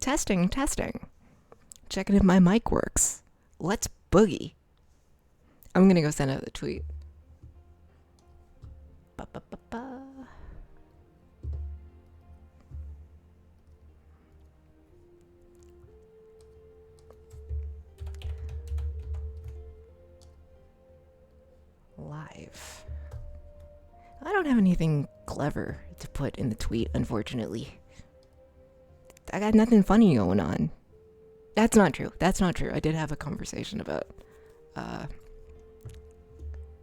Testing, testing. Checking if my mic works. Let's boogie. I'm gonna go send out the tweet. Ba-ba-ba-ba. Live. I don't have anything clever to put in the tweet, unfortunately. I got nothing funny going on. That's not true. That's not true. I did have a conversation about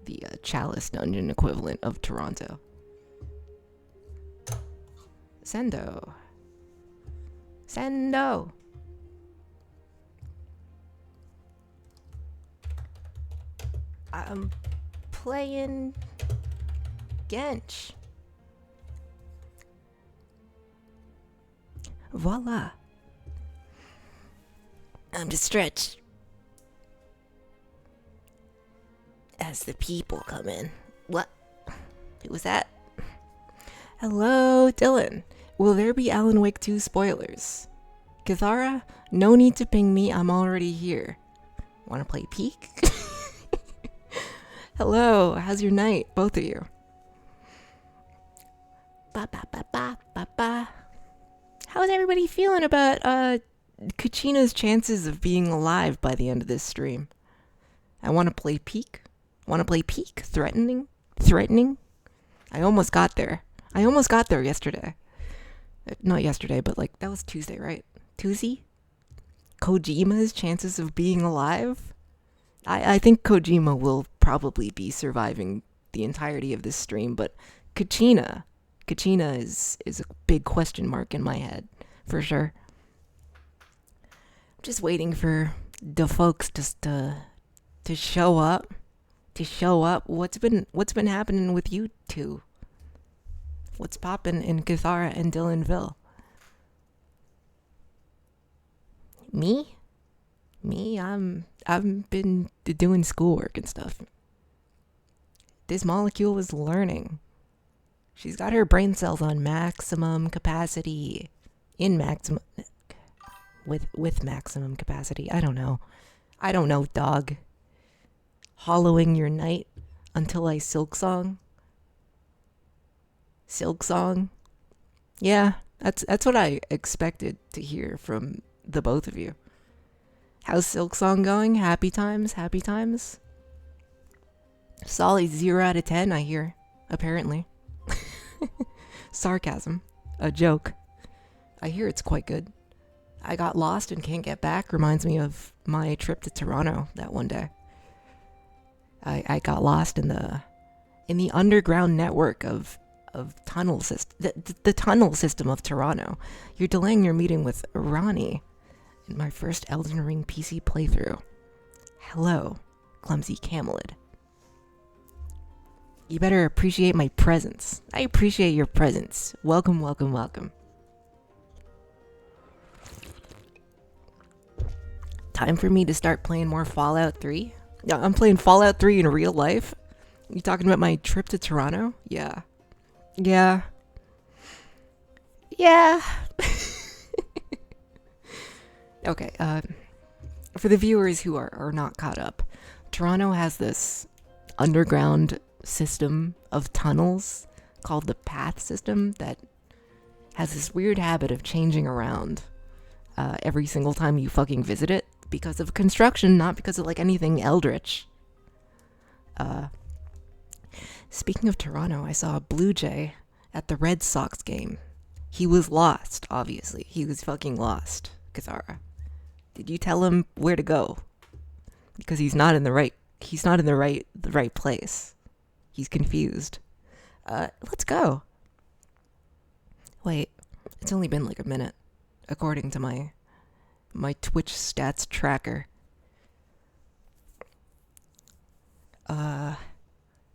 the Chalice Dungeon equivalent of Toronto. Sendo. Sendo. I'm playing Genshin. Voila. I'm to stretch as the people come in. What? Who was that? Hello, Dylan. Will there be Alan Wake 2 spoilers? Kithara, no need to ping me. I'm already here. Want to play Peek? Hello, how's your night? Both of you. Ba ba ba ba ba ba. How's everybody feeling about Kachina's chances of being alive by the end of this stream? I want to play Peek. Want to play Peek? Threatening? I almost got there. Yesterday. Not yesterday, but like, that was Tuesday, right? Tuesday? Kojima's chances of being alive? I think Kojima will probably be surviving the entirety of this stream, but Kachina is a big question mark in my head, for sure. I'm just waiting for the folks just to show up. What's been happening with you two? What's poppin' in Kithara and Dillonville? Me, I've been doing schoolwork and stuff. This molecule is learning. She's got her brain cells on maximum capacity. With maximum capacity. I don't know, dog. Hollowing your night until I silk song. Yeah, that's what I expected to hear from the both of you. How's Silksong going? Happy times? Solid 0 out of 10, I hear. Apparently. Sarcasm. A joke. I hear it's quite good. I got lost and can't get back reminds me of my trip to Toronto that one day. I got lost in the underground network of tunnel system, the tunnel system of Toronto. You're delaying your meeting with Ronnie in my first Elden Ring PC playthrough. Hello, clumsy camelid. You better appreciate my presence. I appreciate your presence. Welcome. Time for me to start playing more Fallout 3? Yeah, I'm playing Fallout 3 in real life? You talking about my trip to Toronto? Yeah. Okay, for the viewers who are not caught up, Toronto has this underground system of tunnels called the path system that has this weird habit of changing around every single time you fucking visit it because of construction, not because of like anything eldritch. Speaking of Toronto, I saw a Blue Jay at the Red Sox game. He was lost, obviously. He was fucking lost, Kithara. Did you tell him where to go? Because he's not in the right place. He's confused. Let's go. Wait, it's only been like a minute, according to my Twitch stats tracker.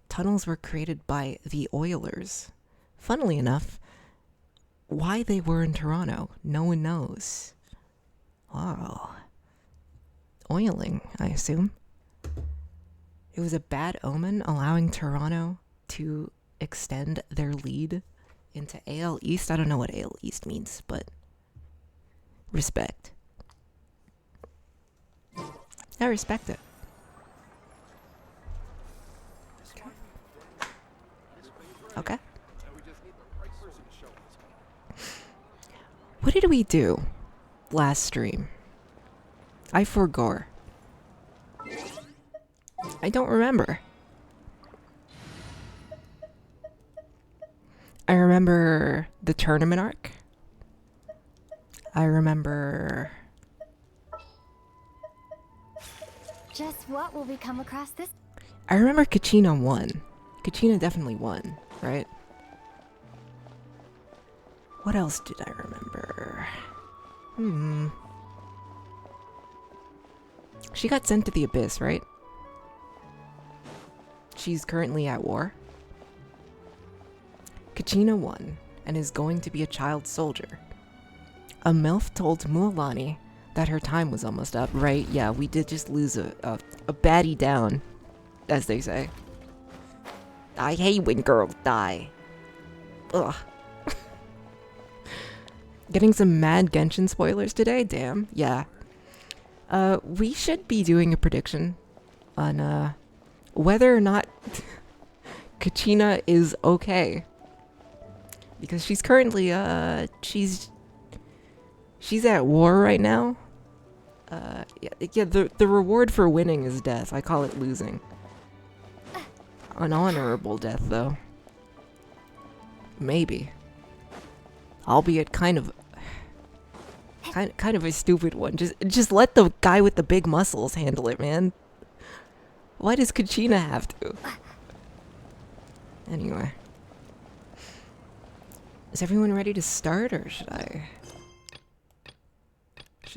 Tunnels were created by the Oilers. Funnily enough, why they were in Toronto, no one knows. Wow. Oiling, I assume. It was a bad omen allowing Toronto to extend their lead into AL East. I don't know what AL East means, but Respect. I respect it. Okay. What did we do last stream? I forgot. I don't remember. I remember the tournament arc. I remember... Just what will we come across this? I remember Kachina won. Kachina definitely won, right? What else did I remember? She got sent to the Abyss, right? She's currently at war. Kachina won and is going to be a child soldier. A MILF told Mualani that her time was almost up, right? Yeah, we did just lose a baddie down, as they say. I hate when girls die. Ugh. Getting some mad Genshin spoilers today? Damn, yeah. We should be doing a prediction on whether or not Kachina is okay. Because she's currently, she's at war right now. Yeah, the reward for winning is death. I call it losing. An honorable death, though. Maybe. Albeit kind of a stupid one. Just let the guy with the big muscles handle it, man. Why does Kachina have to? Anyway. Is everyone ready to start, or should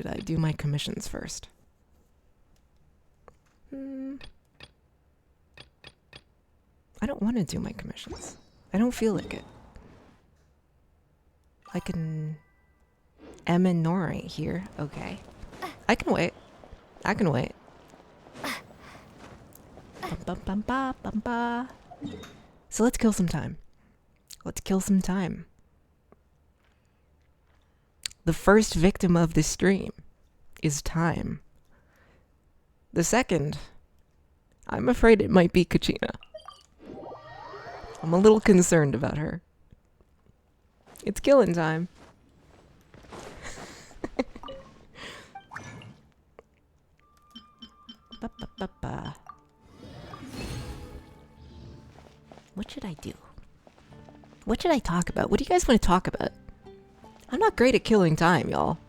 I do my commissions first? I don't want to do my commissions. I don't feel like it. I can... M and Nor ain't here. Okay. I can wait. I can wait. Bum, bum, ba, bum, ba. So let's kill some time. Let's kill some time. The first victim of this stream is time. The second, I'm afraid it might be Kachina. I'm a little concerned about her. It's killing time. Ba, ba, ba, ba. What should I do? What should I talk about? What do you guys want to talk about? I'm not great at killing time, y'all.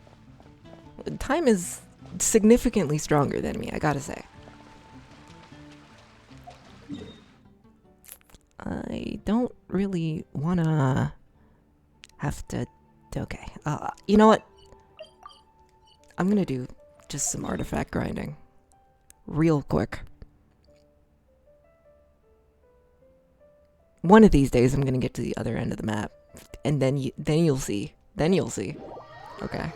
Time is significantly stronger than me, I gotta say. I don't really wanna have to... Okay, you know what? I'm gonna do just some artifact grinding. Real quick. One of these days I'm gonna get to the other end of the map. And then you'll see. Then you'll see. Okay.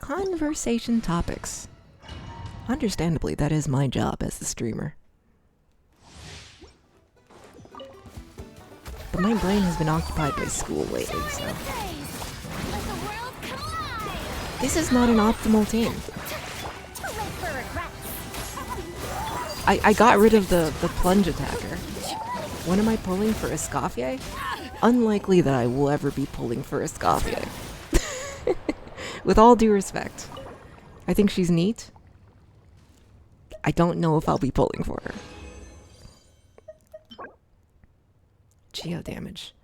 Conversation topics. Understandably, that is my job as the streamer. But my brain has been occupied by school lately, so... This is not an optimal team. I got rid of the plunge attacker. When am I pulling for Escoffier? Unlikely that I will ever be pulling for Escoffier. With all due respect. I think she's neat. I don't know if I'll be pulling for her. Geo damage.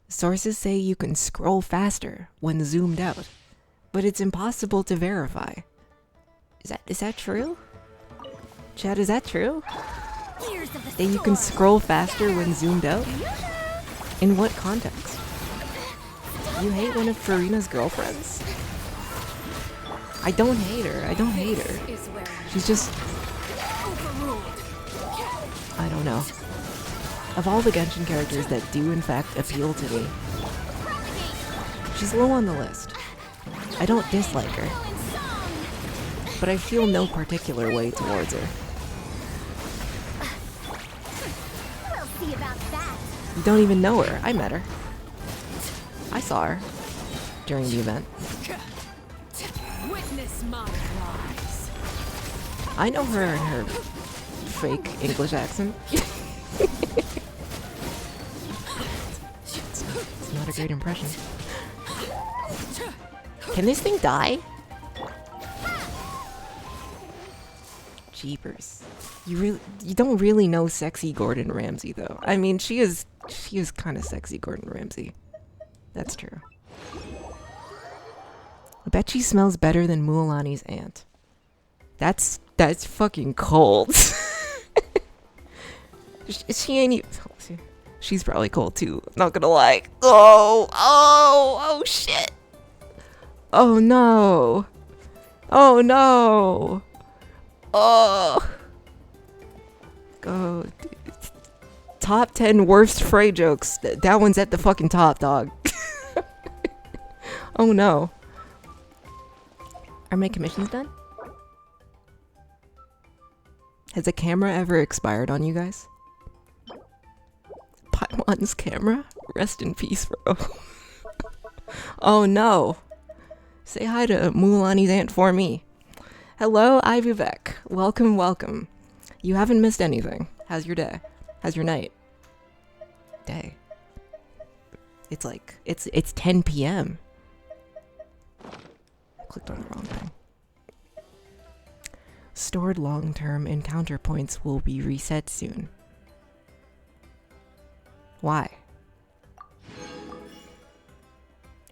Sources say you can scroll faster when zoomed out, but it's impossible to verify. Is that true? Chad, is that true? That you can scroll faster when zoomed out? In what context? You hate one of Farina's girlfriends? I don't hate her. I don't hate her. She's just... I don't know. Of all the Genshin characters that do in fact appeal to me, she's low on the list. I don't dislike her, but I feel no particular way towards her. We'll see about that. You don't even know her. I met her. I saw her during the event. Witness my rise. I know her and her fake English accent. It's not a great impression. Can this thing die? Jeepers. You don't really know sexy Gordon Ramsay though. I mean, she is kind of sexy Gordon Ramsay. That's true. I bet she smells better than Mualani's aunt. That's fucking cold. She ain't even... She's probably cold too. Not gonna lie. Oh shit. Oh no. Oh no. Oh. Go. Top 10 worst Frey jokes. That one's at the fucking top, dog. Oh no. Are my commissions done? Has a camera ever expired on you guys? Paimon's camera? Rest in peace, bro. Oh no. Say hi to Mualani's aunt for me. Hello, Ivivek. Welcome, welcome. You haven't missed anything. How's your day? How's your night? Day. It's like, it's 10 p.m. I clicked on the wrong thing. Stored long-term encounter points will be reset soon. Why?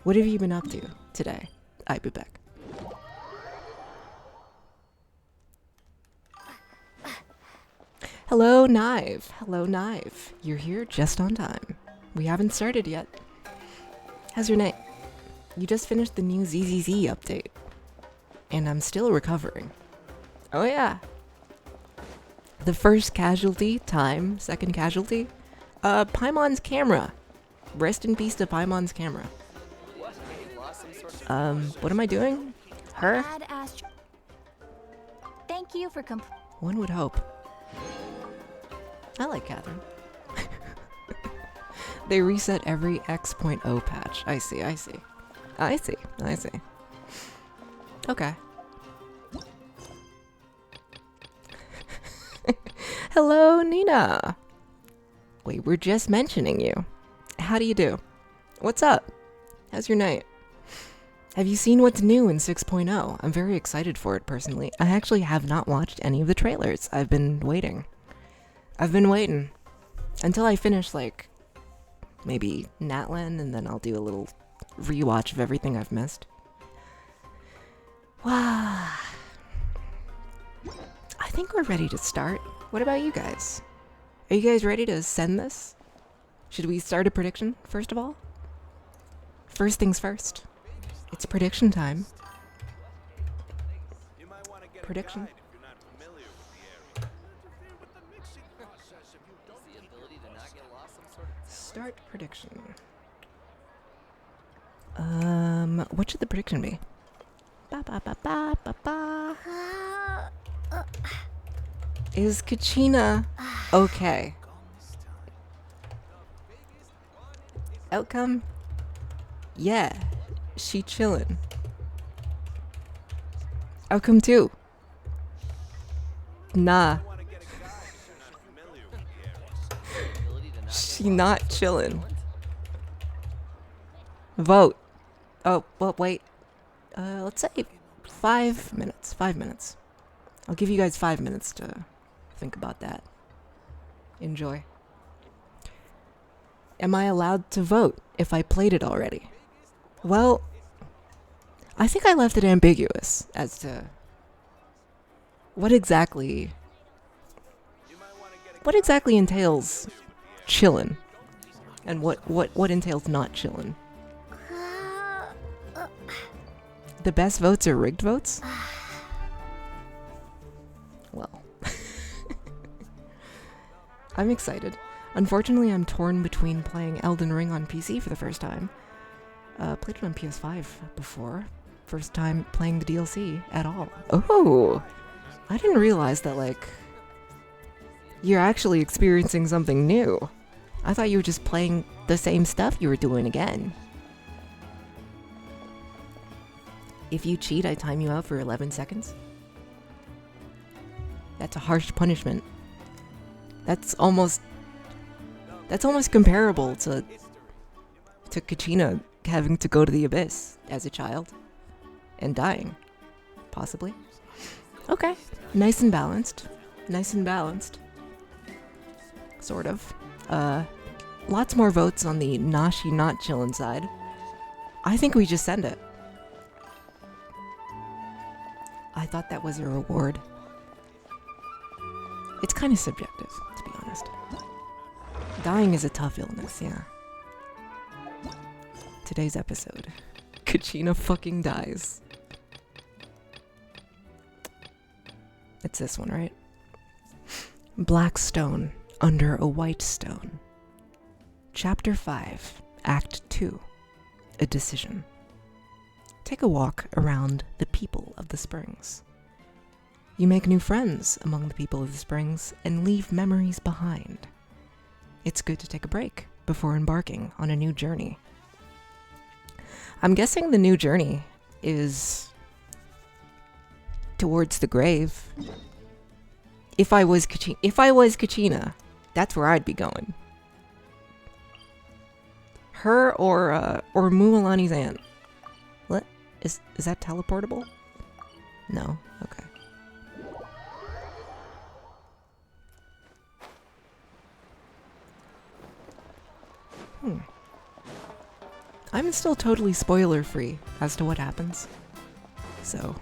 What have you been up to today, Ivivek? Hello, Knive. Hello, Knive. You're here just on time. We haven't started yet. How's your night? You just finished the new ZZZ update. And I'm still recovering. Oh yeah. The first casualty, time, second casualty. Paimon's camera. Rest in peace to Paimon's camera. What am I doing? Her? Thank you for One would hope. I like Catherine. They reset every X.0 patch. I see. Okay. Hello, Nina. Wait, we're just mentioning you. How do you do? What's up? How's your night? Have you seen what's new in 6.0? I'm very excited for it personally. I actually have not watched any of the trailers. I've been waiting until I finish, like, maybe NATLAN, and then I'll do a little rewatch of everything I've missed. Wow. I think we're ready to start. What about you guys? Are you guys ready to send this? Should we start a prediction, first of all? First things first. It's prediction time. Prediction. Start prediction. What should the prediction be? Ba ba ba ba ba ba. Is Kachina okay? Outcome? Yeah, she chillin'. Outcome 2. Nah. She not chillin'. Vote. Oh, well, wait. Let's say 5 minutes. 5 minutes. I'll give you guys 5 minutes to think about that. Enjoy. Am I allowed to vote if I played it already? Well, I think I left it ambiguous as to what exactly entails chillin' and what entails not chillin'. The best votes are rigged votes? Well, I'm excited. Unfortunately, I'm torn between playing Elden Ring on PC for the first time. Played it on PS5 before. First time playing the DLC at all. Oh! I didn't realize that, like, you're actually experiencing something new. I thought you were just playing the same stuff you were doing again. If you cheat, I time you out for 11 seconds. That's a harsh punishment. That's almost comparable to Kachina having to go to the abyss as a child and dying, possibly. Okay, nice and balanced. Nice and balanced. Sort of. Lots more votes on the Nashi not chillin' side. I think we just send it. I thought that was a reward. It's kind of subjective, to be honest. Dying is a tough illness, yeah. Today's episode. Kachina fucking dies. It's this one, right? Black stone under a white stone. Chapter 5, Act 2. A decision. Take a walk around the people of the springs. You make new friends among the people of the springs and leave memories behind. It's good to take a break before embarking on a new journey. I'm guessing the new journey is towards the grave. If I was Kachina, that's where I'd be going. Her or Mualani's aunt. What? Is that teleportable? No. Okay. I'm still totally spoiler free as to what happens. So,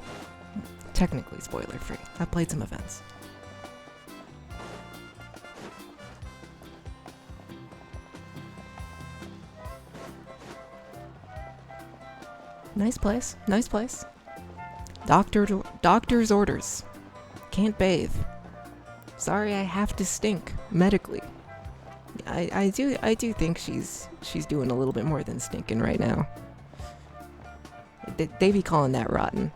technically spoiler free. I've played some events. Nice place. Nice place. Doctor's orders. Can't bathe. Sorry, I have to stink medically. I do think she's doing a little bit more than stinking right now. They be calling that rotten.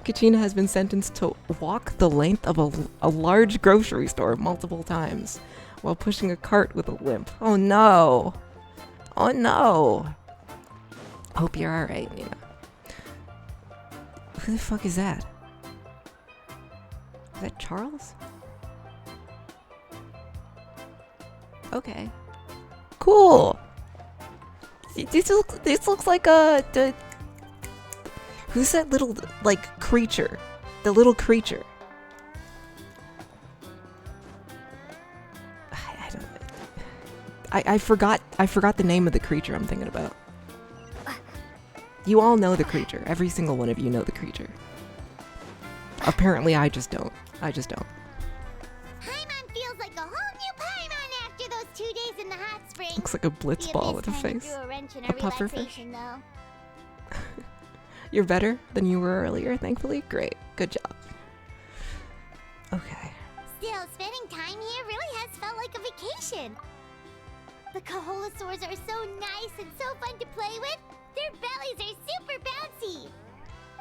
Kachina has been sentenced to walk the length of a large grocery store multiple times while pushing a cart with a limp. Oh no! Oh no! Hope you're alright, Nina. Who the fuck is that? Is that Charles? Okay. Cool! This looks like who's that little, like, creature? The little creature. I don't... I forgot the name of the creature I'm thinking about. You all know the creature. Every single one of you know the creature. Apparently I just don't. Paimon feels like a whole new Paimon after those 2 days in the hot springs. Looks like a blitz The ball abyss with a kinda face. threw a wrench in A her pufferfish. relaxation, though. You're better than you were earlier, thankfully. Great. Good job. Okay. Still, spending time here really has felt like a vacation. The Kaholasaurs are so nice and so fun to play with. Their bellies are super bouncy.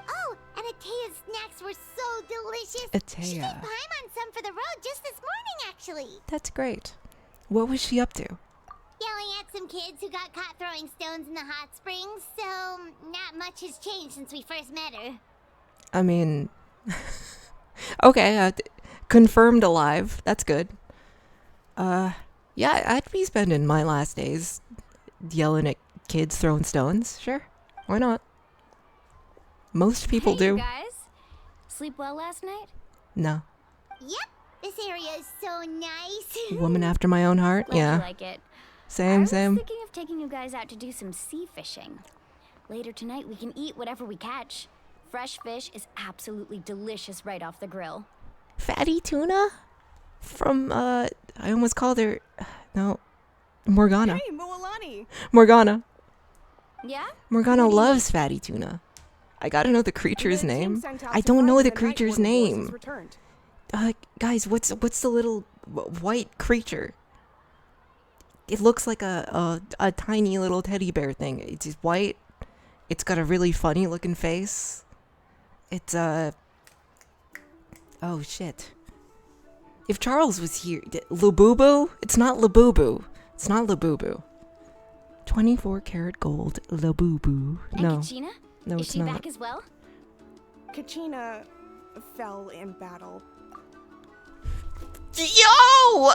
Oh, and Atea's snacks were so delicious. She gave Atea. Paimon some for the road just this morning, actually. That's great. What was she up to? Yelling at some kids who got caught throwing stones in the hot springs, so not much has changed since we first met her. I mean... okay, confirmed alive. That's good. Yeah, I'd be spending my last days yelling at kids throwing stones. Sure, why not? Most people Hey, do. you guys. Sleep well last night? No. Yep, this area is so nice. Woman after my own heart? Glad Yeah. you like it. I Same, was same. thinking of taking you guys out to do some sea fishing. Later tonight, we can eat whatever we catch. Fresh fish is absolutely delicious right off the grill. Fatty tuna? From, I almost called her... No. Morgana. Hey, Mualani! Morgana. Yeah? Morgana What do you loves fatty tuna. I gotta know the creature's And the team name. sent out I to don't know find the night creature's when the horses name. returned. Guys, what's the little white creature? It looks like a tiny little teddy bear thing. It's just white. It's got a really funny looking face. It's oh shit. If Charles was here, Labubu? It's not Labubu. It's not Labubu. 24 karat gold Labubu. And No, Kachina? no, Is it's she not. back as well? Kachina fell in battle. Yo!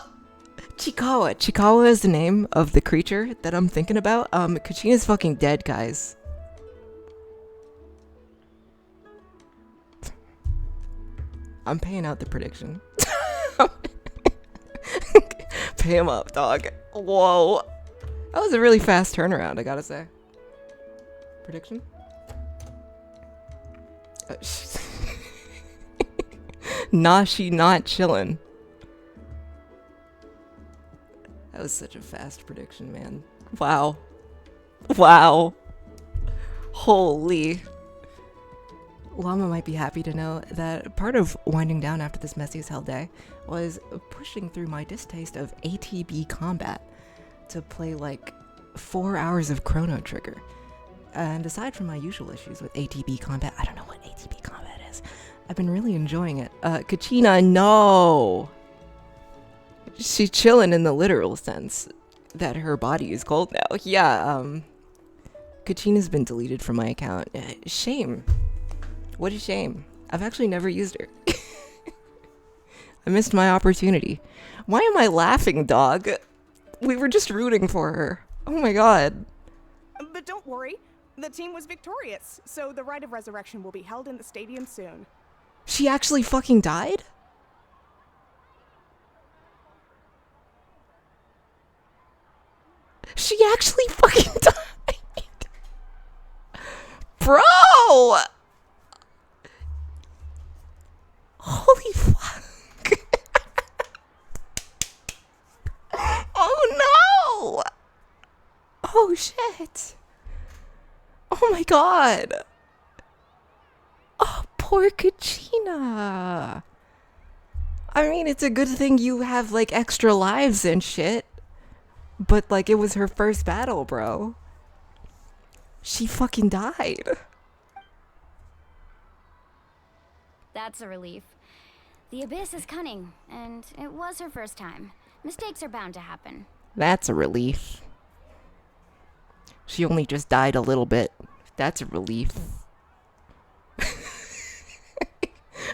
Chikawa. Chikawa is the name of the creature that I'm thinking about. Kachina's fucking dead, guys. I'm paying out the prediction. Pay him up, dog. Whoa. That was a really fast turnaround, I gotta say. Prediction? Nah, she not chillin'. That was such a fast prediction, man. Wow. Wow. Holy. Llama might be happy to know that part of winding down after this messy as hell day was pushing through my distaste of ATB combat to play like 4 hours of Chrono Trigger. And aside from my usual issues with ATB combat, I don't know what ATB combat is. I've been really enjoying it. Kachina, no! She's chilling in the literal sense that her body is cold now. Yeah, Kachina's been deleted from my account. Shame. What a shame. I've actually never used her. I missed my opportunity. Why am I laughing, dog? We were just rooting for her. Oh my god. But don't worry, the team was victorious, so the rite of resurrection will be held in the stadium soon. She actually fucking died? She actually fucking died? Bro! Holy fuck. Oh no! Oh shit. Oh my god. Oh, poor Kachina. I mean, it's a good thing you have like extra lives and shit. But like, it was her first battle, bro. She fucking died. That's a relief. The Abyss is cunning, and it was her first time. Mistakes are bound to happen. That's a relief. She only just died a little bit. That's a relief.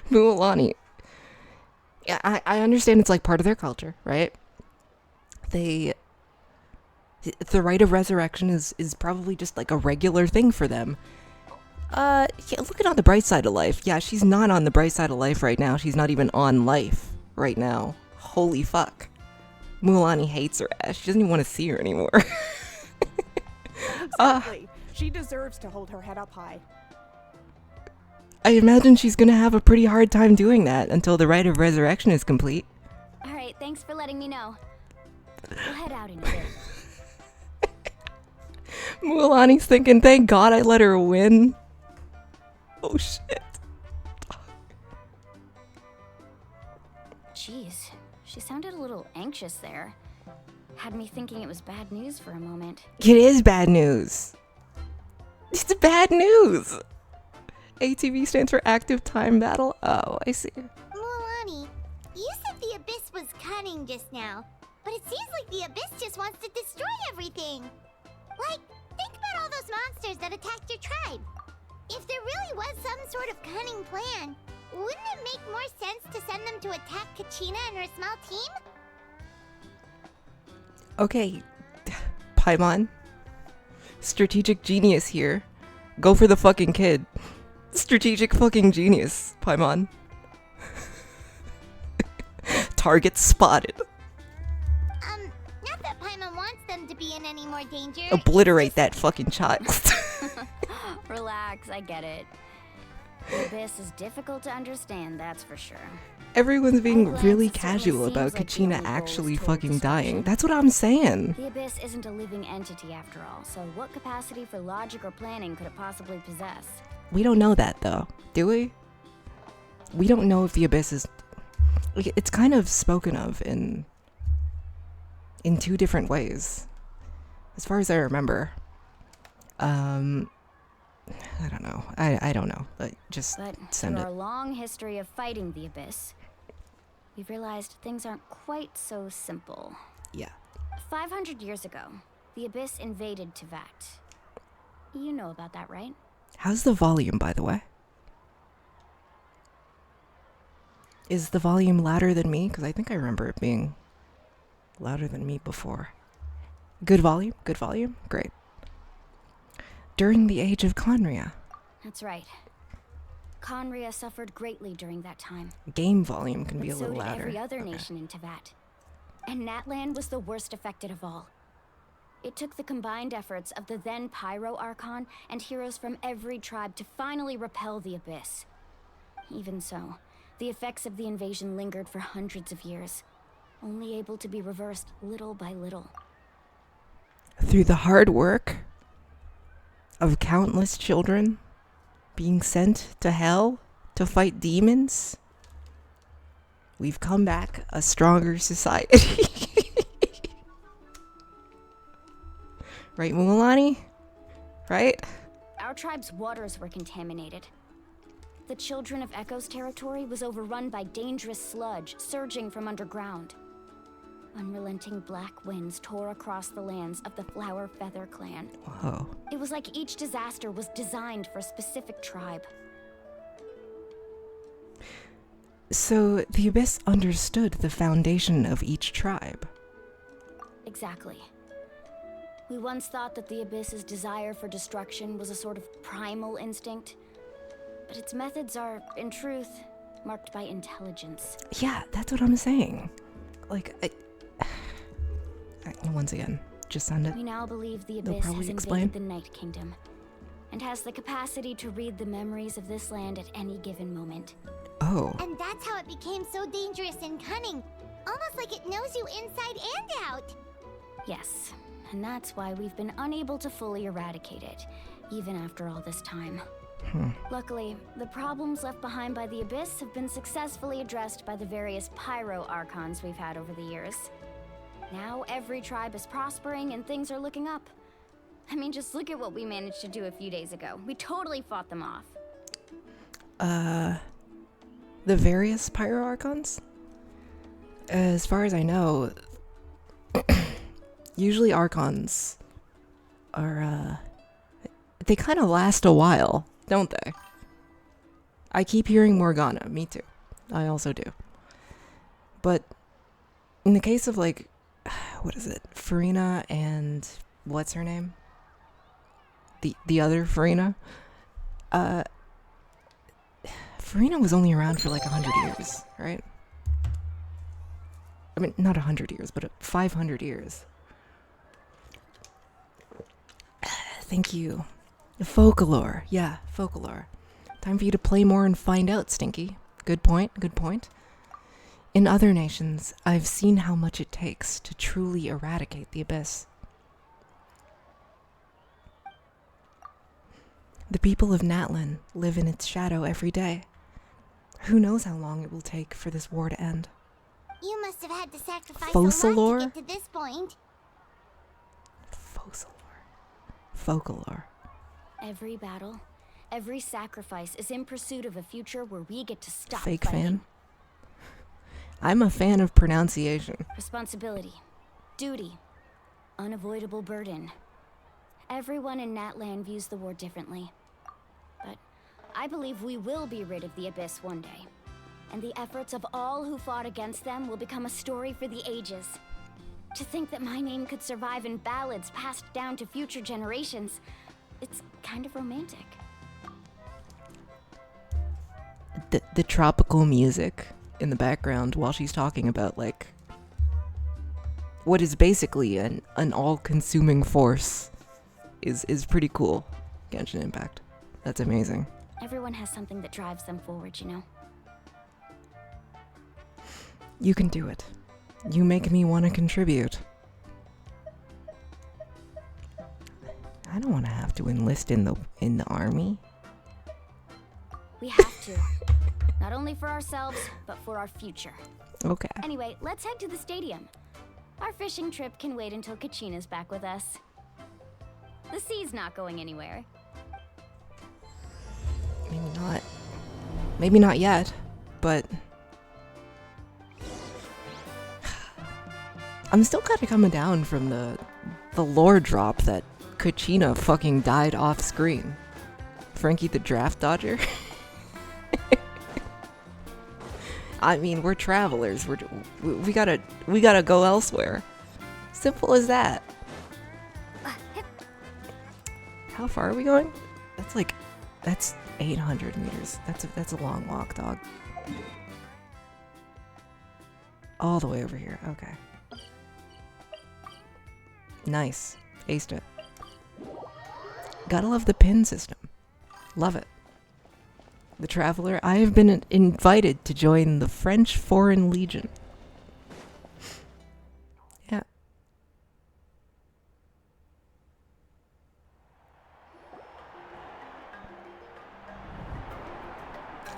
Mualani. Yeah, I understand it's like part of their culture, right? The rite of resurrection is probably just like a regular thing for them. Yeah, look at on the bright side of life. Yeah, she's not on the bright side of life right now. She's not even on life right now. Holy fuck. Mualani hates her ass. She doesn't even want to see her anymore. Exactly. She deserves to hold her head up high. I imagine she's gonna have a pretty hard time doing that until the rite of resurrection is complete. All right, thanks for letting me know. We'll head out in a bit. Mualani's thinking, thank God I let her win. Oh shit. Jeez, she sounded a little anxious there. Had me thinking it was bad news for a moment. It is bad news. It's bad news. ATV stands for active time battle. Oh, I see. Mualani, you said the Abyss was cunning just now, but it seems like the Abyss just wants to destroy everything. Like, think about all those monsters that attacked your tribe. If there really was some sort of cunning plan, wouldn't it make more sense to send them to attack Kachina and her small team? Okay, Paimon. Strategic genius here. Go for the fucking kid. Strategic fucking genius, Paimon. Target spotted. Not that Paimon wants them to be in any more danger. Obliterate that fucking child. Relax, I get it. The Abyss is difficult to understand, that's for sure. Everyone's being At a really glance, it certainly casual about seems like the Kachina only goal actually is total fucking dying. destruction. That's what I'm saying. The Abyss isn't a living entity after all, so what capacity for logic or planning could it possibly possess? We don't know that though, do we? We don't know if the Abyss is... It's kind of spoken of in two different ways. As far as I remember. I don't know. I don't know. Just But send through it. our long history of fighting the Abyss, we've realized things aren't quite so simple. Yeah. 500 years ago, the Abyss invaded Tevat. You know about that, right? How's the volume, by the way? Is the volume louder than me? Because I think I remember it being louder than me before. Good volume? Good volume? Great. During the age of Conria. That's right. Conria suffered greatly during that time. Game volume can But be a so little did louder. every other Okay. nation in Tevat. And NATLAN was the worst affected of all. It took the combined efforts of the then Pyro Archon and heroes from every tribe to finally repel the Abyss. Even so, the effects of the invasion lingered for hundreds of years, only able to be reversed little by little. Through the hard work of countless children being sent to hell to fight demons, we've come back a stronger society. Right, Mulani? Right? Our tribe's waters were contaminated. The Children of Echo's territory was overrun by dangerous sludge surging from underground. Unrelenting black winds tore across the lands of the Flower Feather clan. Whoa. It was like each disaster was designed for a specific tribe. So the Abyss understood the foundation of each tribe. Exactly. We once thought that the Abyss's desire for destruction was a sort of primal instinct, but its methods are, in truth, marked by intelligence. Yeah, that's what I'm saying. Like, once again, just send it. We now believe the They'll Abyss probably has explain. invaded the Night Kingdom, and has the capacity to read the memories of this land at any given moment. Oh. And that's how it became so dangerous and cunning. Almost like it knows you inside and out. Yes, and that's why we've been unable to fully eradicate it, even after all this time. Luckily, the problems left behind by the Abyss have been successfully addressed by the various Pyro Archons we've had over the years. Now every tribe is prospering and things are looking up. I mean, just look at what we managed to do a few days ago. We totally fought them off. The various Pyro Archons? As far as I know, usually Archons are, they kind of last a while, don't they? I keep hearing Morgana, me too. I also do. But in the case of, like, what is it? Farina and what's her name? The other Farina? Farina was only around for like 100 years, right? I mean, not 100 years, but 500 years. Thank you. Folklore. Yeah, folklore. Time for you to play more and find out, Stinky. Good point, good point. In other nations, I've seen how much it takes to truly eradicate the Abyss. The people of NATLAN live in its shadow every day. Who knows how long it will take for this war to end? You must have had to sacrifice a Fossilore? lot to get to this point. Folklore. Every battle, every sacrifice is in pursuit of a future where we get to stop Fake fighting. fan? I'm a fan of pronunciation. Responsibility, duty, unavoidable burden. Everyone in NATLAN views the war differently. But I believe we will be rid of the Abyss one day. And the efforts of all who fought against them will become a story for the ages. To think that my name could survive in ballads passed down to future generations, it's kind of romantic. The tropical music in the background while she's talking about, like, what is basically an all-consuming force is pretty cool. Genshin Impact. That's amazing. Everyone has something that drives them forward, you know? You can do it. You make me want to contribute. I don't want to have to enlist in the army. We have to. Not only for ourselves, but for our future. Okay. Anyway, let's head to the stadium. Our fishing trip can wait until Kachina's back with us. The sea's not going anywhere. Maybe not. Maybe not yet, but I'm still kind of coming down from the lore drop that Kachina fucking died off screen. Frankie the Draft Dodger. I mean, we're travelers. We gotta go elsewhere. Simple as that. How far are we going? That's 800 meters. That's a long walk, dog. All the way over here. Okay. Nice. Aced it. Gotta love the pin system. Love it. The Traveler. I have been invited to join the French Foreign Legion. Yeah.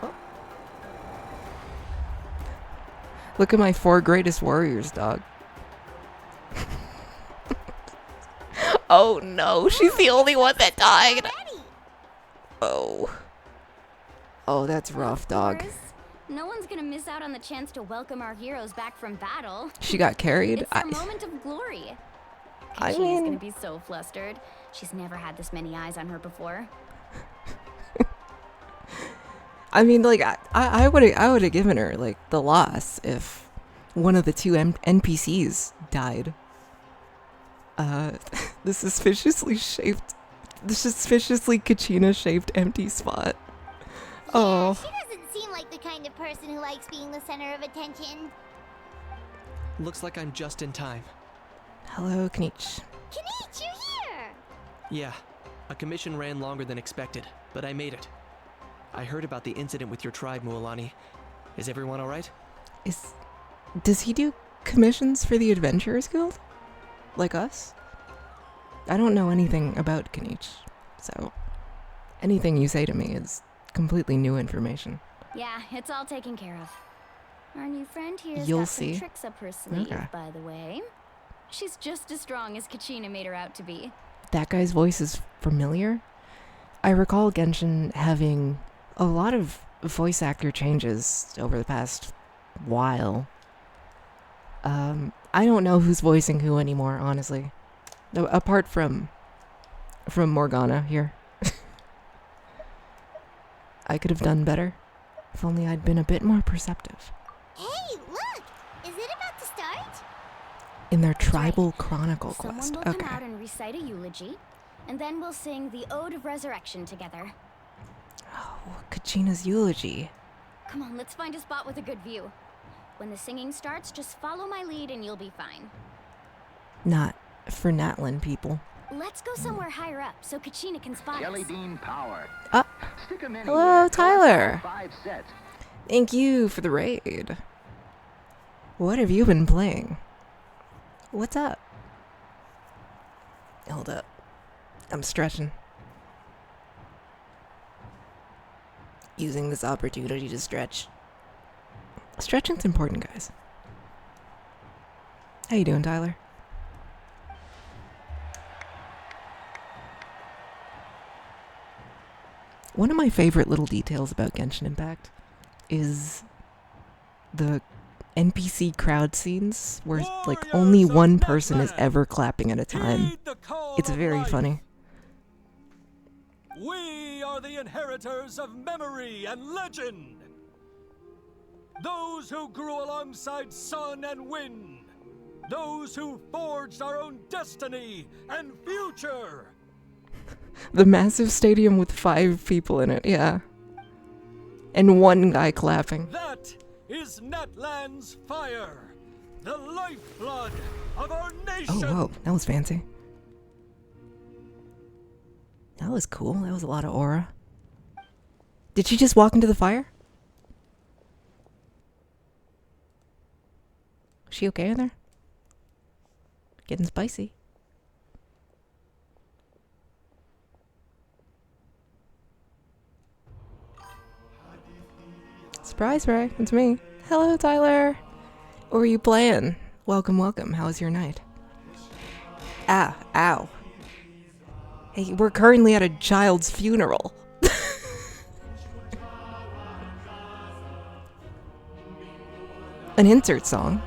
Oh. Look at my 4 greatest warriors, dog. Oh no, she's the only one that died. Oh. Oh, that's rough, dog. No one's gonna miss out on the chance to welcome our heroes back from battle. She got carried? It's their moment of glory. I She's mean... gonna be so flustered. She's never had this many eyes on her before. I mean, like, I would have given her, like, the loss if one of the 2 NPCs died. The suspiciously Kachina-shaped empty spot. Oh. She doesn't seem like the kind of person who likes being the center of attention. Looks like I'm just in time. Hello, Knich. Kanich, you're here! Yeah, a commission ran longer than expected, but I made it. I heard about the incident with your tribe, Mualani. Is everyone alright? Does he do commissions for the Adventurers Guild? Like us? I don't know anything about Knich, so anything you say to me is completely new information. Yeah, it's all taken care of. Our new friend here's You'll got see. some tricks up her sleeve, Okay. by the way. She's just as strong as Kachina made her out to be. That guy's voice is familiar. I recall Genshin having a lot of voice actor changes over the past while. I don't know who's voicing who anymore, honestly. No, apart from Morgana here. I could have done better if only I'd been a bit more perceptive. Hey, look! Is it about to start? In their Tribal Chronicle Someone quest. will Okay. come out and recite a eulogy, and then we'll sing the Ode of Resurrection together. Oh, Kachina's eulogy. Come on, let's find a spot with a good view. When the singing starts, just follow my lead and you'll be fine. Not for NATLAN people. Let's go somewhere higher up so Kachina can spot Jelly us. bean power. Ah, Stick 'em hello, anywhere. Tyler. 5 sets. Thank you for the raid. What have you been playing? What's up? Hold up. I'm stretching. Using this opportunity to stretch. Stretching's important, guys. How you doing, Tyler? One of my favorite little details about Genshin Impact is the NPC crowd scenes where like only one person is ever clapping at a time. It's very funny. We are the inheritors of memory and legend. Those who grew alongside sun and wind. Those who forged our own destiny and future. The massive stadium with 5 people in it, yeah. And one guy clapping. That is NATLAN's fire. The lifeblood of our nation. Oh, whoa, that was fancy. That was cool. That was a lot of aura. Did she just walk into the fire? Is she okay in there? Getting spicy. Surprise, Ray. It's me. Hello, Tyler. What were you playing? Welcome, welcome. How was your night? Ah, ow. Hey, we're currently at a child's funeral. An insert song.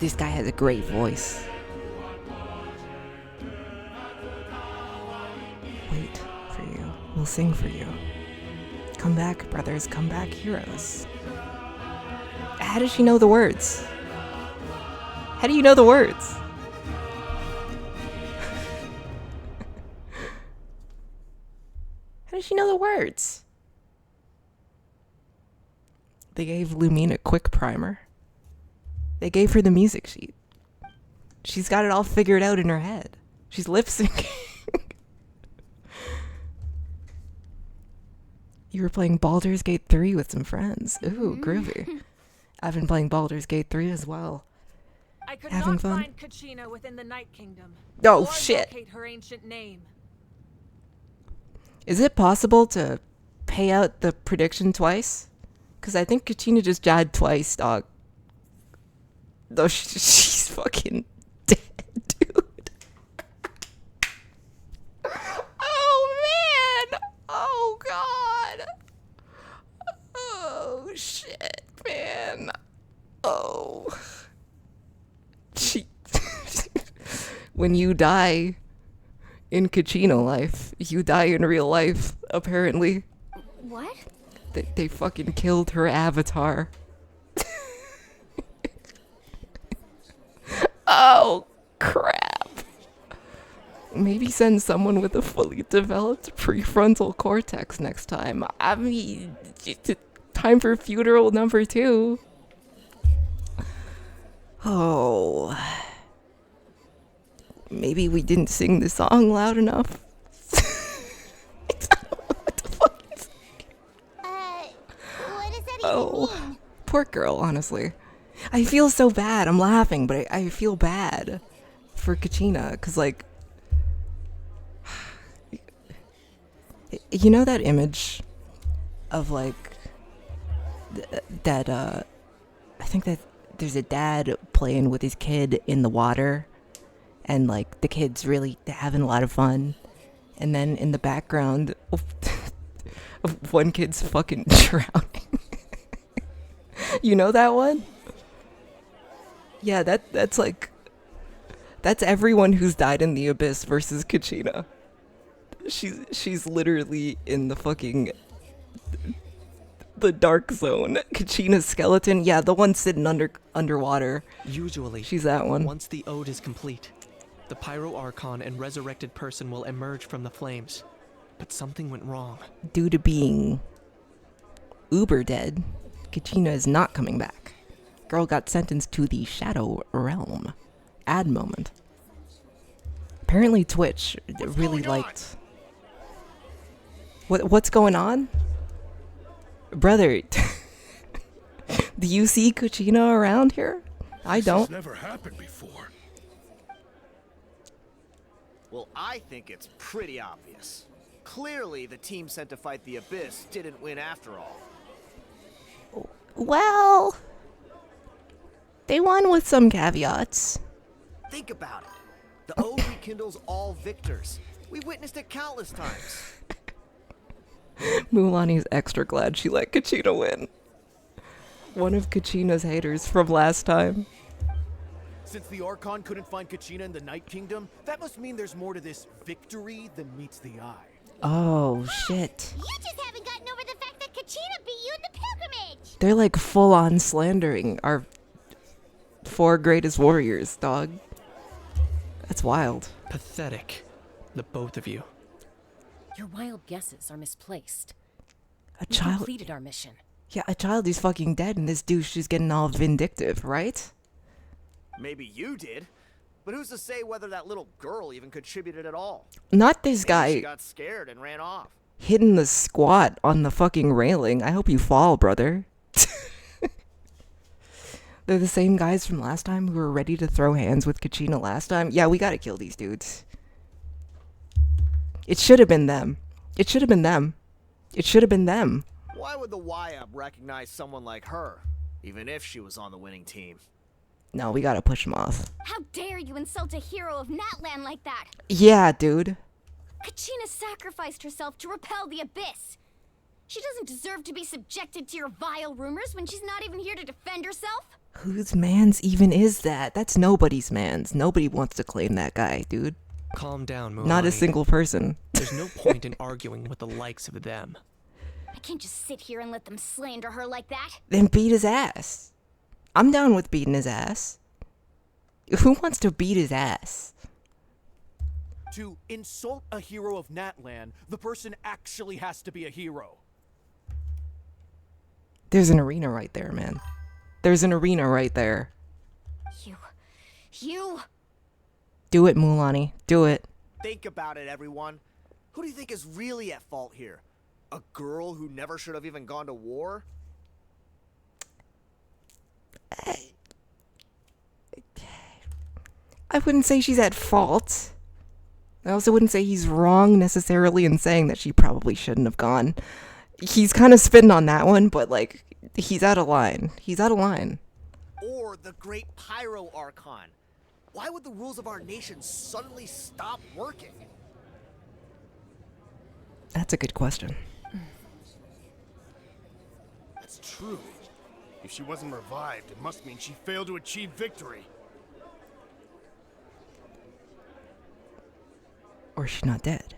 This guy has a great voice. Wait for you. We'll sing for you. Come back, brothers. Come back, heroes. How does she know the words? How do you know the words? How does she know the words? They gave Lumine a quick primer. They gave her the music sheet. She's got it all figured out in her head. She's lip syncing. You were playing Baldur's Gate 3 with some friends. Ooh, groovy. I've been playing Baldur's Gate 3 as well. I could Having not fun? find Kachina within the Night Kingdom. Oh, or shit. locate her ancient name. Is it possible to pay out the prediction twice? Because I think Kachina just died twice, dog. Though she's fucking dead, dude. Oh, man. Oh, God. Oh, shit, man. Oh. She... When you die in Kachina life, you die in real life, apparently. What? They fucking killed her avatar. Oh, crap. Maybe send someone with a fully developed prefrontal cortex next time. I mean, time for funeral number 2. Oh. Maybe we didn't sing the song loud enough. What the fuck is... What does that even Oh, mean? poor girl, honestly. I feel so bad. I'm laughing, but I feel bad for Kachina, because, like, you know that image of, like, I think that there's a dad playing with his kid in the water, and, like, the kid's really having a lot of fun, and then in the background, one kid's fucking drowning. You know that one? Yeah, that's like... That's everyone who's died in the abyss versus Kachina. She's literally in the fucking... the dark zone. Kachina's skeleton, yeah, the one sitting underwater. Usually, She's that one. once the ode is complete, the Pyro Archon and resurrected person will emerge from the flames. But something went wrong. Due to being uber dead, Kachina is not coming back. Girl got sentenced to the Shadow Realm. Ad moment. Apparently Twitch really liked... What's going on? Brother, do you see Kachina around here? I don't. Never happened before. Well, I think it's pretty obvious. Clearly, the team sent to fight the Abyss didn't win after all. Well, they won with some caveats. Think about it. The ode rekindles all victors. We witnessed it countless times. Mulani's extra glad she let Kachina win. One of Kachina's haters from last time. Since the Archon couldn't find Kachina in the Night Kingdom, that must mean there's more to this victory than meets the eye. Oh, shit. You just haven't gotten over the fact that Kachina beat you in the pilgrimage! They're like full on slandering our 4 greatest warriors, dog. That's wild. Pathetic. The both of you. Your wild guesses are misplaced. A We child. completed our mission. Yeah, a child is fucking dead and this douche is getting all vindictive, right? Maybe you did, but who's to say whether that little girl even contributed at all? Not this Maybe she guy got scared and ran off. hitting the squat on the fucking railing. I hope you fall, brother. They're the same guys from last time who were ready to throw hands with Kachina last time. Yeah, we gotta kill these dudes. It should have been them. It should have been them. It should have been them. Why would the YUP recognize someone like her, even if she was on the winning team? No, we gotta push them off. How dare you insult a hero of NATLAN like that? Yeah, dude. Kachina sacrificed herself to repel the Abyss. She doesn't deserve to be subjected to your vile rumors when she's not even here to defend herself. Whose man's even is that? That's nobody's man's. Nobody wants to claim that guy, dude. Calm down, Mulan. Not a single person. There's no point in arguing with the likes of them. I can't just sit here and let them slander her like that. Then beat his ass. I'm down with beating his ass. Who wants to beat his ass? To insult a hero of Natlan, the person actually has to be a hero. There's an arena right there, man. There's an arena right there. You... Do it, Mulani. Do it. Think about it, everyone. Who do you think is really at fault here? A girl who never should have even gone to war? I wouldn't say she's at fault. I also wouldn't say he's wrong necessarily in saying that she probably shouldn't have gone. He's kind of spitting on that one, but like, he's out of line. He's out of line. Or the Great Pyro Archon? Why would the rules of our nation suddenly stop working? That's a good question. That's true. If she wasn't revived, it must mean she failed to achieve victory. Or she's not dead.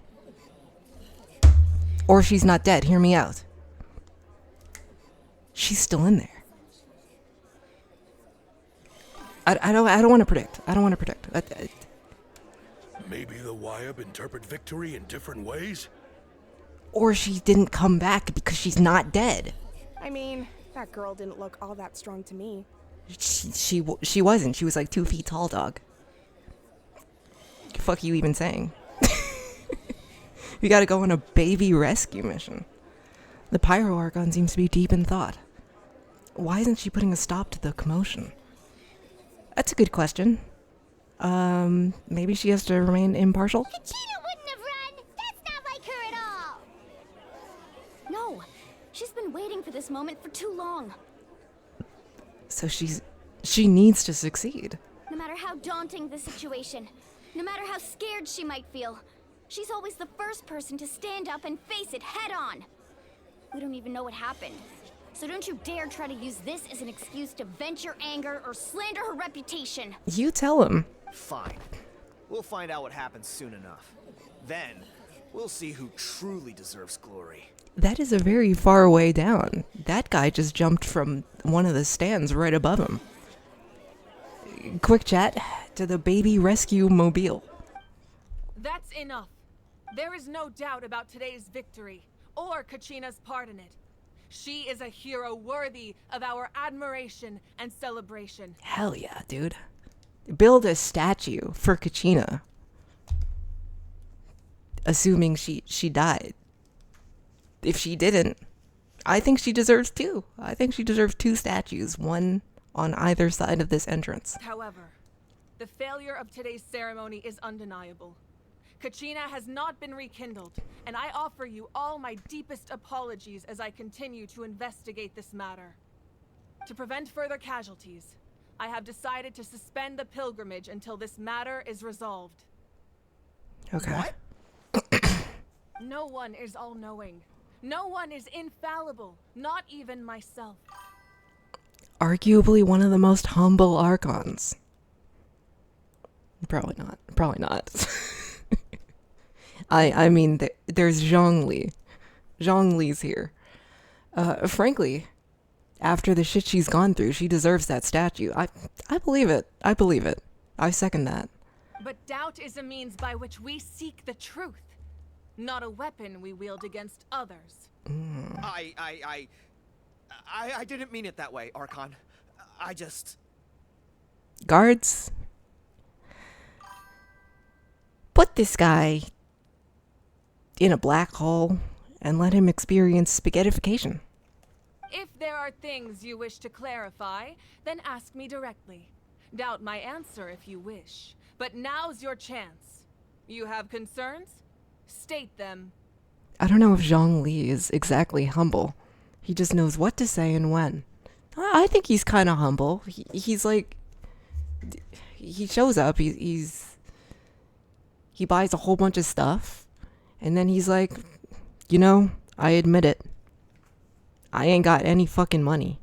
Or she's not dead. Hear me out. She's still in there. I don't want to predict. I don't want to predict. Maybe the Wyab interpret victory in different ways? Or she didn't come back because she's not dead. I mean, that girl didn't look all that strong to me. She wasn't. She was like 2 feet tall, dog. The fuck you even saying? You gotta go on a baby rescue mission. The Pyro Archon seems to be deep in thought. Why isn't she putting a stop to the commotion? That's a good question. Maybe she has to remain impartial? Kachina wouldn't have run! That's not like her at all! No, she's been waiting for this moment for too long. So she needs to succeed. No matter how daunting the situation, no matter how scared she might feel, she's always the first person to stand up and face it head on. We don't even know what happened. So don't you dare try to use this as an excuse to vent your anger or slander her reputation. You tell him. Fine. We'll find out what happens soon enough. Then, we'll see who truly deserves glory. That is a very far way down. That guy just jumped from one of the stands right above him. Quick chat to the baby rescue mobile. That's enough. There is no doubt about today's victory, or Kachina's part in it. She is a hero worthy of our admiration and celebration. Hell yeah, dude. Build a statue for Kachina. Assuming she died. If she didn't, I think she deserves 2. I think she deserves 2 statues, one on either side of this entrance. However, the failure of today's ceremony is undeniable. Kachina has not been rekindled, and I offer you all my deepest apologies as I continue to investigate this matter. To prevent further casualties, I have decided to suspend the pilgrimage until this matter is resolved. Okay. No one is all-knowing. No one is infallible, not even myself. Arguably one of the most humble Archons. Probably not. Probably not. I mean, there's Zhongli. Zhongli's here. Frankly, after the shit she's gone through, she deserves that statue. I believe it. I believe it. I second that. But doubt is a means by which we seek the truth, not a weapon we wield against others. I didn't mean it that way, Archon. I just... Guards, put this guy in a black hole and let him experience spaghettification. If there are things you wish to clarify, then ask me directly. Doubt my answer if you wish. But now's your chance. You have concerns? State them. I don't know if Zhongli is exactly humble. He just knows what to say and when. I think he's kind of humble. He's like... He shows up, he buys a whole bunch of stuff, and then he's like, you know, I admit it. I ain't got any fucking money.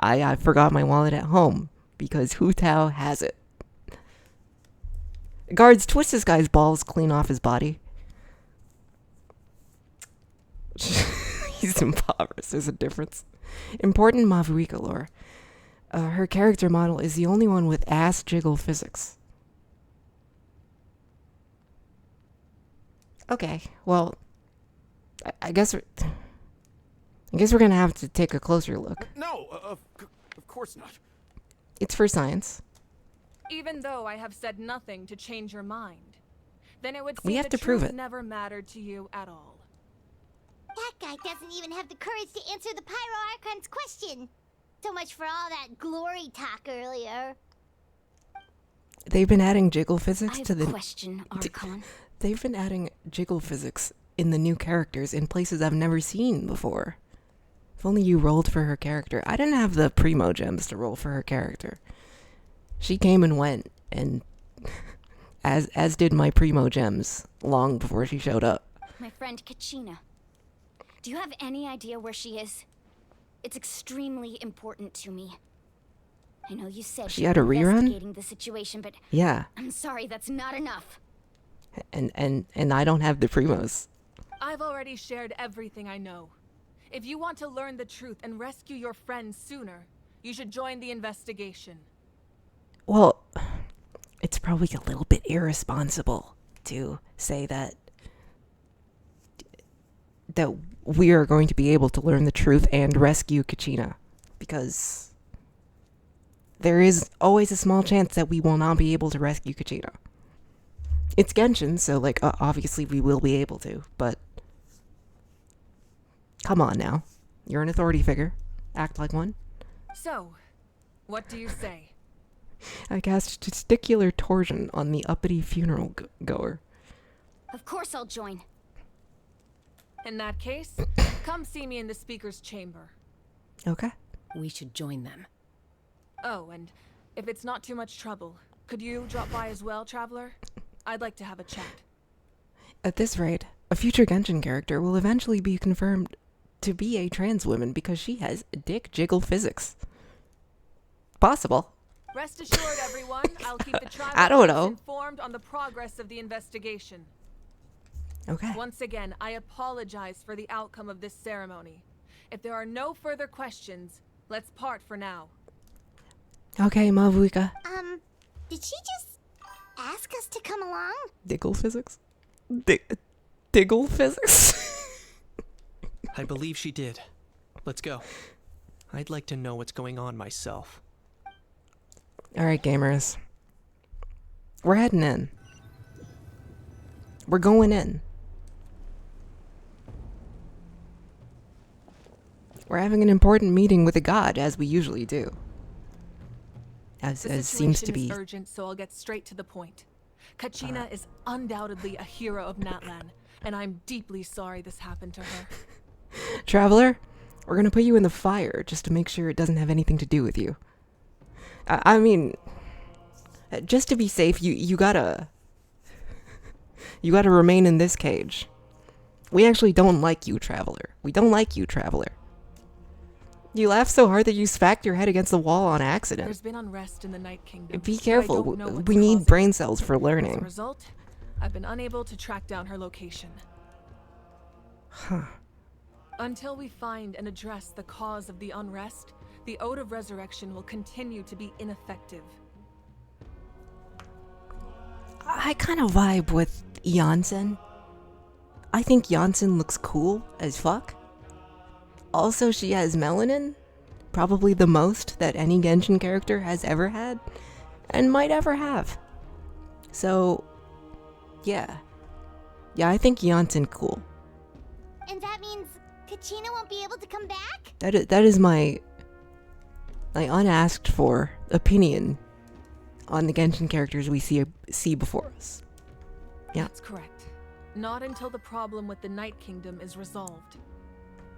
I forgot my wallet at home because Hu Tao has it. Guards, twist this guy's balls clean off his body. He's impoverished. There's a difference. Important Mavuika lore. Her character model is the only one with ass jiggle physics. Okay, well, I guess we're gonna have to take a closer look. No, of course not. It's for science. Even though I have said nothing to change your mind, then it would seem We have the to prove truth it. never mattered to you at all. That guy doesn't even have the courage to answer the Pyro Archon's question. So much for all that glory talk earlier. They've been adding jiggle I physics have to a the. question, Archon. They've been adding jiggle physics in the new characters in places I've never seen before. If only you rolled for her character. I didn't have the primo gems to roll for her character. She came and went, and as did my primo gems long before she showed up. My friend Kachina. Do you have any idea where she is? It's extremely important to me. I know you said She you had a were rerun? investigating the situation, but Yeah, I'm sorry, that's not enough. and I don't have the primos. I've already shared everything I know. If you want to learn the truth and rescue your friends sooner, you should join the investigation. Well, it's probably a little bit irresponsible to say that we are going to be able to learn the truth and rescue Kachina, because there is always a small chance that we will not be able to rescue Kachina. It's Genshin, so like obviously we will be able to, but come on now. You're an authority figure. Act like one. So, what do you say? I cast testicular torsion on the uppity funeral goer. Of course I'll join. In that case, come see me in the speaker's chamber. Okay. We should join them. Oh, and if it's not too much trouble, could you drop by as well, Traveler? I'd like to have a chat. At this rate, a future Genshin character will eventually be confirmed to be a trans woman because she has dick jiggle physics. Possible. Rest assured, everyone, I'll keep the Traveler I don't know. informed on the progress of the investigation. Okay. Once again, I apologize for the outcome of this ceremony. If there are no further questions, let's part for now. Okay, Mavuika. Did she just ask us to come along? Diggle physics? Diggle physics? I believe she did. Let's go. I'd like to know what's going on myself. Alright, gamers. We're heading in. We're going in. We're having an important meeting with a god, as we usually do. As seems to be. Is urgent, so I'll get straight to the point. Kachina is undoubtedly a hero of NATLAN, and I'm deeply sorry this happened to her. Traveler, we're gonna put you in the fire just to make sure it doesn't have anything to do with you. I mean, just to be safe, you gotta remain in this cage. We actually don't like you, Traveler. We don't like you, Traveler. You laughed so hard that you smacked your head against the wall on accident. There's been unrest in the Night Kingdom. Be but I careful. don't know what's We need causing brain it. cells for As a learning. result, I've been unable to track down her location. Huh. Until we find and address the cause of the unrest, the Ode of Resurrection will continue to be ineffective. I kind of vibe with Janssen. I think Janssen looks cool as fuck. Also, she has melanin. Probably the most that any Genshin character has ever had. And might ever have. So, yeah. Yeah, I think Janssen cool. And that means Kachina won't be able to come back? That is my unasked for opinion on the Genshin characters we see before us. Yeah. That's correct. Not until the problem with the Night Kingdom is resolved.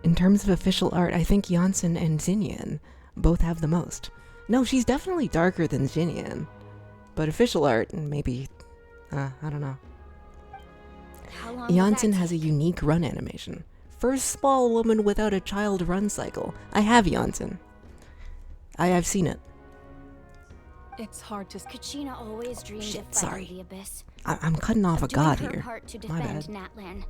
In terms of official art, I think Janssen and Xinyan both have the most. No, she's definitely darker than Xinyan. But official art, maybe, I don't know. How long will Janssen that has a take? unique run animation. First small woman without a child run cycle. I have Janssen. I've seen it. It's hard to. Kachina always dreamed Shit, of fighting sorry. the Abyss. I'm cutting off a Of doing god her here. part to My defend bad. NATLAN.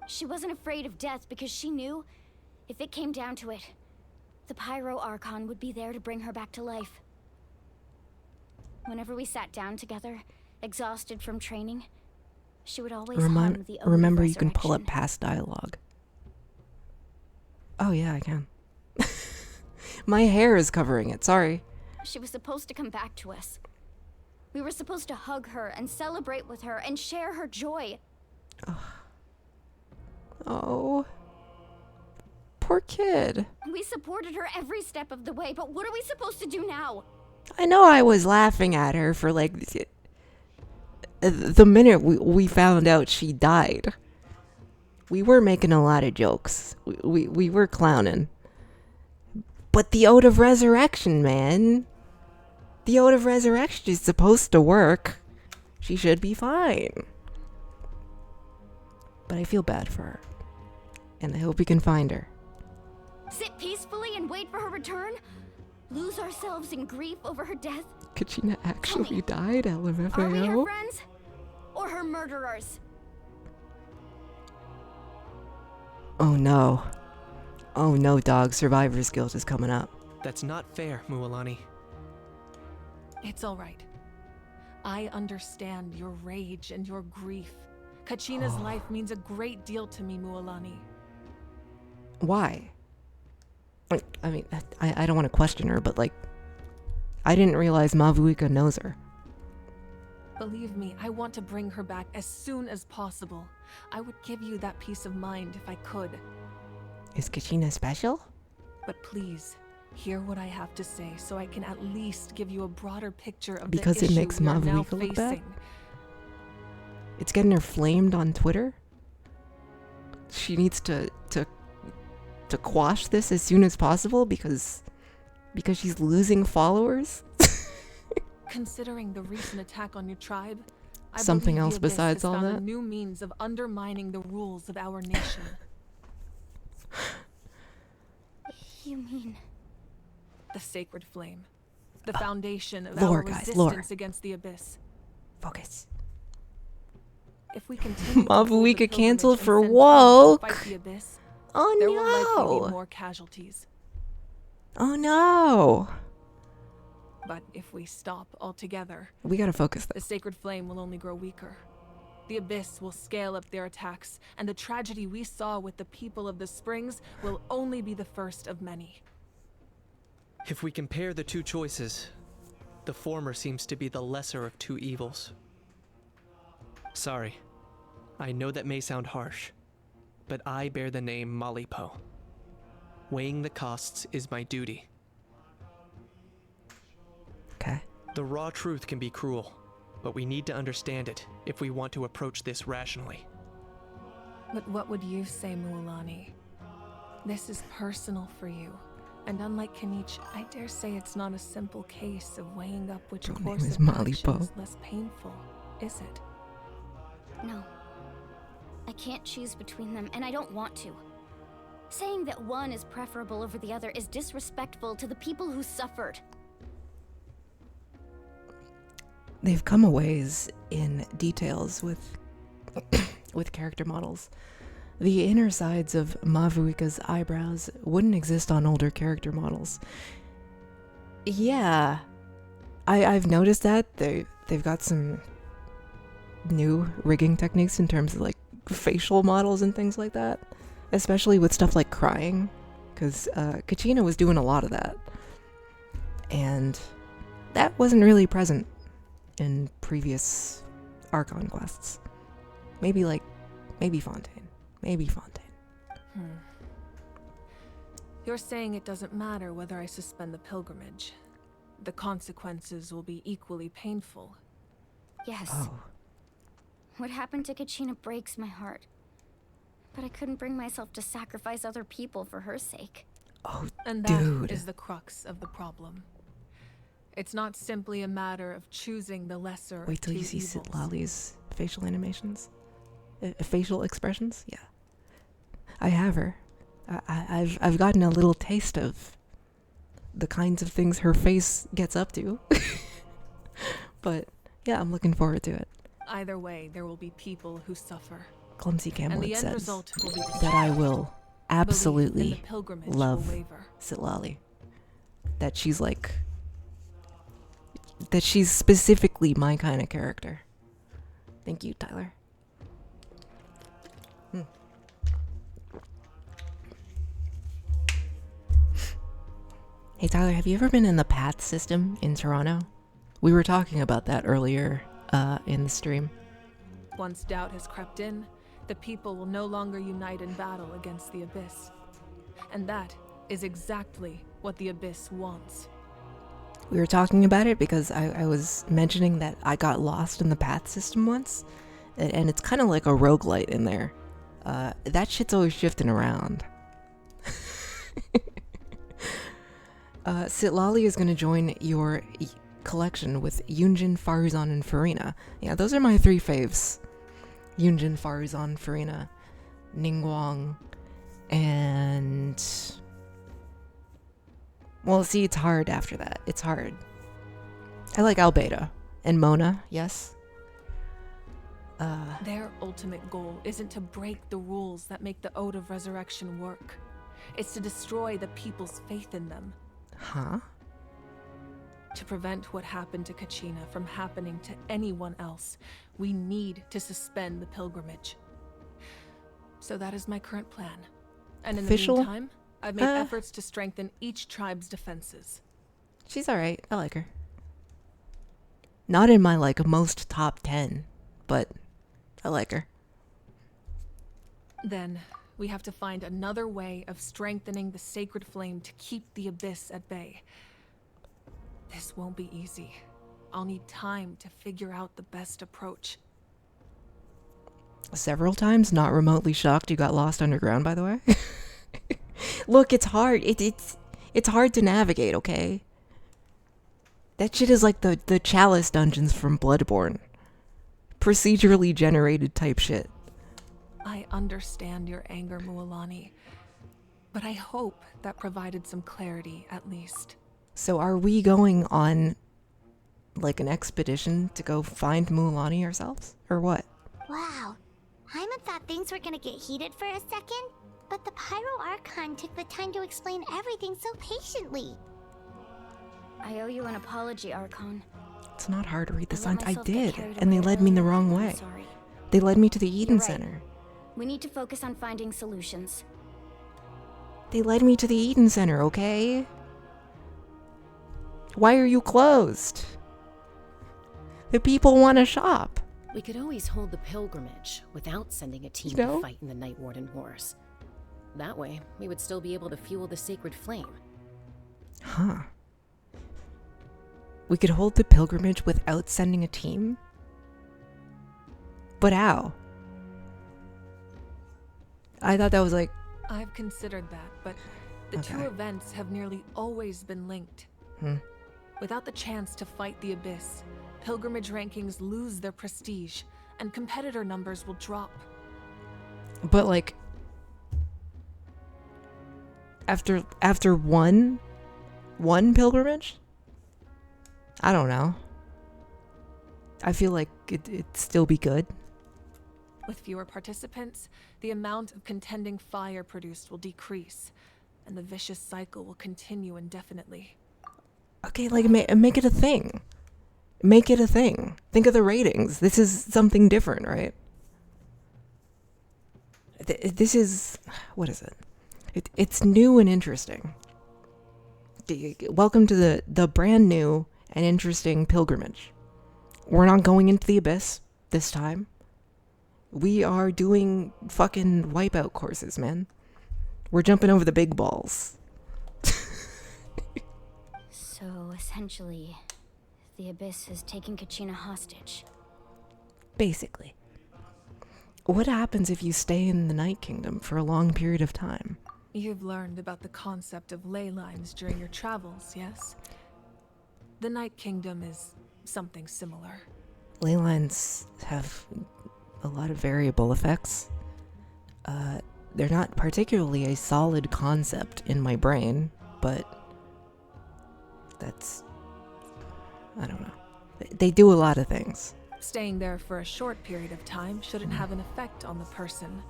She wasn't afraid of death because she knew, if it came down to it, the Pyro Archon would be there to bring her back to life. Whenever we sat down together, exhausted from training, she would always hum the ode of Remember, you can pull up resurrection. past dialogue. Oh yeah, I can. My hair is covering it. Sorry. She was supposed to come back to us. We were supposed to hug her and celebrate with her and share her joy. Oh. Poor kid. We supported her every step of the way, but what are we supposed to do now? I know I was laughing at her for like the minute we found out she died. We were making a lot of jokes. We were clowning. But the Ode of Resurrection, man. The Ode of Resurrection is supposed to work. She should be fine. But I feel bad for her. And I hope we can find her. Sit peacefully and wait for her return? Lose ourselves in grief over her death? Kachina actually died, Are we her LMFAO? friends? Or her murderers? Oh no. Oh no, dog. Survivor's Guilt is coming up. That's not fair, Mualani. It's all right. I understand your rage and your grief. Kachina's life means a great deal to me, Mualani. Why? I mean, I don't want to question her, but like, I didn't realize Mavuika knows her. Believe me, I want to bring her back as soon as possible. I would give you that peace of mind if I could. Is Kachina special? But please, hear what I have to say so I can at least give you a broader picture of Because the it issue makes we are now Mavuika look bad? facing. It's getting her flamed on Twitter? She needs to quash this as soon as possible because she's losing followers? Considering the recent attack on your tribe, I Something believe else the Abyss besides has all found that? a new means of undermining the rules of our nation. You mean... The sacred flame. The foundation of lore, our guys, resistance lore. against the Abyss. Focus. If we continue to hold the Mavuika pilgrimage canceled and for send woke. troops to fight the Abyss, Oh there will likely no. be more casualties. Oh no. But if we stop altogether, We gotta focus the this. sacred flame will only grow weaker. The Abyss will scale up their attacks, and the tragedy we saw with the people of the Springs will only be the first of many. If we compare the two choices, the former seems to be the lesser of two evils. Sorry, I know that may sound harsh, but I bear the name Malipo. Weighing the costs is my duty. Okay. The raw truth can be cruel, but we need to understand it if we want to approach this rationally. But what would you say, Mualani? This is personal for you. And unlike Kenichi, I dare say it's not a simple case of weighing up which Her name course is of action Malipo. is less painful, is it? No. I can't choose between them, and I don't want to. Saying that one is preferable over the other is disrespectful to the people who suffered. They've come a ways in details with with character models. The inner sides of Mavuika's eyebrows wouldn't exist on older character models. Yeah, I've noticed that they've got some new rigging techniques in terms of like facial models and things like that, especially with stuff like crying, because Kachina was doing a lot of that, and that wasn't really present in previous Archon quests. Maybe Fontaine. You're saying it doesn't matter whether I suspend the pilgrimage. The consequences will be equally painful. Yes. Oh, What happened to Kachina breaks my heart. But I couldn't bring myself to sacrifice other people for her sake. oh, And that dude. is the crux of the problem. It's not simply a matter of choosing the lesser Wait till of you two see evils. Lali's facial animations, facial expressions. Yeah, I have her. I've gotten a little taste of the kinds of things her face gets up to. But yeah, I'm looking forward to it. Either way, there will be people who suffer. Clumsy And the Camlet end says result will be that I will belief in absolutely the pilgrimage love will waver. Sitlali. That she's like... that she's specifically my kind of character. Thank you, Tyler. Hey Tyler, have you ever been in the path system in Toronto? We were talking about that earlier in the stream. Once doubt has crept in, the people will no longer unite in battle against the Abyss. And that is exactly what the Abyss wants. We were talking about it because I was mentioning that I got lost in the path system once, and it's kind of like a roguelite in there. That shit's always shifting around. Sitlali is going to join your collection with Yunjin, Faruzan, and Farina. Yeah, those are my 3 faves. Yunjin, Faruzan, Farina, Ningguang, and... well, see, it's hard after that. It's hard. I like Albedo. And Mona, yes? Their ultimate goal isn't to break the rules that make the Ode of Resurrection work. It's to destroy the people's faith in them. Huh? To prevent what happened to Kachina from happening to anyone else, we need to suspend the pilgrimage. So that is my current plan. And in Official? the meantime, I've made efforts to strengthen each tribe's defenses. She's alright. I like her. Not in my, like, most top 10, but I like her. Then, we have to find another way of strengthening the sacred flame to keep the Abyss at bay. This won't be easy. I'll need time to figure out the best approach. Several times, not remotely shocked you got lost underground, by the way. Look, it's hard. It's hard to navigate, okay? That shit is like the Chalice dungeons from Bloodborne. Procedurally generated type shit. I understand your anger, Mualani, but I hope that provided some clarity, at least. So are we going on, like, an expedition to go find Mualani ourselves? Or what? Wow. Hyman thought things were gonna get heated for a second, but the Pyro Archon took the time to explain everything so patiently. I owe you an apology, Archon. It's not hard to read the I let signs. I myself get did, carried and they away led me in the earlier. wrong I'm way. sorry. They led me to the Eden You're right. Center. We need to focus on finding solutions. They led me to the Eden Center, okay? Why are you closed? The people want to shop. We could always hold the pilgrimage without sending a team No. to fight in the Night Warden Wars. That way, we would still be able to fuel the sacred flame. Huh. We could hold the pilgrimage without sending a team? But how? I thought that was like... I've considered that, but the two Okay. events have nearly always been linked. Without the chance to fight the Abyss, pilgrimage rankings lose their prestige, and competitor numbers will drop. But like... After one pilgrimage? I don't know. I feel like it'd still be good. With fewer participants, the amount of contending fire produced will decrease, and the vicious cycle will continue indefinitely. Okay, like, make it a thing. Make it a thing. Think of the ratings. This is something different, right? This is... what is it? It's new and interesting. Welcome to the brand new and interesting pilgrimage. We're not going into the Abyss this time. We are doing fucking wipeout courses, man. We're jumping over the big balls. So, essentially, the Abyss is taking Kachina hostage. Basically. What happens if you stay in the Night Kingdom for a long period of time? You've learned about the concept of ley lines during your travels, yes? The Night Kingdom is something similar. Ley lines have a lot of variable effects. they're not particularly a solid concept in my brain, but that's, I don't know. They do a lot of things. Staying there for a short period of time shouldn't have an effect on the person.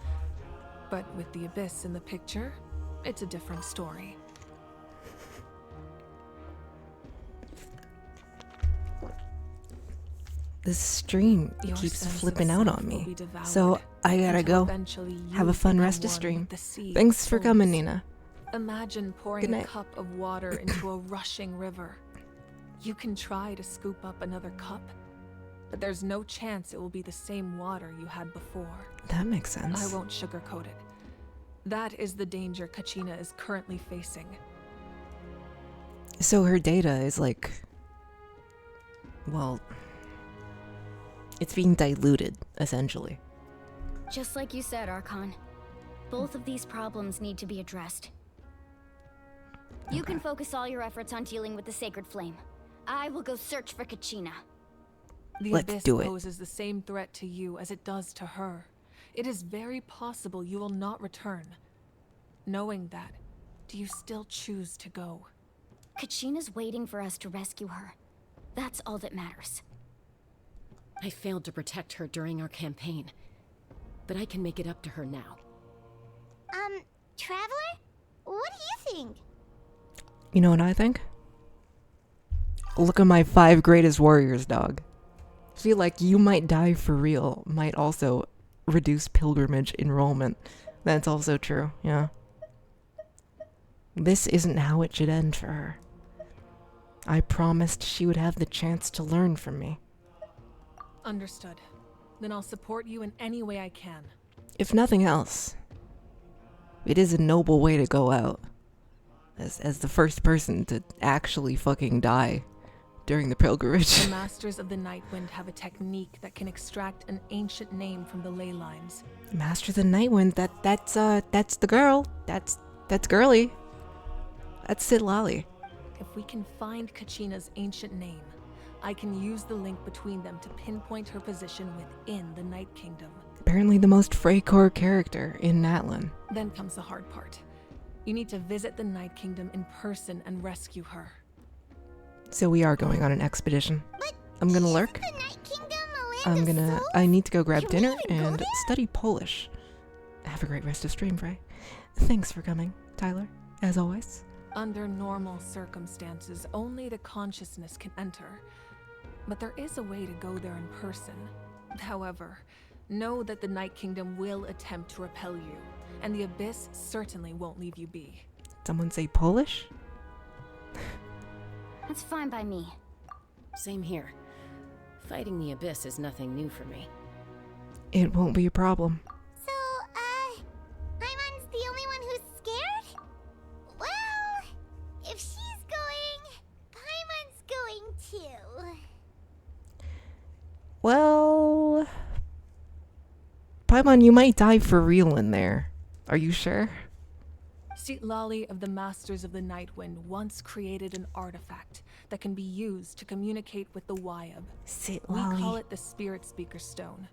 But with the Abyss in the picture, it's a different story. This stream Your keeps sense of flipping out self on will me. be devoured So I gotta until go. eventually you Have a fun become rest of one stream. with the sea Thanks for souls. coming, Nina. Imagine Good pouring a night. cup of water into a rushing river. You can try to scoop up another cup, but there's no chance it will be the same water you had before. That makes sense. I won't sugarcoat it. That is the danger Kachina is currently facing. So her data is like, well, it's being diluted, essentially. Just like you said, Archon. Both of these problems need to be addressed. You can focus all your efforts on dealing with the Sacred Flame. I will go search for Kachina. The Let's Abyss do it. poses the same threat to you as it does to her. It is very possible you will not return. Knowing that, do you still choose to go? Kachina's waiting for us to rescue her. That's all that matters. I failed to protect her during our campaign, but I can make it up to her now. Traveler? What do you think? You know what I think? Look at my 5 greatest warriors, dog. Feel like you might die for real might also reduce pilgrimage enrollment. That's also true, yeah. This isn't how it should end for her. I promised she would have the chance to learn from me. Understood. Then I'll support you in any way I can. If nothing else, it is a noble way to go out. As the first person to actually fucking die during the pilgrimage. The Masters of the Nightwind have a technique that can extract an ancient name from the ley lines. Master of the Nightwind, that's the girl. That's girly. That's Sitlali. If we can find Kachina's ancient name, I can use the link between them to pinpoint her position within the Night Kingdom. Apparently the most Freycore character in NATLAN. Then comes the hard part. You need to visit the Night Kingdom in person and rescue her. So we are going on an expedition. But I'm gonna isn't lurk. the Night Kingdom a land of souls? I need to go grab Can we dinner even go and there? study Polish. Have a great rest of stream, Frey. Thanks for coming, Tyler, as always. Under normal circumstances, only the consciousness can enter. But there is a way to go there in person. However, know that the Night Kingdom will attempt to repel you, and the Abyss certainly won't leave you be. Someone say Polish? That's fine by me. Same here. Fighting the Abyss is nothing new for me. It won't be a problem. So, Paimon's the only one who's scared? Well, if she's going, Paimon's going too. Well, Paimon, you might die for real in there. Are you sure? Sitlali of the Masters of the Nightwind once created an artifact that can be used to communicate with the Wyab. We call Sitlali. it the Spirit Speaker Stone.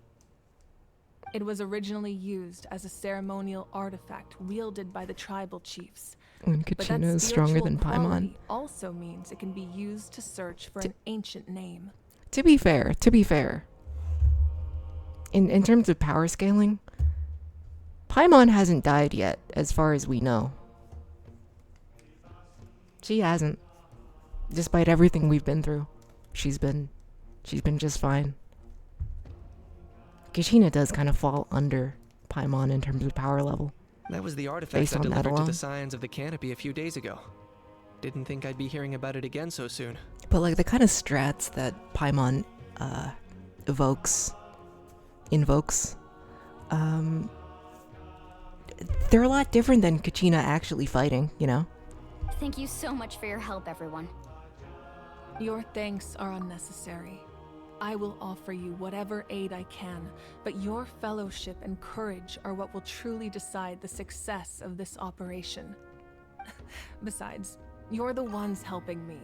It was originally used as a ceremonial artifact wielded by the tribal chiefs. When But that Kachina is stronger spiritual than Paimon. quality also means it can be used to search for an ancient name. To be fair, in terms of power scaling, Paimon hasn't died yet, as far as we know. She hasn't. Despite everything we've been through, she's been just fine. Kachina does kind of fall under Paimon in terms of power level. That was the artifact Based I on that delivered to alone. the Scions of the Canopy a few days ago. Didn't think I'd be hearing about it again so soon. But like the kind of strats that Paimon invokes, they're a lot different than Kachina actually fighting, you know? Thank you so much for your help, everyone. Your thanks are unnecessary. I will offer you whatever aid I can, but your fellowship and courage are what will truly decide the success of this operation. Besides, you're the ones helping me.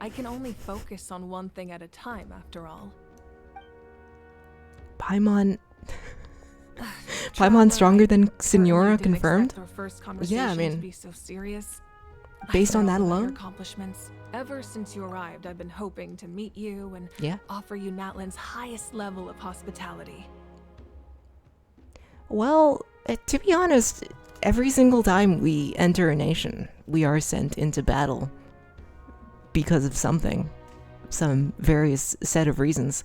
I can only focus on one thing at a time, after all. Paimon Paimon stronger than Certainly Signora didn't confirmed? expect our first conversation Yeah, I mean, to be so serious. based on I know that about your alone? accomplishments. Ever since you arrived, I've been hoping to meet you and Yeah. offer you NATLAN's highest level of hospitality. Well, to be honest, every single time we enter a nation, we are sent into battle because of something, some various set of reasons.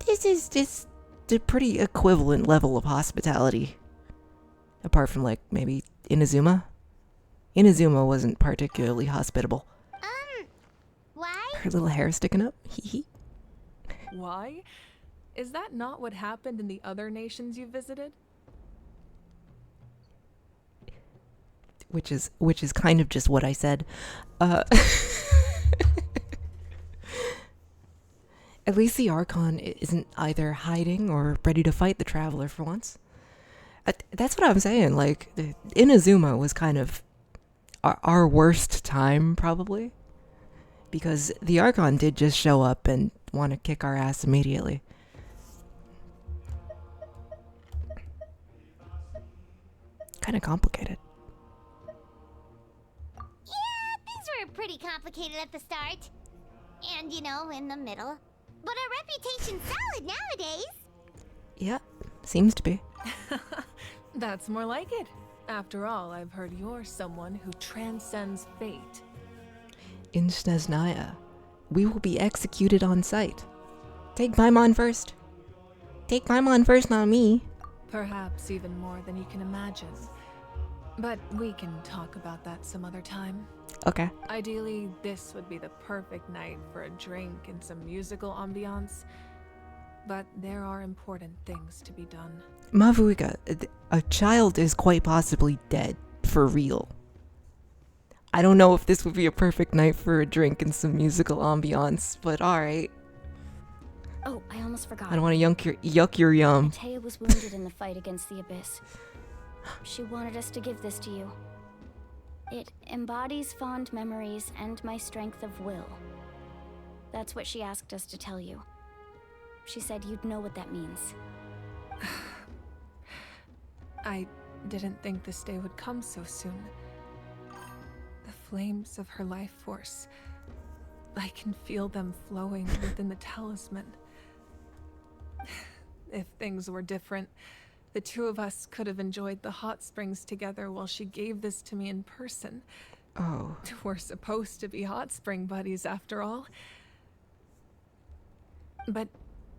This is just a pretty equivalent level of hospitality. Apart from, like, maybe Inazuma. Inazuma wasn't particularly hospitable. Why? Her little hair sticking up. Hee hee. Why? Is that not what happened in the other nations you visited? Which is kind of just what I said. At least the Archon isn't either hiding or ready to fight the Traveler for once. That's what I'm saying. Like, Inazuma was kind of our worst time, probably. Because the Archon did just show up and want to kick our ass immediately. Kind of complicated. Yeah, things were pretty complicated at the start. And, you know, in the middle. But our reputation's solid nowadays. Yeah, seems to be. That's more like it. After all, I've heard you're someone who transcends fate. In Snezhnaya, we will be executed on sight. Take Paimon first. Take Paimon first, not me. Perhaps even more than you can imagine. But we can talk about that some other time. Okay. Ideally, this would be the perfect night for a drink and some musical ambiance. But there are important things to be done. Mavuika, a child is quite possibly dead. For real. I don't know if this would be a perfect night for a drink and some musical ambiance, but alright. Oh, I almost forgot. I don't want to yuck your yum. Taya was wounded in the fight against the Abyss. She wanted us to give this to you. It embodies fond memories and my strength of will. That's what she asked us to tell you. She said you'd know what that means. I didn't think this day would come so soon. The flames of her life force. I can feel them flowing within the talisman. If things were different, the two of us could have enjoyed the hot springs together while she gave this to me in person. Oh. We're supposed to be hot spring buddies after all. But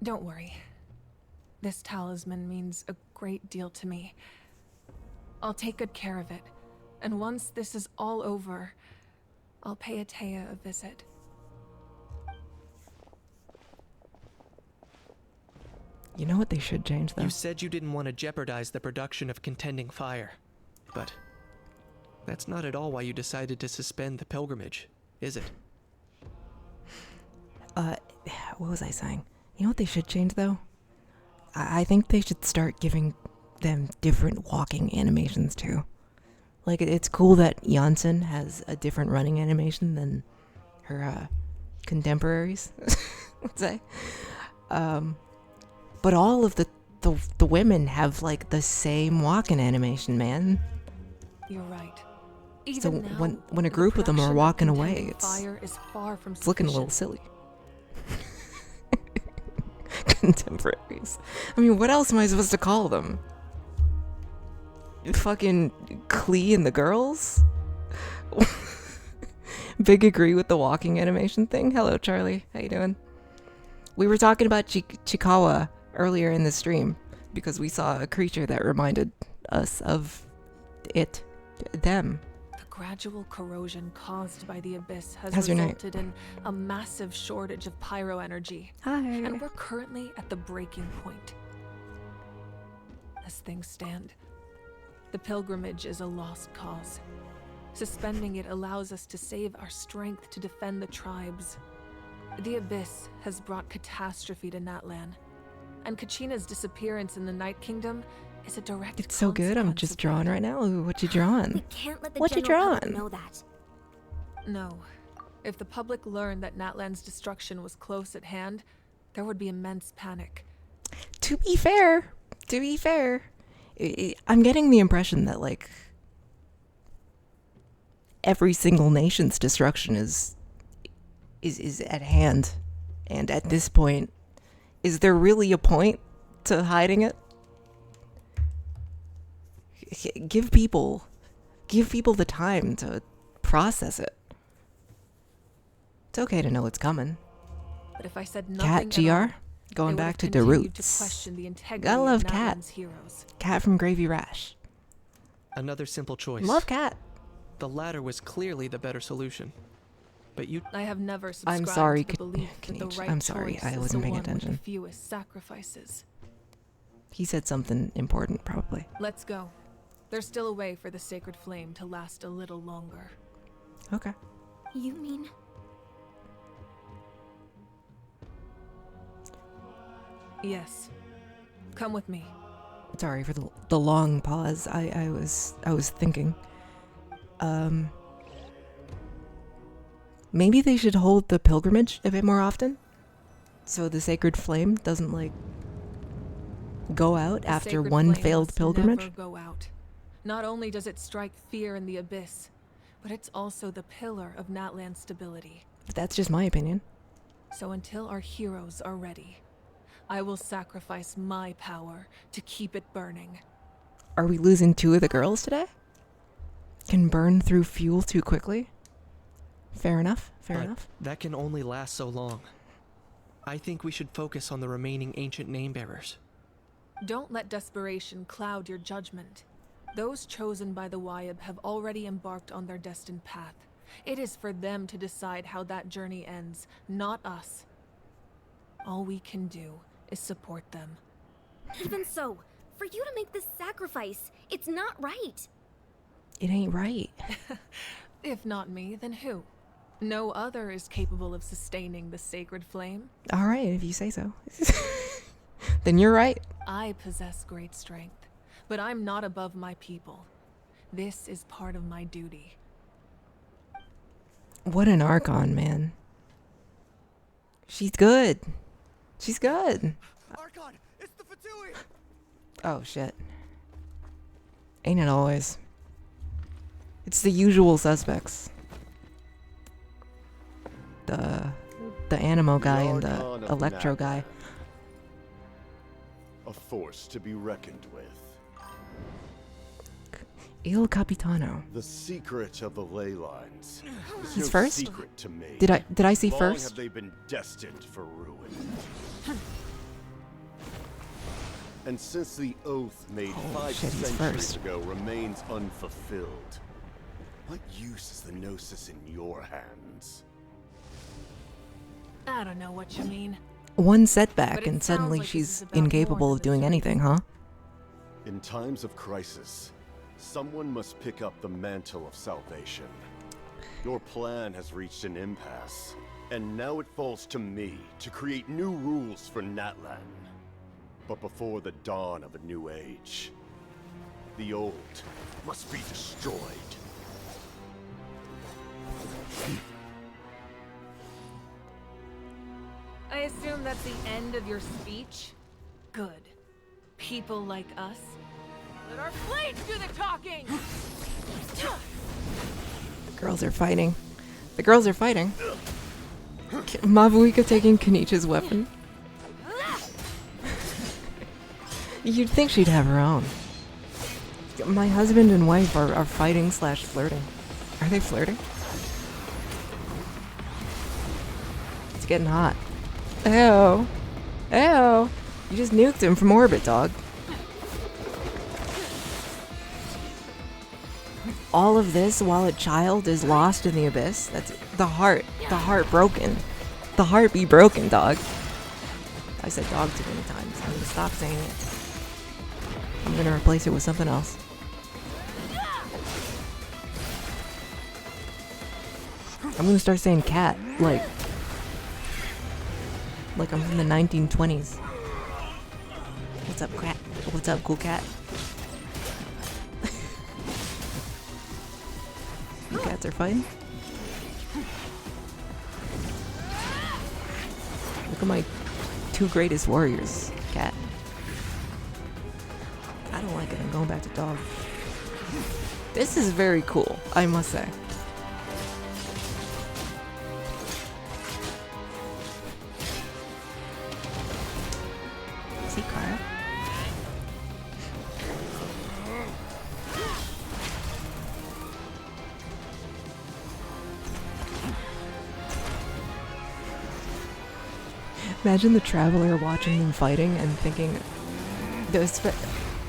don't worry. This talisman means a great deal to me. I'll take good care of it. And once this is all over, I'll pay Atea a visit. You know what they should change, though? You said you didn't want to jeopardize the production of Contending Fire. But that's not at all why you decided to suspend the pilgrimage, is it? What was I saying? You know what they should change, though? I think they should start giving them different walking animations, too. Like, it's cool that Janssen has a different running animation than her, contemporaries, let's say. But all of the women have, like, the same walking animation, man. You're right. So Even now, when a group of them are production walking of away, Contending Fire is far from it's looking a little sufficient. silly. Contemporaries. I mean, what else am I supposed to call them? Fucking Klee and the girls? Big agree with the walking animation thing. Hello, Charlie. How you doing? We were talking about Chikawa earlier in the stream because we saw a creature that reminded us of them. The gradual corrosion caused by the Abyss has How's your night? resulted in a massive shortage of pyro energy. Hi. And we're currently at the breaking point. As things stand, the pilgrimage is a lost cause. Suspending it allows us to save our strength to defend the tribes. The Abyss has brought catastrophe to NATLAN, and Kachina's disappearance in the Night Kingdom is a direct It's so good. I'm consequence just of drawing right now. Ooh, what you drawing? We can't let the What you general public drawing? know that. No. If the public learned that NATLAN's destruction was close at hand, there would be immense panic. To be fair, I'm getting the impression that, like, every single nation's destruction is at hand. And at this point, is there really a point to hiding it? Give people the time to process it. It's okay to know it's coming. But if I said Cat nothing at all, GR? Going they back to would the have continued roots. to question the integrity Gotta love of Cat. NATLAN's heroes. Cat from Gravy Rash. Another simple choice. Love Cat. The latter was clearly the better solution. But you... I have never subscribed sorry, to the belief that the Kanish. right I'm sorry, choice I is wasn't the paying one with attention. the fewest sacrifices. He said something important, probably. Let's go. There's still a way for the sacred flame to last a little longer. Okay. You mean? Yes. Come with me. Sorry for the long pause. I was thinking. Maybe they should hold the pilgrimage a bit more often, so the sacred flame doesn't, like, go out The after sacred one flame failed must pilgrimage. never go out. Not only does it strike fear in the abyss, but it's also the pillar of NATLAN's stability. But that's just my opinion. So until our heroes are ready, I will sacrifice my power to keep it burning. Are we losing 2 of the girls today? Can burn through fuel too quickly? Fair enough. Fair But enough. that can only last so long. I think we should focus on the remaining ancient name-bearers. Don't let desperation cloud your judgment. Those chosen by the Wyab have already embarked on their destined path. It is for them to decide how that journey ends, not us. All we can do is support them. Even so, for you to make this sacrifice, it's not right. It ain't right. If not me, then who? No other is capable of sustaining the sacred flame. All right, if you say so. Then you're right. I possess great strength, but I'm not above my people. This is part of my duty. What an Archon, man. She's good. She's good. Archon, it's the Fatui! Oh, shit. Ain't it always? It's the usual suspects. The Animo guy and the Archon of Electro guy. NATLAN. A force to be reckoned with. Il Capitano. The secret of the ley lines. is He's no first? secret to me. Did I see Long first? have they been destined for ruin. And since the oath made Oh, 5 shit, he's centuries first. ago remains unfulfilled, what use is the Gnosis in your hands? I don't know what you mean. One But setback it and sounds suddenly like this she's is about more incapable than of the doing journey. anything, huh? In times of crisis, someone must pick up the mantle of salvation. Your plan has reached an impasse, and now it falls to me to create new rules for NATLAN. But before the dawn of a new age, the old must be destroyed. I assume that's the end of your speech? Good. People like us. Let our blades do the talking! The girls are fighting. The girls are fighting. Mavuika taking Kanicha's weapon. You'd think she'd have her own. My husband and wife are fighting / flirting. Are they flirting? It's getting hot. Ew. Ew. You just nuked him from orbit, dog. All of this while a child is lost in the abyss? That's the heart. The heart broken. The heart be broken, dog. I said dog too many times. I'm gonna stop saying it. I'm gonna replace it with something else. I'm gonna start saying cat, like I'm from the 1920s. What's up, cat? What's up, cool cat? You cats are fighting? Look at my 2 greatest warriors, cat. I don't like it going back to dog. This is very cool, I must say. See, Kara? Imagine the Traveler watching them fighting and thinking,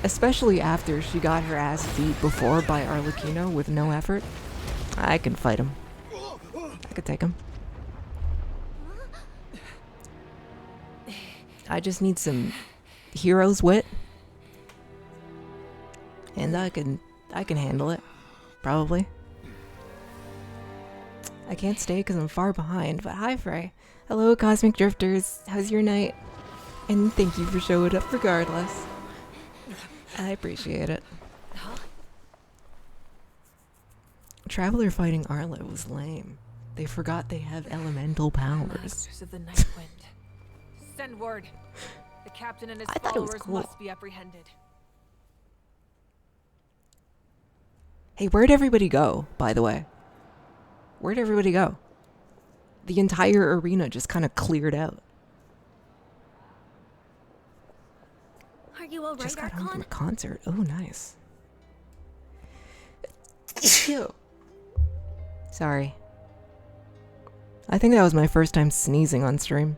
especially after she got her ass beat before by Arlecchino with no effort. I can fight him. I could take him. I just need some hero's wit. And I can handle it. Probably. I can't stay because I'm far behind, but hi Frey. Hello Cosmic Drifters, how's your night? And thank you for showing up regardless. I appreciate it. Traveler fighting Arlo was lame. They forgot they have elemental powers. Masters of the Night Wind. Send word. The captain and his followers cool. must be apprehended. Hey, where'd everybody go, by the way? Where'd everybody go? The entire arena just kind of cleared out. Are you alright, Just got home from Archon? a concert. Oh, nice. Ew. Sorry. I think that was my first time sneezing on stream.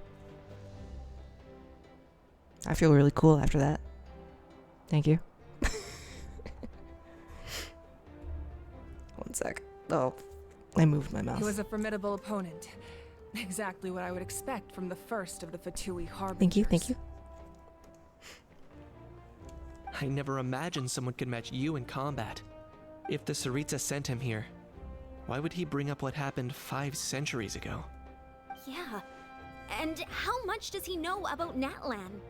I feel really cool after that. Thank you. One sec. Oh, I moved my mouse. He was a formidable opponent. Exactly what I would expect from the first of the Fatui Harbingers. Thank you, thank you. I never imagined someone could match you in combat. If the Tsaritsa sent him here, why would he bring up what happened 5 centuries ago? Yeah. And how much does he know about NATLAN?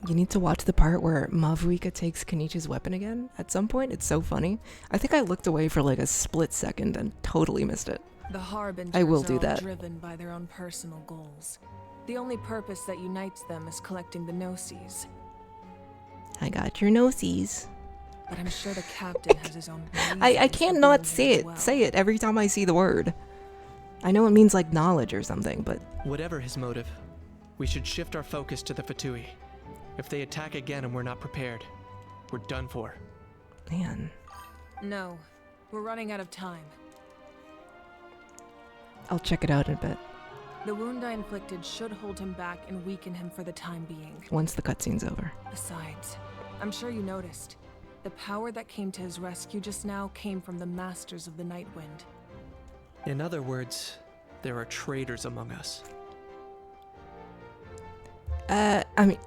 You need to watch the part where Mavuika takes Kenichi's weapon again. At some point, it's so funny. I think I looked away for like a split second and totally missed it. The Harbingers I will do are all that. driven by their own personal goals. The only purpose that unites them is collecting the Gnosis. I got your nosies. But I'm sure the captain has his own I reasons can't for not being say here as it. well. Say it every time I see the word. I know it means like knowledge or something, but Whatever his motive, we should shift our focus to the Fatui. If they attack again and we're not prepared, we're done for. man, No, we're running out of time. I'll check it out in a bit The wound I inflicted should hold him back and weaken him for the time being. once the cutscene's over. Besides, I'm sure you noticed, the power that came to his rescue just now came from the Masters of the Night Wind. In other words, there are traitors among us. I mean,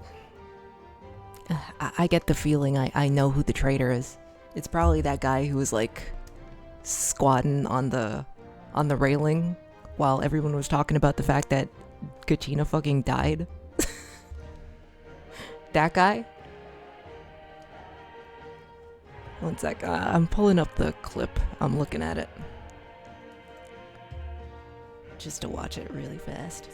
I get the feeling I know who the traitor is. It's probably that guy who was like squatting on the railing while everyone was talking about the fact that Kachina fucking died. That guy? One sec, I'm pulling up the clip. I'm looking at it. Just to watch it really fast.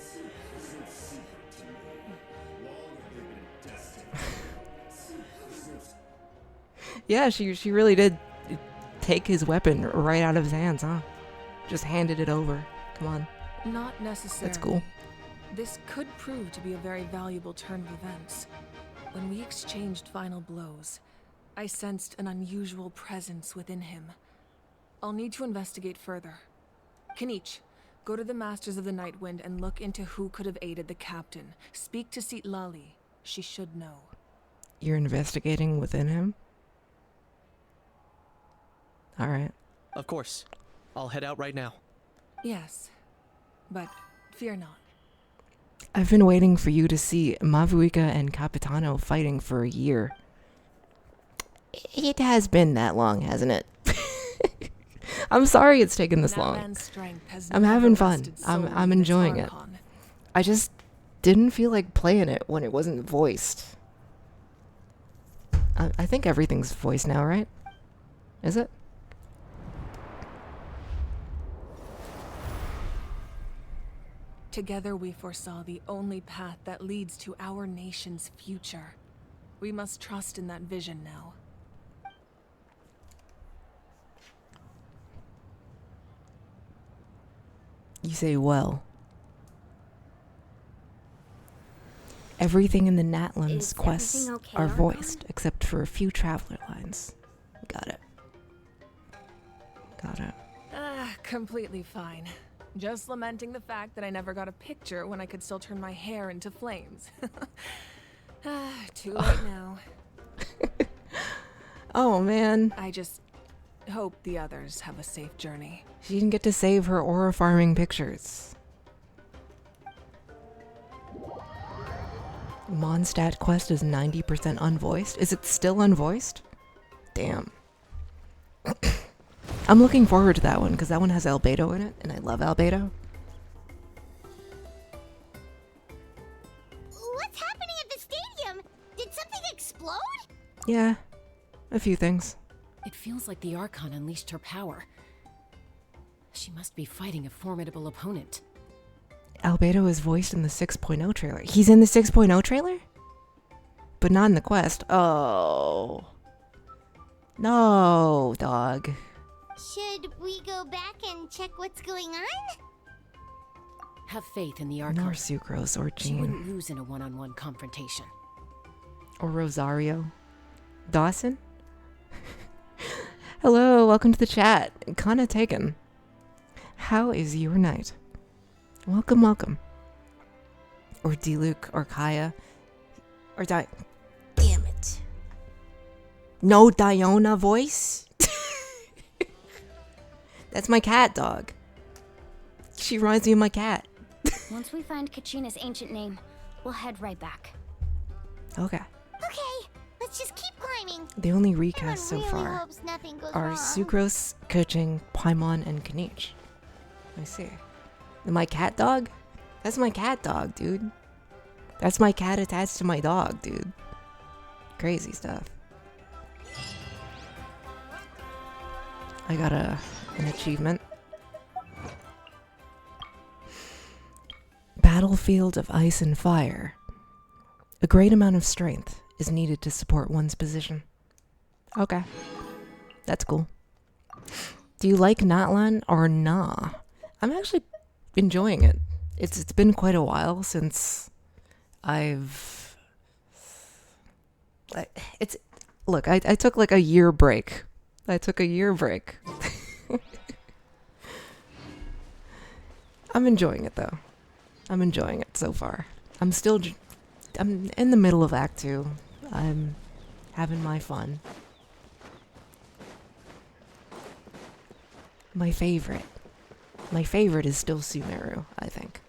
Yeah, she really did take his weapon right out of his hands, huh? Just handed it over. Come on. Not necessarily. That's cool. This could prove to be a very valuable turn of events. When we exchanged final blows, I sensed an unusual presence within him. I'll need to investigate further. Kenich, go to the Masters of the Night Wind and look into who could have aided the captain. Speak to Sitlali. She should know. You're investigating within him? Alright. Of course. I'll head out right now. Yes, but fear not. I've been waiting for you to see Mavuika and Capitano fighting for a year. It has been that long, hasn't it? I'm sorry it's taken this long. NATLAN's strength has I'm never having fun. rested solely I'm in its enjoying it. Archon. I just didn't feel like playing it when it wasn't voiced. I think everything's voiced now, right? Is it? Together we foresaw the only path that leads to our nation's future. We must trust in that vision now. You say well. Everything in the NATLAN's Is quests everything okay, are Archon? voiced, except for a few traveler lines. Got it. Got it. Completely fine. Just lamenting the fact that I never got a picture when I could still turn my hair into flames. Too late now. Oh, man. I just hope the others have a safe journey. She didn't get to save her aura farming pictures. Mondstadt quest is 90% unvoiced. Is it still unvoiced? Damn. I'm looking forward to that one because that one has Albedo in it, and I love Albedo. What's happening at the stadium? Did something explode? Yeah, a few things. It feels like the Archon unleashed her power. She must be fighting a formidable opponent. Albedo is voiced in the 6.0 trailer. He's in the 6.0 trailer? But not in the quest. Oh. No, dog. Should we go back and check what's going on? Have faith in the Archon. Nor Sucrose or She Jean. wouldn't lose in a one-on-one confrontation. Or Rosario. Dawson? Hello, welcome to the chat. Kinda taken. How is your night? Welcome, welcome. Or Diluc, or Kaya. Or Damn it. No Diona voice? That's my cat, dog. She reminds me of my cat. Once we find Kachina's ancient name, we'll head right back. Okay. Okay, let's just keep climbing. The only Everyone recasts so really far hopes nothing goes are wrong. Sucrose, Coaching, Paimon, and Kanich. I see. My cat dog? That's my cat dog, dude. That's my cat attached to my dog, dude. Crazy stuff. I got an achievement. Battlefield of Ice and Fire. A great amount of strength is needed to support one's position. Okay. That's cool. Do you like NATLAN or nah? I'm actually enjoying it. It's been quite a while since I've... Look, I took like a year break. I took a year break. I'm enjoying it though. I'm enjoying it so far. I'm in the middle of Act 2. I'm having my fun. My favorite is still Sumeru, I think.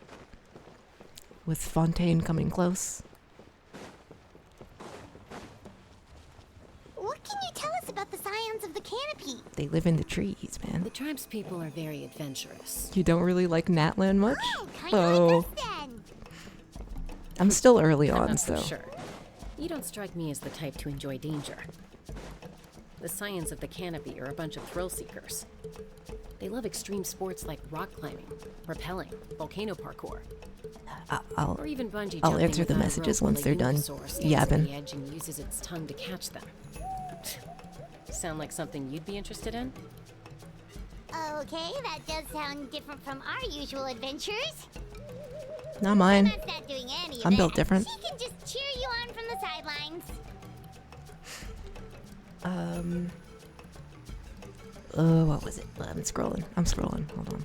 With Fontaine coming close. What can you tell us about the scions of the canopy? They live in the trees, man. The tribespeople are very adventurous. You don't really like NATLAN much? Oh, kinda like us then. I'm still early I'm on, not so so. sure. You don't strike me as the type to enjoy danger. The scions of the canopy are a bunch of thrill seekers. They love extreme sports like rock climbing, rappelling, volcano parkour, or even bungee I'll jumping answer the without a messages rope while once a they're done Venusaur stands on yapping. the edge and uses its tongue to catch them. Sound like something you'd be interested in? Okay, that does sound different from our usual adventures. Not mine. Emma's not doing any of I'm it. built different. She can just cheer you on from the sidelines. What was it? I'm scrolling. Hold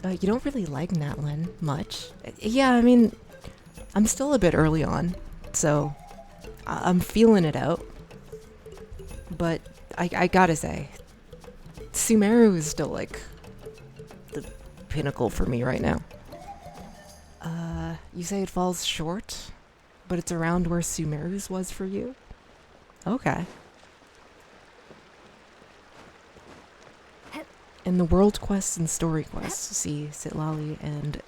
on. You don't really like NATLAN much. Yeah, I mean, I'm still a bit early on, so I'm feeling it out. But I gotta say, Sumeru is still like the pinnacle for me right now. You say it falls short, but it's around where Sumeru's was for you? Okay. In the world quests and story quests, see Sitlali and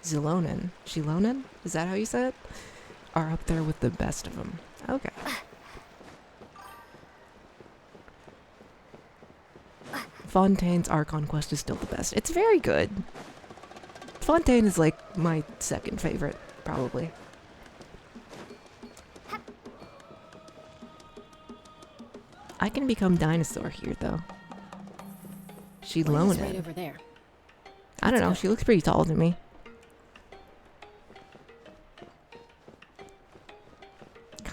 Zilonen. Shilonen? Is that how you say it? Are up there with the best of them. Okay. Fontaine's Archon quest is still the best. It's very good. Fontaine is like my second favorite, probably. I can become dinosaur here, though. She Waina's loning. right over there. I don't know. Let's go. She looks pretty tall to me.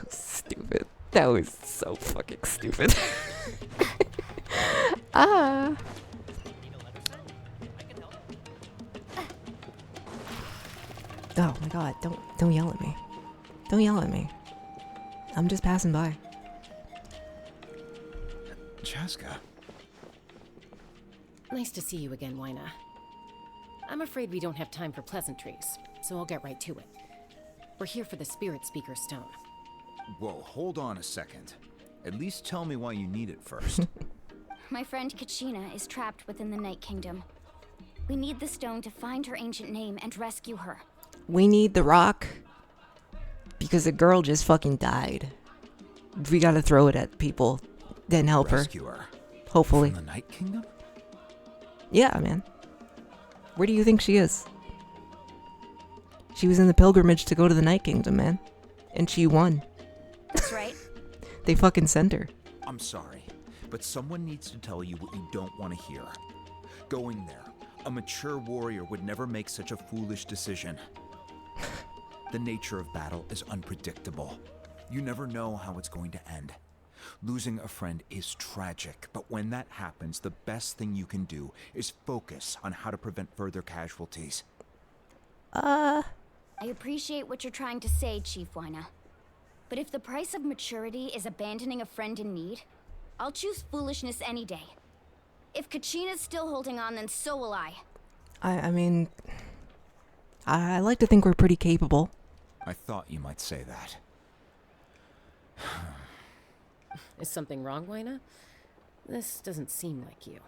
Stupid. That was so fucking stupid. Ah. Oh my god, don't yell at me. Don't yell at me. I'm just passing by. Chaska. Nice to see you again, Waina. I'm afraid we don't have time for pleasantries, so I'll get right to it. We're here for the Spirit Speaker Stone. Whoa, hold on a second. At least tell me why you need it first. My friend Kachina is trapped within the Night Kingdom. We need the stone to find her ancient name and rescue her. We need the rock because a girl just fucking died. We gotta throw it at people, then help Rescue her. her. Hopefully. From the Night Kingdom? Yeah, man. Where do you think she is? She was in the pilgrimage to go to the Night Kingdom, man. And she won. That's right. They fucking sent her. I'm sorry, but someone needs to tell you what you don't want to hear. Going there, a mature warrior would never make such a foolish decision. The nature of battle is unpredictable. You never know how it's going to end. Losing a friend is tragic, but when that happens, the best thing you can do is focus on how to prevent further casualties. I appreciate what you're trying to say, Chief Waina. But if the price of maturity is abandoning a friend in need, I'll choose foolishness any day. If Kachina's still holding on, then so will I. I mean, I like to think we're pretty capable. I thought you might say that. Is something wrong, Waina? This doesn't seem like you.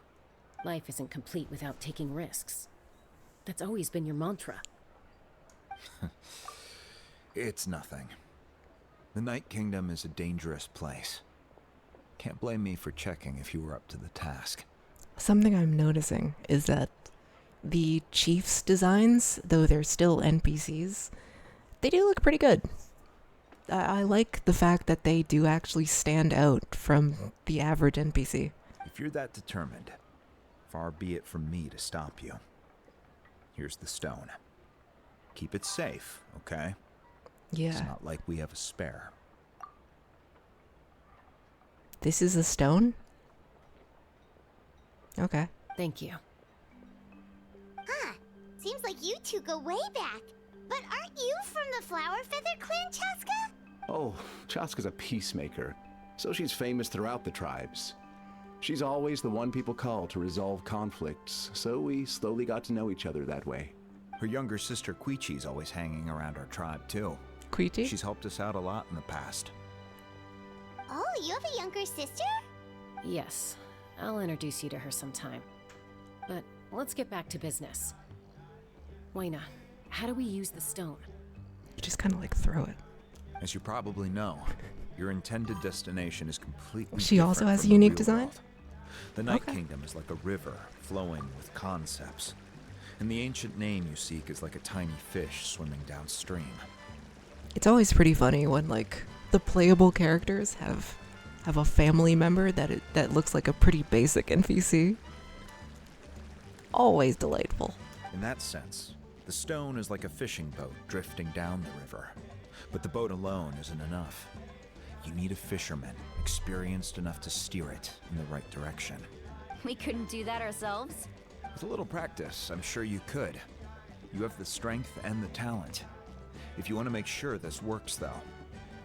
Life isn't complete without taking risks. That's always been your mantra. It's nothing. The Night Kingdom is a dangerous place. Can't blame me for checking if you were up to the task. Something I'm noticing is that the chief's designs, though they're still NPCs, they do look pretty good. I like the fact that they do actually stand out from the average NPC. If you're that determined, far be it from me to stop you. Here's the stone. Keep it safe, okay? Yeah. It's not like we have a spare. This is a stone? Okay. Thank you. Huh. Seems like you two go way back. But aren't you from the Flower Feather clan, Chaska? Oh, Chaska's a peacemaker, so she's famous throughout the tribes. She's always the one people call to resolve conflicts, so we slowly got to know each other that way. Her younger sister Quichi's always hanging around our tribe, too. Quichi? She's helped us out a lot in the past. Oh, you have a younger sister? Yes, I'll introduce you to her sometime. But let's get back to business. Waina, how do we use the stone? You just kind of like throw it. As you probably know, your intended destination is completely She also different has a from the unique real design? world. The Night Okay. Kingdom is like a river flowing with concepts. And the ancient name you seek is like a tiny fish swimming downstream. It's always pretty funny when like the playable characters have a family member that looks like a pretty basic NPC. Always delightful. In that sense, the stone is like a fishing boat drifting down the river. But the boat alone isn't enough. You need a fisherman experienced enough to steer it in the right direction. We couldn't do that ourselves. With a little practice, I'm sure you could. You have the strength and the talent. If you want to make sure this works, though,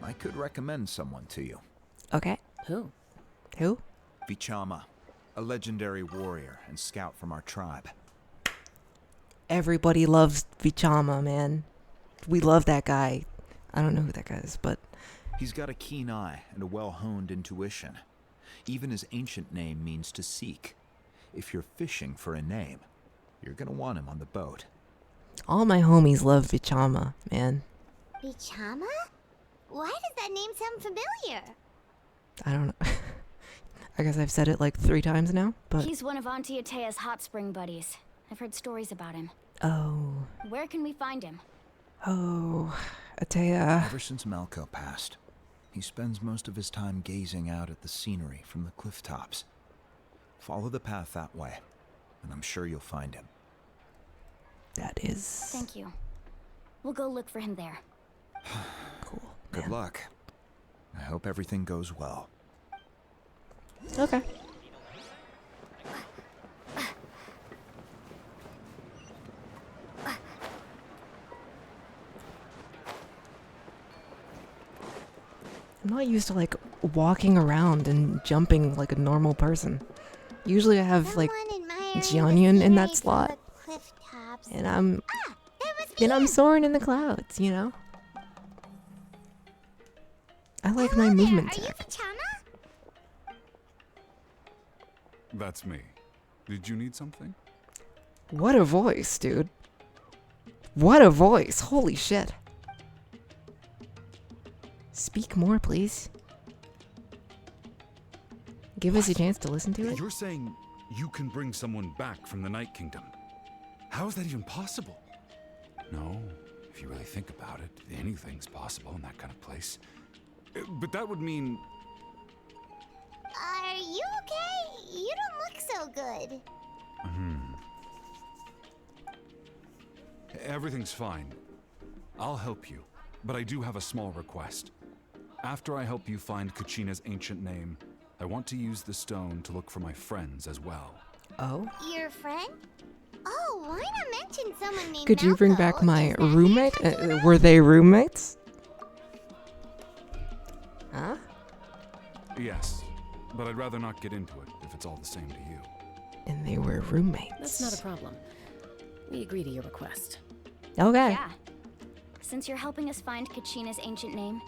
I could recommend someone to you. Okay. Who? Who? Vichama, a legendary warrior and scout from our tribe. Everybody loves Vichama, man. We love that guy. I don't know who that guy is, but He's got a keen eye and a well-honed intuition. Even his ancient name means to seek. If you're fishing for a name, you're gonna want him on the boat. all my homies love Vichama, man. Bichama? Why does that name sound familiar? I don't know. I guess I've said it like 3 times now, but He's one of Auntie Atea's hot spring buddies. I've heard stories about him. oh, Where can we find him? Atea. Ever since Malco passed, He spends most of his time gazing out at the scenery from the cliff tops. Follow the path that way, and I'm sure you'll find him. That is... Thank you. We'll go look for him there. Cool. Good luck. I hope everything goes well. Okay. I'm not used to like walking around and jumping like a normal person. Usually I have like Jianyun in that slot. And I'm soaring in the clouds, you know? I like my movement tech. That's me. Did you need something? What a voice, dude. What a voice. Holy shit. Speak more, please. Give us a chance to listen to it. You're saying you can bring someone back from the Night Kingdom. How is that even possible? No, if you really think about it, anything's possible in that kind of place. But that would mean... Are you okay? You don't look so good. Everything's fine. I'll help you, but I do have a small request. After I help you find Kachina's ancient name, I want to use the stone to look for my friends as well. Oh? Your friend? Oh, why not mention someone named Could you bring Malco? back my roommate? Were they roommates? Huh? Yes, but I'd rather not get into it if it's all the same to you. And they were roommates. That's not a problem. We agree to your request. Okay. Yeah. Since you're helping us find Kachina's ancient name,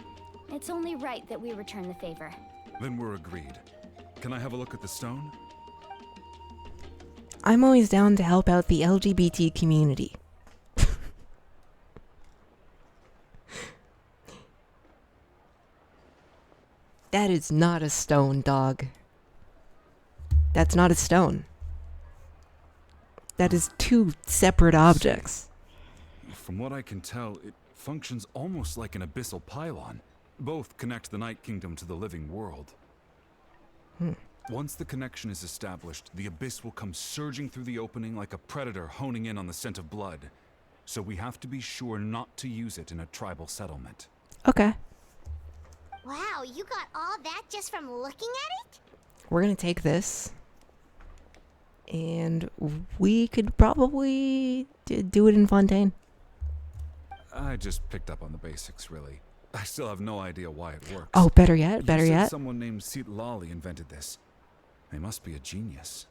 it's only right that we return the favor. Then we're agreed. Can I have a look at the stone? I'm always down to help out the LGBT community. That is not a stone, dog. That's not a stone. That is two separate objects. From what I can tell, it functions almost like an abyssal pylon. Both connect the Night Kingdom to the living world. Once the connection is established, the abyss will come surging through the opening like a predator honing in on the scent of blood. So we have to be sure not to use it in a tribal settlement. Okay. Wow, you got all that just from looking at it? We're gonna take this. And we could probably do it in Fontaine. I just picked up on the basics, really. I still have no idea why it works. Oh, better yet, better You said yet. someone named Lali invented this. They must be a genius.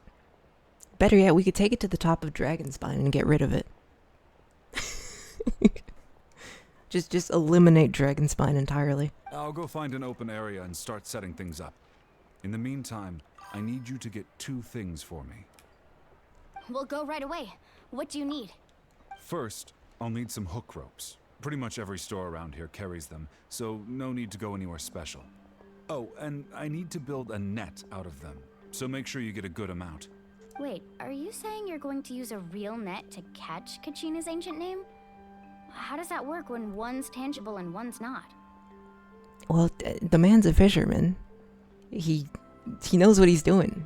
Better yet, we could take it to the top of Dragonspine and get rid of it. just eliminate Dragonspine entirely. I'll go find an open area and start setting things up. In the meantime, I need you to get 2 things for me. We'll go right away. What do you need? First, I'll need some hook ropes. Pretty much every store around here carries them, so no need to go anywhere special. Oh, and I need to build a net out of them, so make sure you get a good amount. Wait, are you saying you're going to use a real net to catch Kachina's ancient name? How does that work when one's tangible and one's not? Well, the man's a fisherman. He knows what he's doing.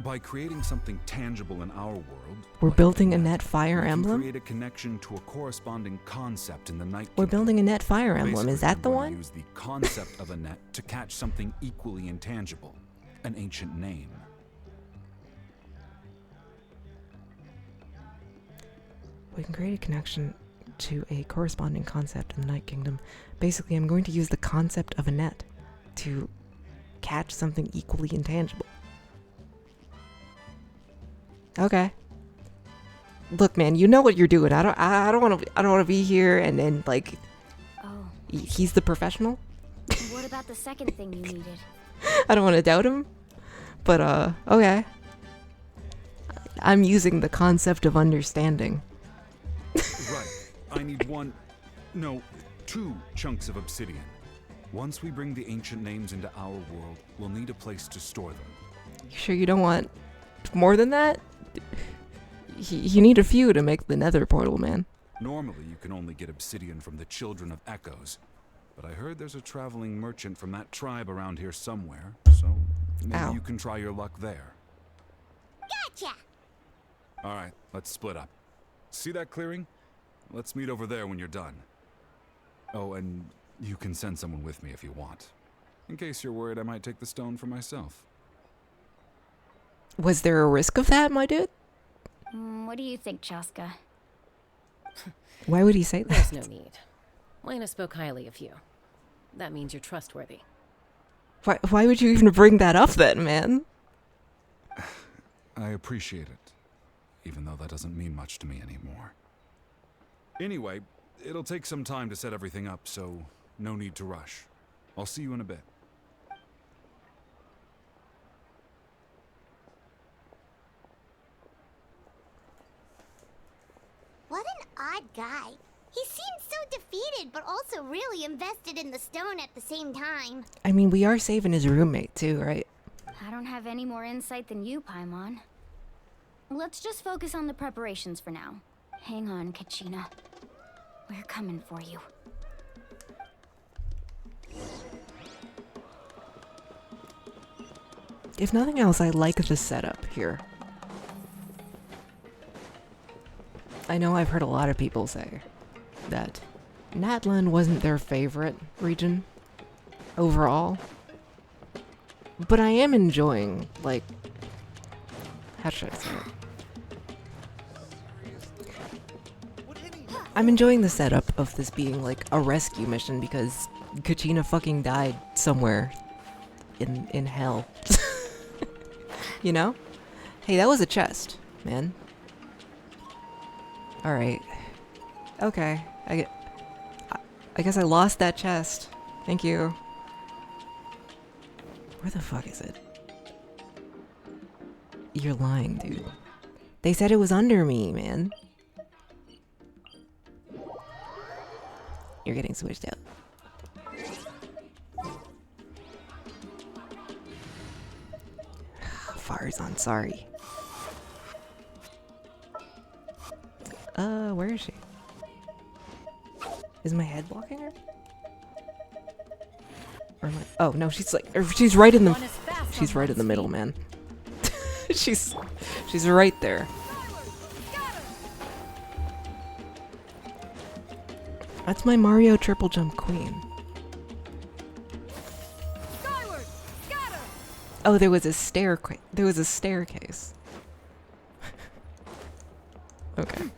By creating something tangible in our world, We're building a net fire we can emblem? create a connection to a corresponding concept in the Night We're Kingdom. building a net fire emblem. Is Basically, that I'm the going one? to use the concept of a net to catch something equally intangible, an ancient name. We can create a connection to a corresponding concept in the Night Kingdom. Basically, I'm going to use the concept of a net to catch something equally intangible. Okay. Look, man, you know what you're doing. I don't want to be here and then like he's the professional. What about the second thing you needed? I don't want to doubt him. But okay. I'm using the concept of understanding. Right. I need 2 chunks of obsidian. Once we bring the ancient names into our world, we'll need a place to store them. You sure you don't want more than that? You need a few to make the nether portal, man. Normally, you can only get obsidian from the Children of Echoes, but I heard there's a traveling merchant from that tribe around here somewhere, so maybe you can try your luck there. Gotcha! Alright, let's split up. See that clearing? Let's meet over there when you're done. Oh, and you can send someone with me if you want. In case you're worried I might take the stone for myself. Was there a risk of that, my dude? What do you think, Chaska? Why would he say that? There's no need. Lena spoke highly of you. That means you're trustworthy. Why would you even bring that up then, man? I appreciate it, even though that doesn't mean much to me anymore. Anyway, it'll take some time to set everything up, so no need to rush. I'll see you in a bit. What an odd guy. He seems so defeated, but also really invested in the stone at the same time. I mean, we are saving his roommate too, right? I don't have any more insight than you, Paimon. Let's just focus on the preparations for now. Hang on, Kachina. We're coming for you. If nothing else, I like the setup here. I know I've heard a lot of people say that NATLAN wasn't their favorite region overall. But I am enjoying, like, how should I say it? I'm enjoying the setup of this being like a rescue mission because Kachina fucking died somewhere in hell. You know? Hey, that was a chest, man. Alright. Okay. I guess I lost that chest. Thank you. Where the fuck is it? You're lying, dude. They said it was under me, man. You're getting switched out. Farzan, sorry. Where is she? Is my head blocking her? Or am I? Oh no, she's like, she's right in the, she's right in the middle, man. she's right there. That's my Mario triple jump queen. Oh, there was a staircase. Okay.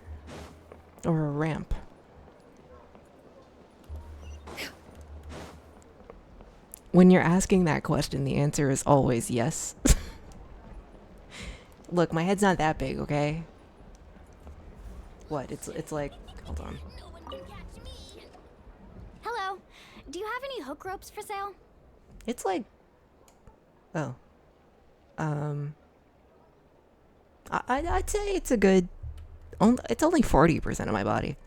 Or a ramp. When you're asking that question, the answer is always yes. Look, my head's not that big, okay? What? It's like, hold on. Hello. Do you have any hook ropes for sale? It's like, oh. I'd say it's a good, it's only 40% of my body.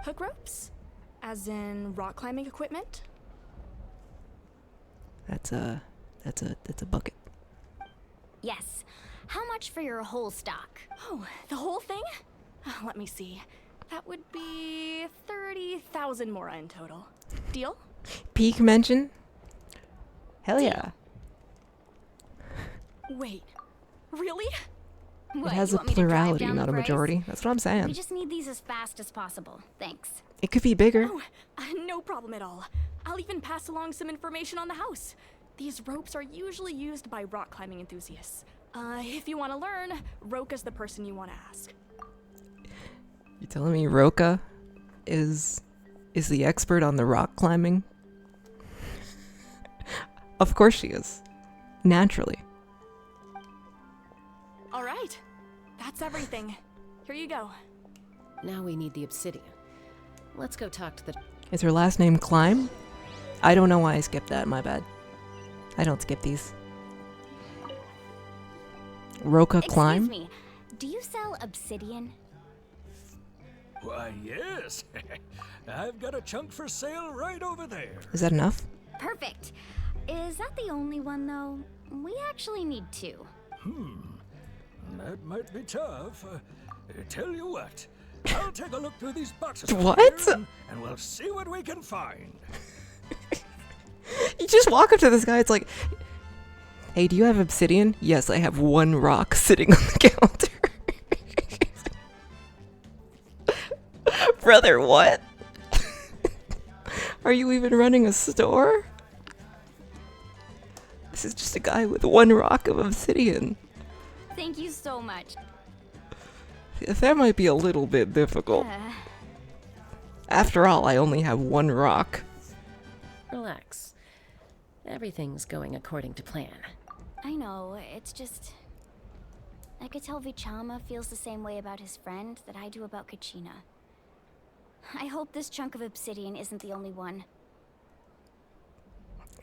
Hook ropes? As in rock climbing equipment? That's a bucket. Yes. How much for your whole stock? Oh, the whole thing? Let me see. That would be 30,000 mora in total. Deal? Peak mention? Hell yeah. Wait, really? It has a plurality, not a majority. That's what I'm saying. We just need these as fast as possible. Thanks. It could be bigger. Oh, no problem at all. I'll even pass along some information on the house. These ropes are usually used by rock climbing enthusiasts. If you want to learn, Roka's the person you want to ask. You telling me Roka is the expert on the rock climbing? Of course she is. Naturally. All right. That's everything. Here you go. Now we need the obsidian. Let's go talk to the... Is her last name Climb? I don't know why I skipped that, my bad. I don't skip these. Roka Climb? Excuse me. Do you sell obsidian? Why, yes. I've got a chunk for sale right over there. Is that enough? Perfect. Is that the only one, though? We actually need two. That might be tough. Tell you what, I'll take a look through these boxes. What? And we'll see what we can find. You just walk up to this guy, it's like, hey, do you have obsidian? Yes, I have 1 rock sitting on the counter. Brother, what? Are you even running a store? This is just a guy with 1 rock of obsidian. Thank you so much. That might be a little bit difficult. After all, I only have 1 rock. Relax. Everything's going according to plan. I know, it's just... I could tell Vichama feels the same way about his friend that I do about Kachina. I hope this chunk of obsidian isn't the only one.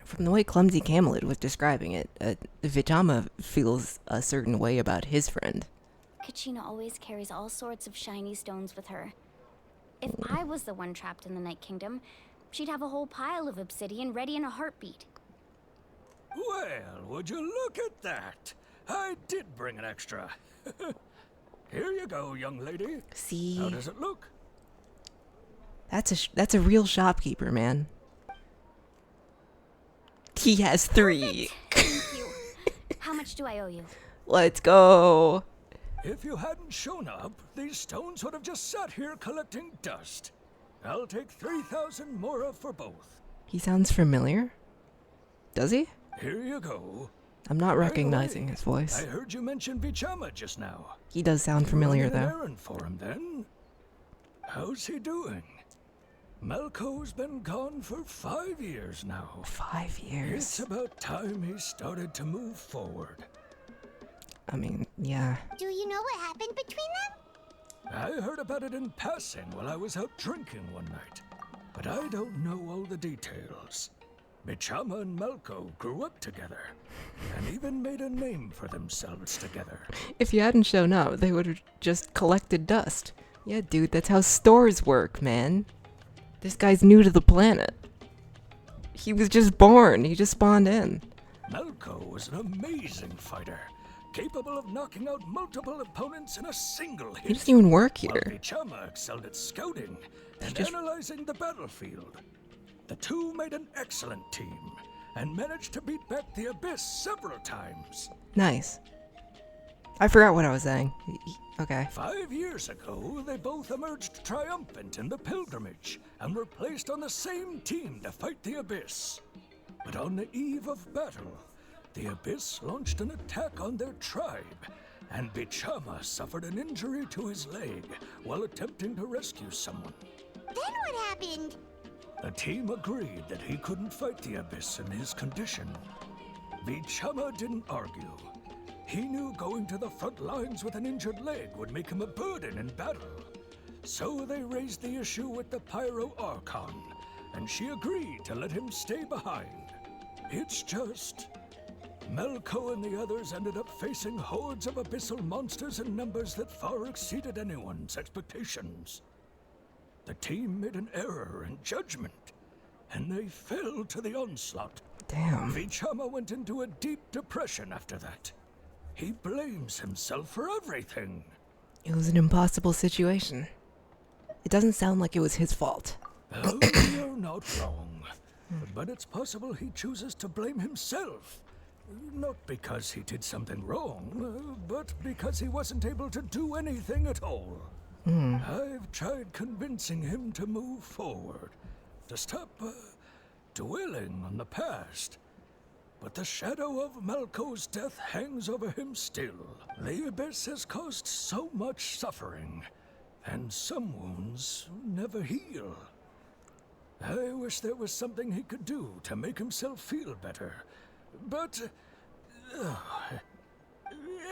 From the way Clumsy Camelid was describing it, Vichama feels a certain way about his friend. Kachina always carries all sorts of shiny stones with her. If I was the one trapped in the Night Kingdom, she'd have a whole pile of obsidian ready in a heartbeat. Well, would you look at that? I did bring an extra. Here you go, young lady. See? How does it look? That's a real shopkeeper, man. He has 3. Thank you. How much do I owe you? Let's go. If you hadn't shown up, these stones would have just sat here collecting dust. I'll take 3,000 mora for both. He sounds familiar. Does he? Here you go. I'm not recognizing his voice. I heard you mention Vichama just now. He does sound familiar, Running an though. errand for him, then? How's he doing? Malco's been gone for 5 years now. 5 years? It's about time he started to move forward. I mean, yeah. Do you know what happened between them? I heard about it in passing while I was out drinking one night, but I don't know all the details. Vichama and Malco grew up together, and even made a name for themselves together. If you hadn't shown up, they would have just collected dust. Yeah, dude, that's how stores work, man. This guy's new to the planet. He was just born. He just spawned in. Malco was an amazing fighter, capable of knocking out multiple opponents in a single hit. He doesn't even work here. While Vichama excelled at scouting and analyzing the battlefield. The two made an excellent team and managed to beat back the Abyss several times. Nice. I forgot what I was saying. Okay. 5 years ago, they both emerged triumphant in the pilgrimage and were placed on the same team to fight the Abyss. But on the eve of battle, the Abyss launched an attack on their tribe, and Vichama suffered an injury to his leg while attempting to rescue someone. Then what happened? The team agreed that he couldn't fight the Abyss in his condition. Vichama didn't argue. He knew going to the front lines with an injured leg would make him a burden in battle. So they raised the issue with the Pyro Archon, and she agreed to let him stay behind. It's just... Malco and the others ended up facing hordes of abyssal monsters in numbers that far exceeded anyone's expectations. The team made an error in judgment, and they fell to the onslaught. Damn. Vichama went into a deep depression after that. He blames himself for everything. It was an impossible situation. It doesn't sound like it was his fault. Oh, you're not wrong. But it's possible he chooses to blame himself. Not because he did something wrong, but because he wasn't able to do anything at all. I've tried convincing him to move forward, to stop dwelling on the past. But the shadow of Malco's death hangs over him still. The Abyss has caused so much suffering, and some wounds never heal. I wish there was something he could do to make himself feel better. But...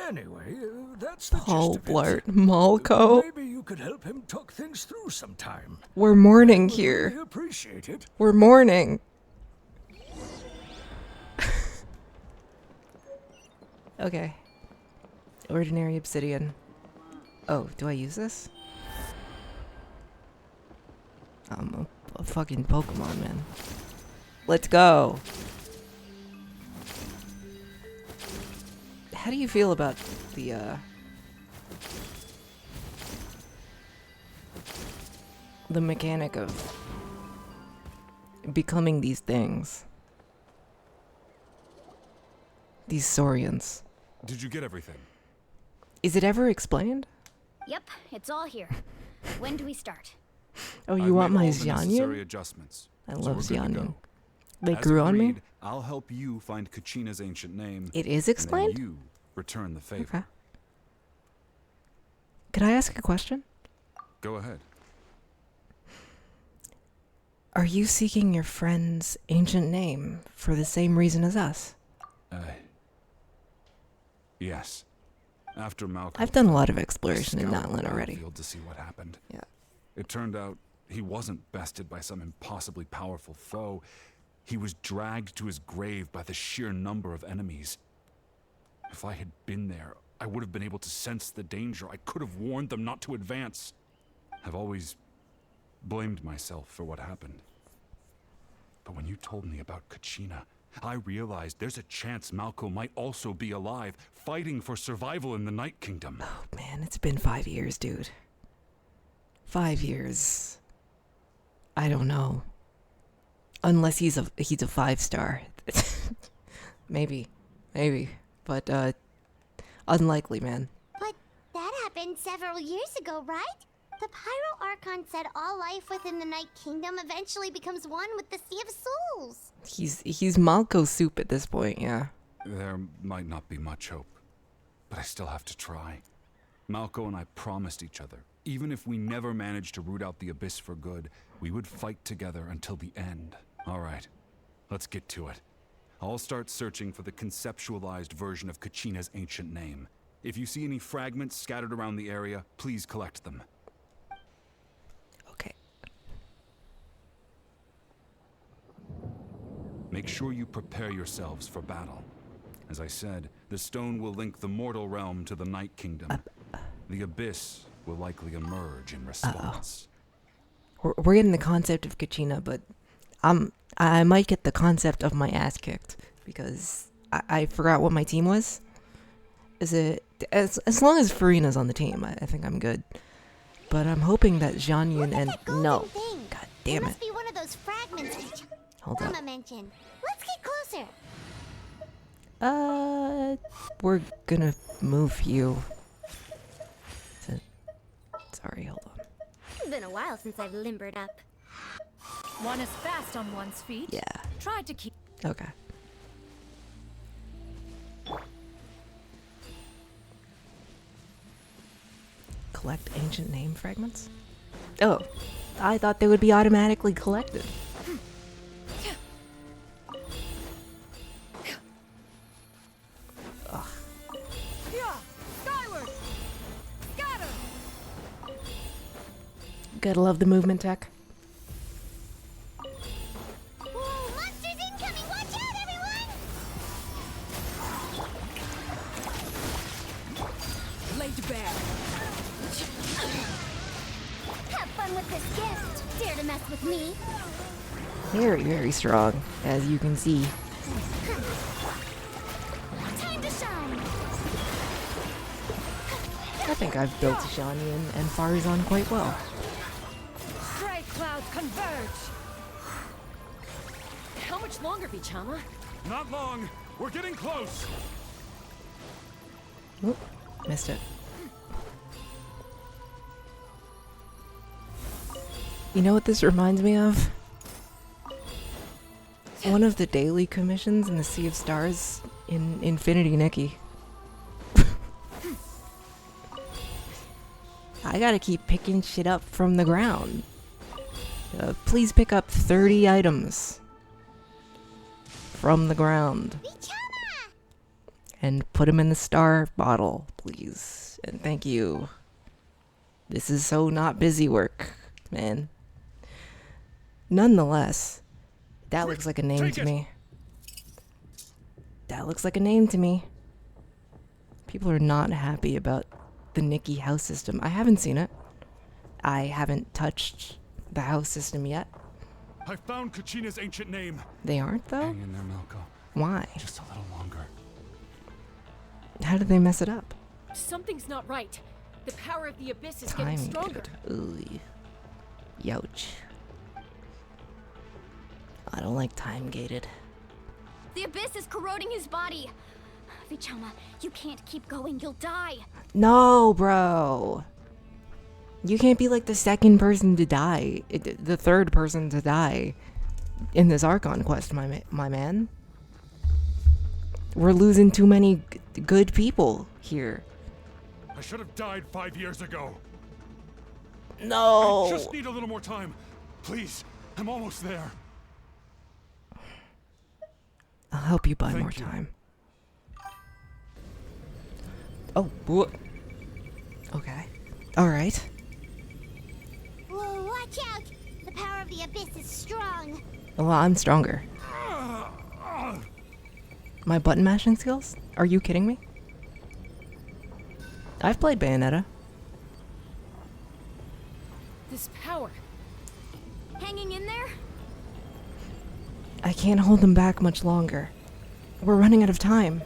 anyway, that's the Paul gist of Blart, it. Malco. Maybe you could help him talk things through sometime. We're mourning I would here. really appreciate it. We're mourning. Okay. Ordinary obsidian. Oh, do I use this? I'm a fucking Pokemon, man. Let's go. How do you feel about the the mechanic of becoming these things. These Saurians. Did you get everything? Is it ever explained? Yep, it's all here. When do we start? Oh, I've you want made my all the necessary Xianyan? adjustments, I so love we're good to Xianyan. go. They As grew on me? agreed, I'll help you find Kachina's ancient name. It is and explained? then you return the favor. Okay. Could I ask a question? Go ahead. Are you seeking your friend's ancient name for the same reason as us? Yes. After Malcolm, I've done a lot of I exploration in scoured the NATLAN already. battlefield to see what happened. Yeah. It turned out he wasn't bested by some impossibly powerful foe. He was dragged to his grave by the sheer number of enemies. If I had been there, I would have been able to sense the danger. I could have warned them not to advance. I've always blamed myself for what happened. But when you told me about Kachina, I realized there's a chance Malco might also be alive, fighting for survival in the Night Kingdom. Oh man, it's been 5 years, dude. 5 years. I don't know. Unless he's a 5-star. Maybe. But unlikely, man. But that happened several years ago, right? The Pyro Archon said all life within the Night Kingdom eventually becomes one with the Sea of Souls. He's Malco soup at this point, yeah. There might not be much hope, but I still have to try. Malco and I promised each other, even if we never managed to root out the Abyss for good, we would fight together until the end. All right, let's get to it. I'll start searching for the conceptualized version of Kachina's ancient name. If you see any fragments scattered around the area, please collect them. Okay. Make sure you prepare yourselves for battle. As I said, the stone will link the mortal realm to the Night Kingdom. The Abyss will likely emerge in response. We're getting the concept of Kachina, but I might get the concept of my ass kicked because I forgot what my team was. Is it as long as Farina's on the team, I think I'm good. But I'm hoping that Xianyan and no, Thing. God damn It it! must be one of those fragments that Hold up. Mama mentioned. Let's get closer. We're gonna move you. Sorry, hold on. It's been a while since I've limbered up. One is fast on one's feet. Yeah. Try to keep. Okay. Collect ancient name fragments? Oh, I thought they would be automatically collected. Ugh. Yeah, skyward. Scatter. Gotta love the movement tech. Whoa, monsters incoming! Watch out, everyone! Laid bare. Have fun with this gift. Dare to mess with me? Very, very strong, as you can see. Time to shine. I think I've built Xianyan and Farazan quite well. Stray clouds converge. How much longer, Bichama? Not long. We're getting close. Oop, missed it. You know what this reminds me of? One of the daily commissions in the Sea of Stars in Infinity Nikki. I gotta keep picking shit up from the ground. Please pick up 30 items from the ground. And put them in the star bottle, please. And thank you. This is so not busy work, man. Nonetheless, that looks like a name to me. That looks like a name to me. People are not happy about the Nikki house system. I haven't seen it. I haven't touched the house system yet. I found Kachina's ancient name. They aren't, though? Hang in there, Malco. Why? Just a little longer. How did they mess it up? Something's not right. The power of the abyss is getting Timing, stronger. dude. Ooh. Youch. I don't like time gated. The abyss is corroding his body. Vichama, you can't keep going. You'll die. No, bro. You can't be like the second person to die, the third person to die in this Archon quest, my man. We're losing too many good people here. I should have died 5 years ago. No. I just need a little more time. Please, I'm almost there. I'll help you buy more time. Oh, what? Okay. Alright. Whoa, watch out! The power of the abyss is strong. Well, I'm stronger. My button mashing skills? Are you kidding me? I've played Bayonetta. This power. Hanging in there? I can't hold them back much longer. We're running out of time.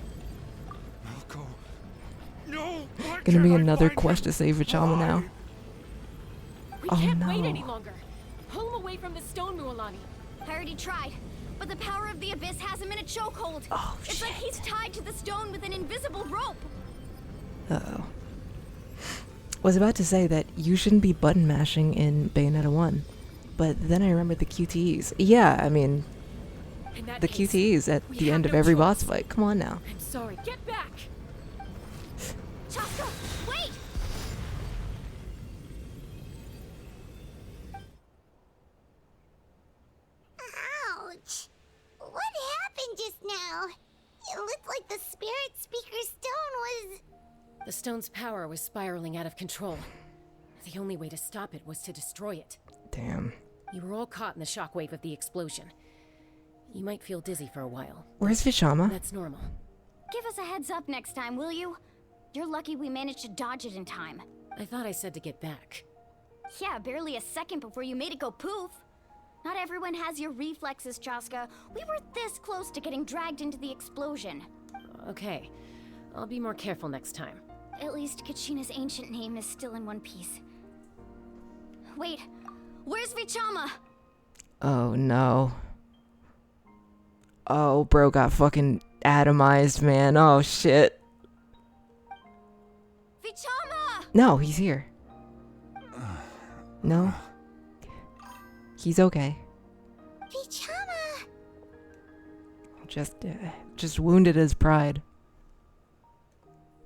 No! Gonna be another quest to save Vichama now. We Oh can't no. wait any longer. Pull him away from the stone, Mualani. I already tried, but the power of the abyss has him in a chokehold. Oh, it's like he's tied to the stone with an invisible rope. Uh-oh. Was about to say that you shouldn't be button mashing in Bayonetta 1, but then I remembered the QTEs. Yeah, I mean, the QTEs at the end of every boss fight. Come on now. I'm sorry. Get back! Chaska, wait! Ouch! What happened just now? It looked like the spirit speaker stone was... The stone's power was spiraling out of control. The only way to stop it was to destroy it. Damn. You were all caught in the shockwave of the explosion. You might feel dizzy for a while. Where's Vichama? That's normal. Give us a heads up next time, will you? You're lucky we managed to dodge it in time. I thought I said to get back. Yeah, barely a second before you made it go poof. Not everyone has your reflexes, Chaska. We were this close to getting dragged into the explosion. Okay. I'll be more careful next time. At least Kachina's ancient name is still in one piece. Wait, where's Vichama? Oh no. Oh, bro got fucking atomized, man. Oh shit. Vichama! No, he's here. No. He's okay. Vichama! Just wounded his pride.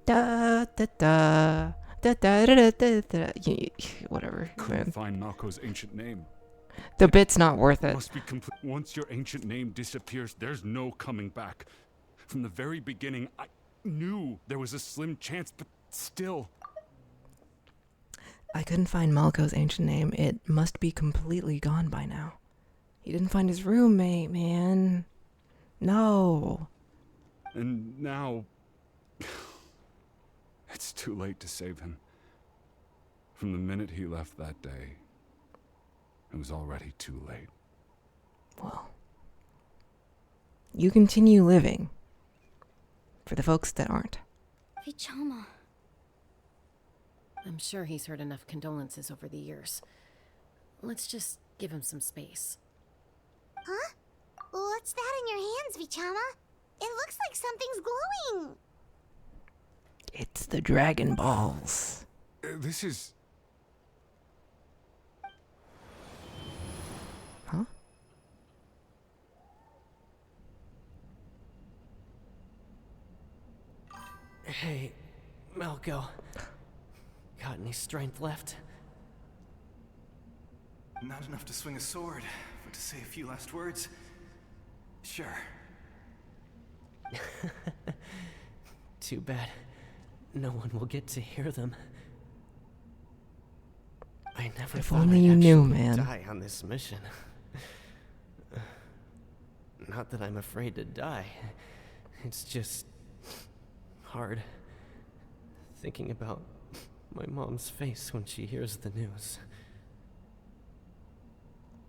Da da da da da da da da. Whatever, Couldn't man. find Malko's ancient name. The bit's not worth it. Must be complete. Once your ancient name disappears, there's no coming back. From the very beginning, I knew there was a slim chance, but still. I couldn't find Malko's ancient name. It must be completely gone by now. He didn't find his roommate, man. No. And now, it's too late to save him. From the minute he left that day, it was already too late. Well, you continue living. For the folks that aren't. Vichama. I'm sure he's heard enough condolences over the years. Let's just give him some space. Huh? What's that in your hands, Vichama? It looks like something's glowing. It's the Dragon Balls. This is... Huh? Hey, Malco. Got any strength left? Not enough to swing a sword, but to say a few last words? Sure. Too bad. No one will get to hear them. I never If thought only I'd you knew, actually man. die on this mission. Not that I'm afraid to die. It's just hard thinking about my mom's face when she hears the news.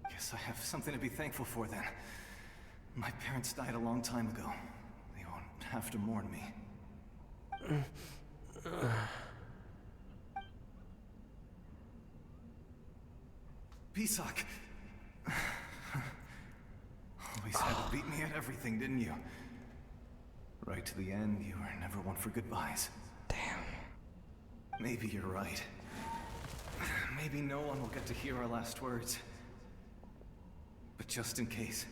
Guess I have something to be thankful for then. My parents died a long time ago. They won't have to mourn me. Pisak. Always had to beat me at everything, didn't you? Right to the end, you were never one for goodbyes. Damn. Maybe you're right. Maybe no one will get to hear our last words. But just in case,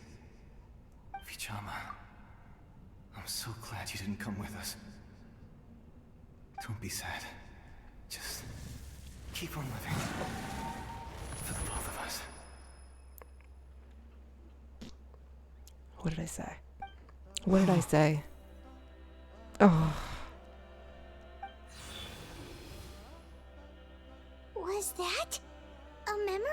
Vichama, I'm so glad you didn't come with us. Don't be sad. Just keep on living. For the both of us. What did I say? What did I say? Oh. Was that a memory?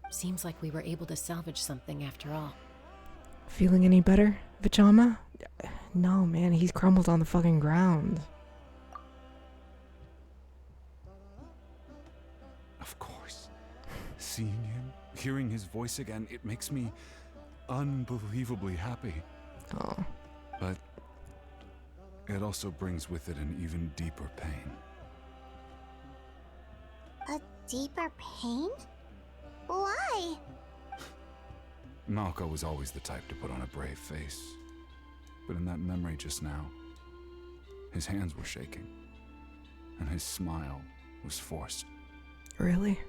Seems like we were able to salvage something after all. Feeling any better, Vichama? No, man, he's crumbled on the fucking ground. Of course. Seeing him, hearing his voice again, it makes me unbelievably happy. Oh. But it also brings with it an even deeper pain. A deeper pain? Why? Malco was always the type to put on a brave face. But in that memory just now, his hands were shaking, and his smile was forced. Really?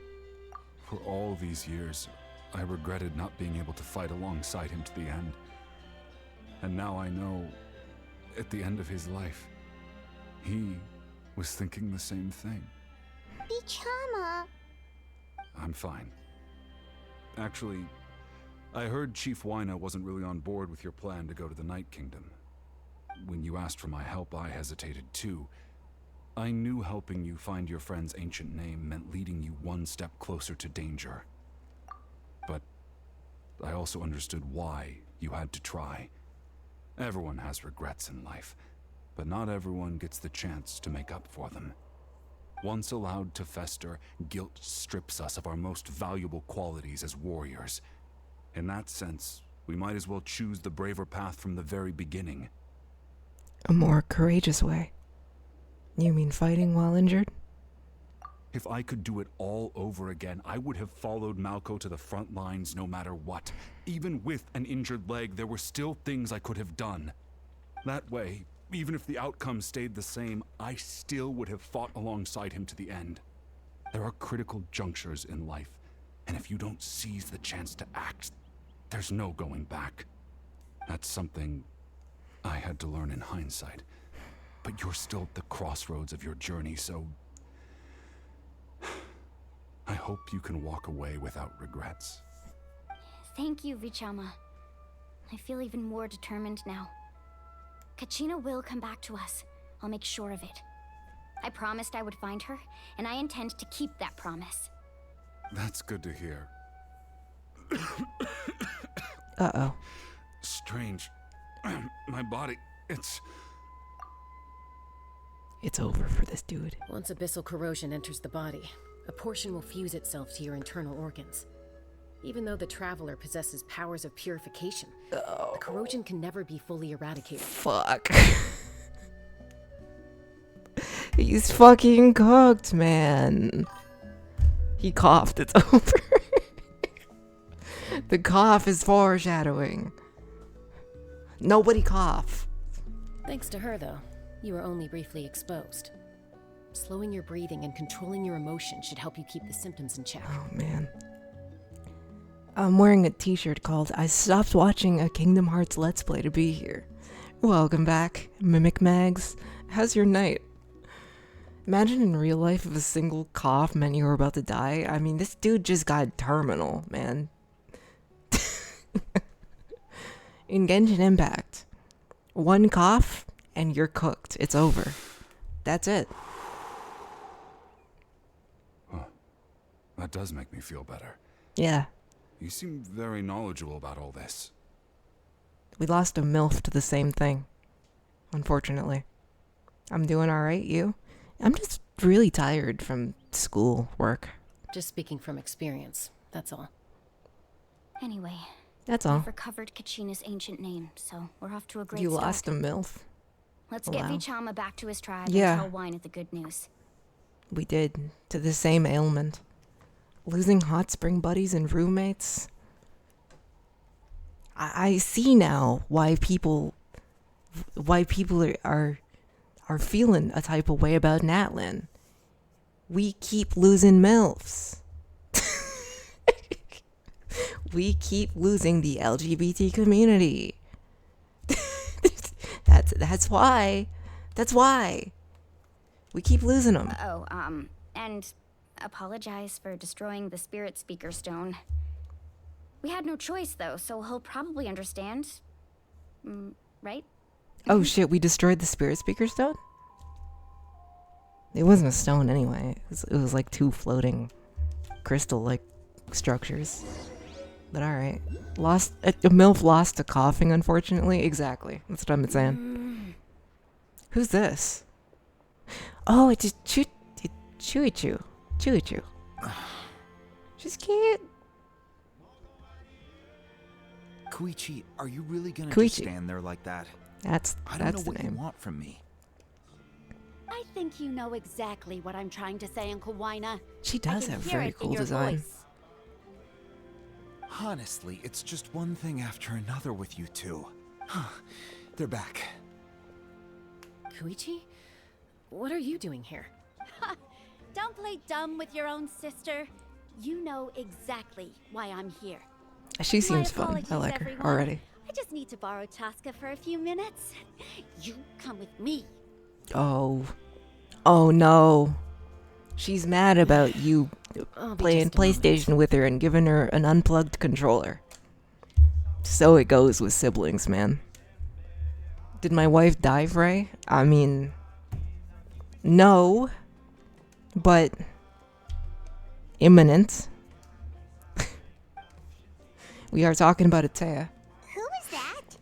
For all these years, I regretted not being able to fight alongside him to the end. And now I know, at the end of his life, he was thinking the same thing. Vichama. I'm fine. Actually, I heard Chief Wyna wasn't really on board with your plan to go to the Night Kingdom. When you asked for my help, I hesitated too. I knew helping you find your friend's ancient name meant leading you one step closer to danger. But I also understood why you had to try. Everyone has regrets in life, but not everyone gets the chance to make up for them. Once allowed to fester, guilt strips us of our most valuable qualities as warriors. In that sense, we might as well choose the braver path from the very beginning. A more courageous way. You mean fighting while injured? If I could do it all over again, I would have followed Malco to the front lines no matter what. Even with an injured leg, there were still things I could have done. That way, even if the outcome stayed the same, I still would have fought alongside him to the end. There are critical junctures in life, and if you don't seize the chance to act, there's no going back. That's something I had to learn in hindsight. But you're still at the crossroads of your journey, so I hope you can walk away without regrets. Thank you, Vichama. I feel even more determined now. Kachina will come back to us. I'll make sure of it. I promised I would find her, and I intend to keep that promise. That's good to hear. Uh-oh. Strange. My body, it's over for this dude. Once abyssal corrosion enters the body, a portion will fuse itself to your internal organs. Even though the Traveler possesses powers of purification, the corrosion can never be fully eradicated. Fuck. He's fucking cooked, man. He coughed. It's over. The cough is foreshadowing. Nobody cough. Thanks to her, though, you were only briefly exposed. Slowing your breathing and controlling your emotions should help you keep the symptoms in check. Oh, man. I'm wearing a t-shirt called I Stopped Watching a Kingdom Hearts Let's Play to be here. Welcome back, Mimic Mags. How's your night? Imagine in real life if a single cough meant you were about to die. I mean, this dude just got terminal, man. In Genshin Impact, one cough and you're cooked. It's over. That's it. Huh. That does make me feel better. Yeah. You seem very knowledgeable about all this. We lost a MILF to the same thing, unfortunately. I'm doing alright, you? I'm just really tired from school work. Just speaking from experience, that's all. Anyway, That's all. I've recovered Kachina's ancient name, so we're off to a great You start. lost a MILF. Let's Oh, get wow. Vichama back to his tribe Yeah. and tell Wine the good news. We did, to the same ailment. Losing hot spring buddies and roommates. I see now why people are feeling a type of way about NATLAN. We keep losing MILFs. We keep losing the LGBT community. That's why. That's why. We keep losing them. Oh, and apologize for destroying the spirit speaker stone. We had no choice, though, so he'll probably understand. Right? Oh shit, we destroyed the spirit speaker stone? It wasn't a stone anyway. It was like two floating crystal-like structures. But alright. A MILF lost to coughing, unfortunately. Exactly. That's what I'm saying. Who's this? Oh, it's Chewy-Chew. Chewy-Chew. She's cute. Koichi, are you really gonna Koichi. just stand there like that? I don't know what the name. you want from me. I think you know exactly what I'm trying to say, Uncle Wina. She does I can have hear very it in cool your design. voice. Honestly, it's just one thing after another with you two. They're back. Koichi? What are you doing here? Don't play dumb with your own sister. You know exactly why I'm here. She My seems fun. I apologies, like her everyone. already. I just need to borrow Chaska for a few minutes. You come with me. Oh. Oh no. She's mad about you playing PlayStation with her and giving her an unplugged controller. So it goes with siblings, man. Did my wife die, Ray? I mean, no. But imminent. We are talking about Atea. Who was that?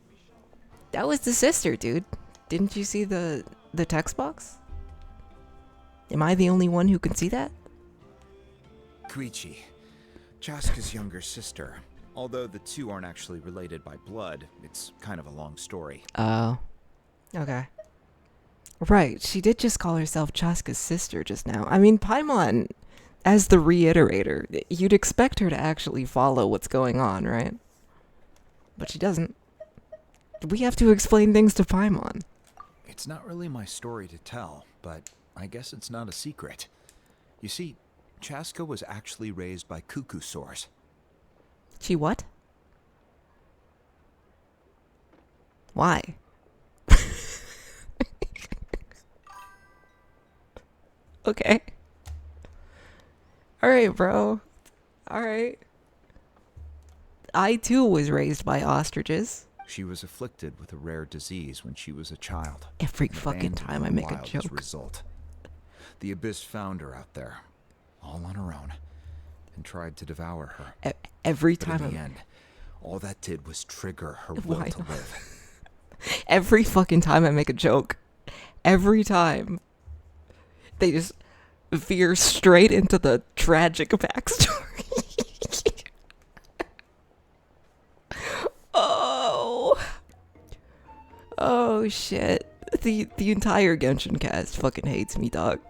That was the sister, dude. Didn't you see the text box? Am I the only one who can see that? Koichi, Chaska's younger sister. Although the two aren't actually related by blood, it's kind of a long story. Oh. Okay. Right, she did just call herself Chaska's sister just now. I mean, Paimon, as the reiterator, you'd expect her to actually follow what's going on, right? But she doesn't. We have to explain things to Paimon. It's not really my story to tell, but I guess it's not a secret. You see, Chaska was actually raised by cuckoo sores. She what? Why? Okay. Alright, bro. Alright. I too was raised by ostriches. She was afflicted with a rare disease when she was a child. Every and fucking abandoned time in I the make a wild as joke. Result. The Abyss found her out there, all on her own, and tried to devour her. Every But time in the end, all that did was trigger her will Why to not? live. Every fucking time I make a joke. Every time. They just veer straight into the tragic backstory. Oh. Oh shit. The entire Genshin cast fucking hates me, dog.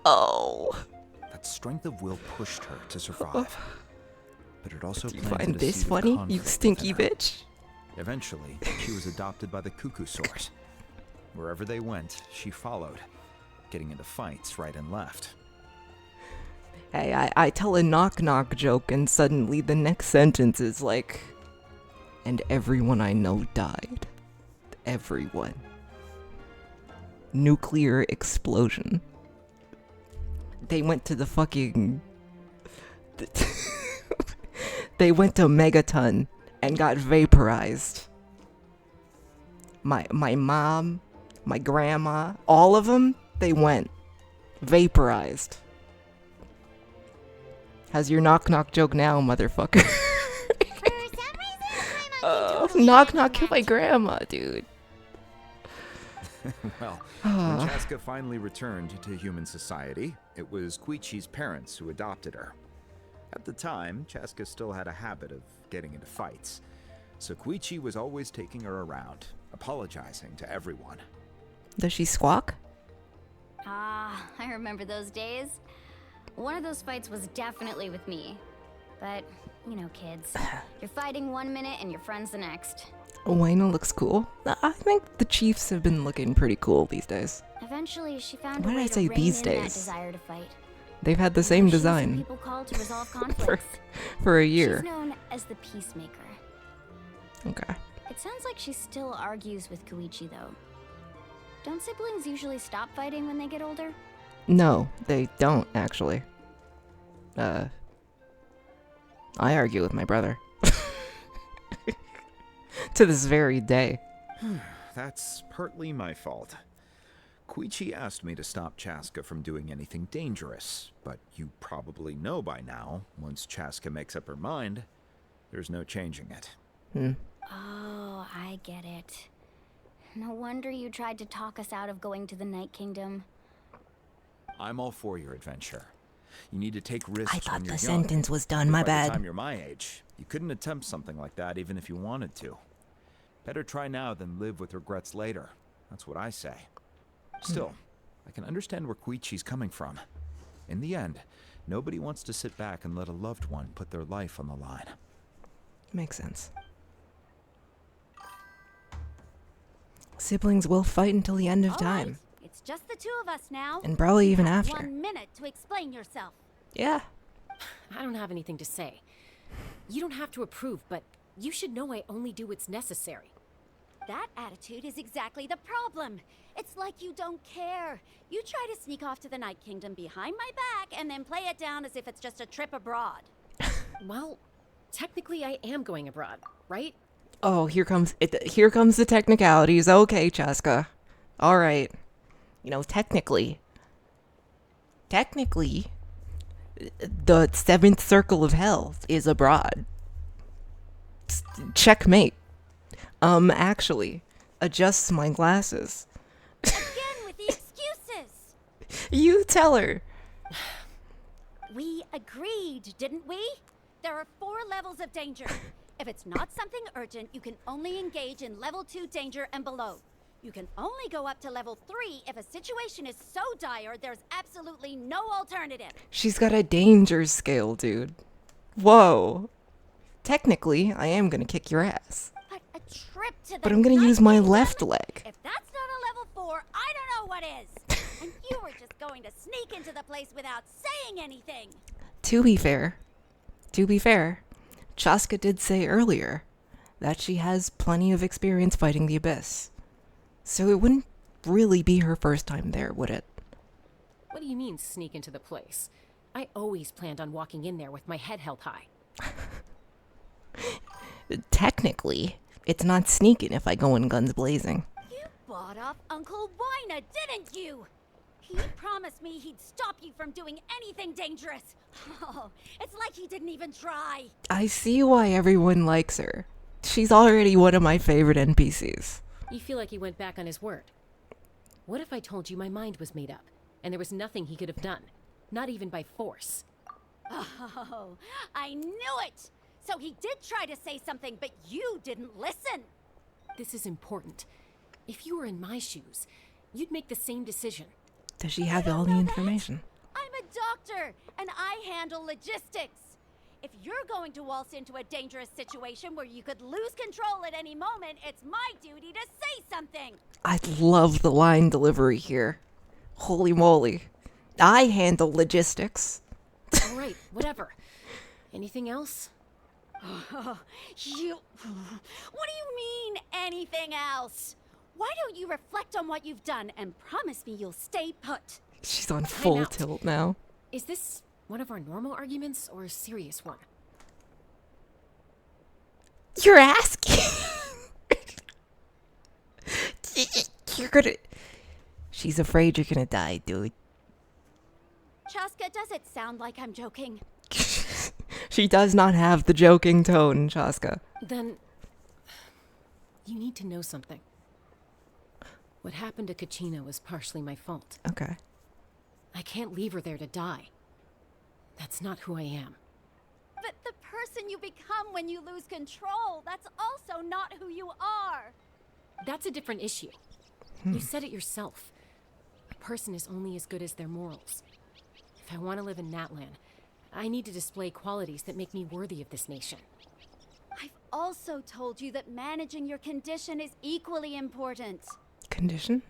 Oh. That strength of will pushed her to survive. But it also Do you planted find a this seed of funny, you conflict stinky within her. bitch? Eventually, she was adopted by the cuckoo source. Wherever they went, she followed, getting into fights right and left. Hey, I tell a knock-knock joke and suddenly the next sentence is like, and everyone I know died. Everyone. Nuclear explosion. They went to the fucking... They went to Megaton and got vaporized. My mom, my grandma, all of them, they went vaporized. How's your knock-knock joke now, motherfucker? Knock-knock kill my grandma, dude. Well, when Chaska finally returned to human society, it was Koichi's parents who adopted her. At the time, Chaska still had a habit of getting into fights, so Koichi was always taking her around, apologizing to everyone. Does she squawk? Ah, I remember those days. One of those fights was definitely with me. But, you know, kids. You're fighting one minute and your friend's the next. Wayna looks cool. I think the Chiefs have been looking pretty cool these days. Eventually, she found Why a did way I to say rein these in that days? desire to fight. They've had the Now same she's who design people call to resolve conflicts. for a year. She's known as the Peacemaker. Okay. It sounds like she still argues with Koichi, though. Don't siblings usually stop fighting when they get older? No, they don't actually. I argue with my brother. To this very day. That's partly my fault. Koichi asked me to stop Chaska from doing anything dangerous, but you probably know by now, once Chaska makes up her mind, there's no changing it. Oh, I get it. No wonder you tried to talk us out of going to the Night Kingdom. I'm all for your adventure. You need to take risks I thought when you're the young. sentence was done, But my by bad. the time you're my age, you couldn't attempt something like that even if you wanted to. Better try now than live with regrets later. That's what I say. Still, I can understand where Koichi's coming from. In the end, nobody wants to sit back and let a loved one put their life on the line. Makes sense. Siblings will fight until the end of time. It's just the two of us now. And probably You even have after. 1 minute to explain yourself. Yeah. I don't have anything to say. You don't have to approve, but you should know I only do what's necessary. That attitude is exactly the problem. It's like you don't care. You try to sneak off to the Night Kingdom behind my back and then play it down as if it's just a trip abroad. Well, technically I am going abroad, right? Oh, here comes it. Here comes the technicalities. Okay, Chaska. All right. You know, technically, the seventh circle of hell is abroad. Checkmate. Actually, adjust my glasses. Again with the excuses. You tell her. We agreed, didn't we? There are 4 levels of danger. If it's not something urgent, you can only engage in level 2 danger and below. You can only go up to level 3 if a situation is so dire there's absolutely no alternative. She's got a danger scale, dude. Whoa. Technically, I am gonna kick your ass. But a trip to the But I'm gonna Night use my Kingdom? left leg. If that's not a level 4, I don't know what is. And you were just going to sneak into the place without saying anything. To be fair, Chaska did say earlier that she has plenty of experience fighting the Abyss. So it wouldn't really be her first time there, would it? What do you mean, sneak into the place? I always planned on walking in there with my head held high. Technically, it's not sneaking if I go in guns blazing. You bought off Uncle Wina, didn't you? He promised me he'd stop you from doing anything dangerous. Oh, it's like he didn't even try. I see why everyone likes her. She's already one of my favorite NPCs. You feel like he went back on his word. What if I told you my mind was made up, and there was nothing he could have done? Not even by force. Oh, I knew it! So he did try to say something, but you didn't listen. This is important. If you were in my shoes, you'd make the same decision. Does she have all the information? I'm a doctor, and I handle logistics. If you're going to waltz into a dangerous situation where you could lose control at any moment, it's my duty to say something. I love the line delivery here. Holy moly. I handle logistics. All right, whatever. Anything else? What do you mean, anything else? Why don't you reflect on what you've done and promise me you'll stay put? She's on full out. tilt now. Is this one of our normal arguments or a serious one? You're asking. You're gonna. She's afraid you're gonna die, dude. Chaska, does it sound like I'm joking? She does not have the joking tone, Chaska. Then you need to know something. What happened to Kachina was partially my fault. Okay. I can't leave her there to die. That's not who I am. But the person you become when you lose control, that's also not who you are. That's a different issue. You said it yourself. person is only as good as their morals. If I want to live in NATLAN, I need to display qualities that make me worthy of this nation. I've also told you that managing your condition is equally important. Condition?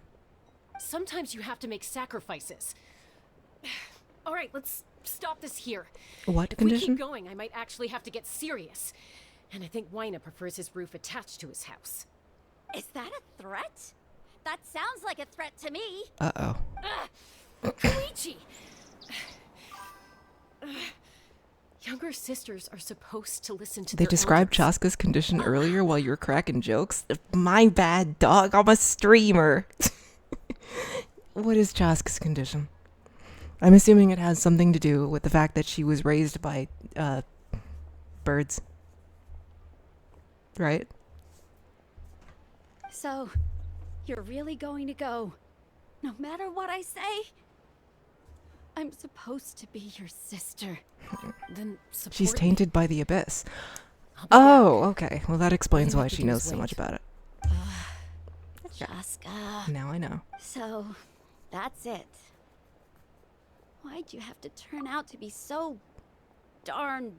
Sometimes you have to make sacrifices. All right, let's stop this here. What if condition? we keep going, I might actually have to get serious. And I think Wyna prefers his roof attached to his house. Is that a threat? That sounds like a threat to me. Uh-oh. Koichi! Younger sisters are supposed to listen to They their described elders. Chaska's condition earlier while you were cracking jokes. My bad, dog. I'm a streamer. What is Chaska's condition? I'm assuming it has something to do with the fact that she was raised by birds. Right? So, you're really going to go, no matter what I say? I'm supposed to be your sister. Then She's support tainted by the abyss. I'll be Oh, okay. Well, that explains All you why have to she do knows is so wait. much about it. Chaska. Now I know. So, that's it. Why'd you have to turn out to be so darn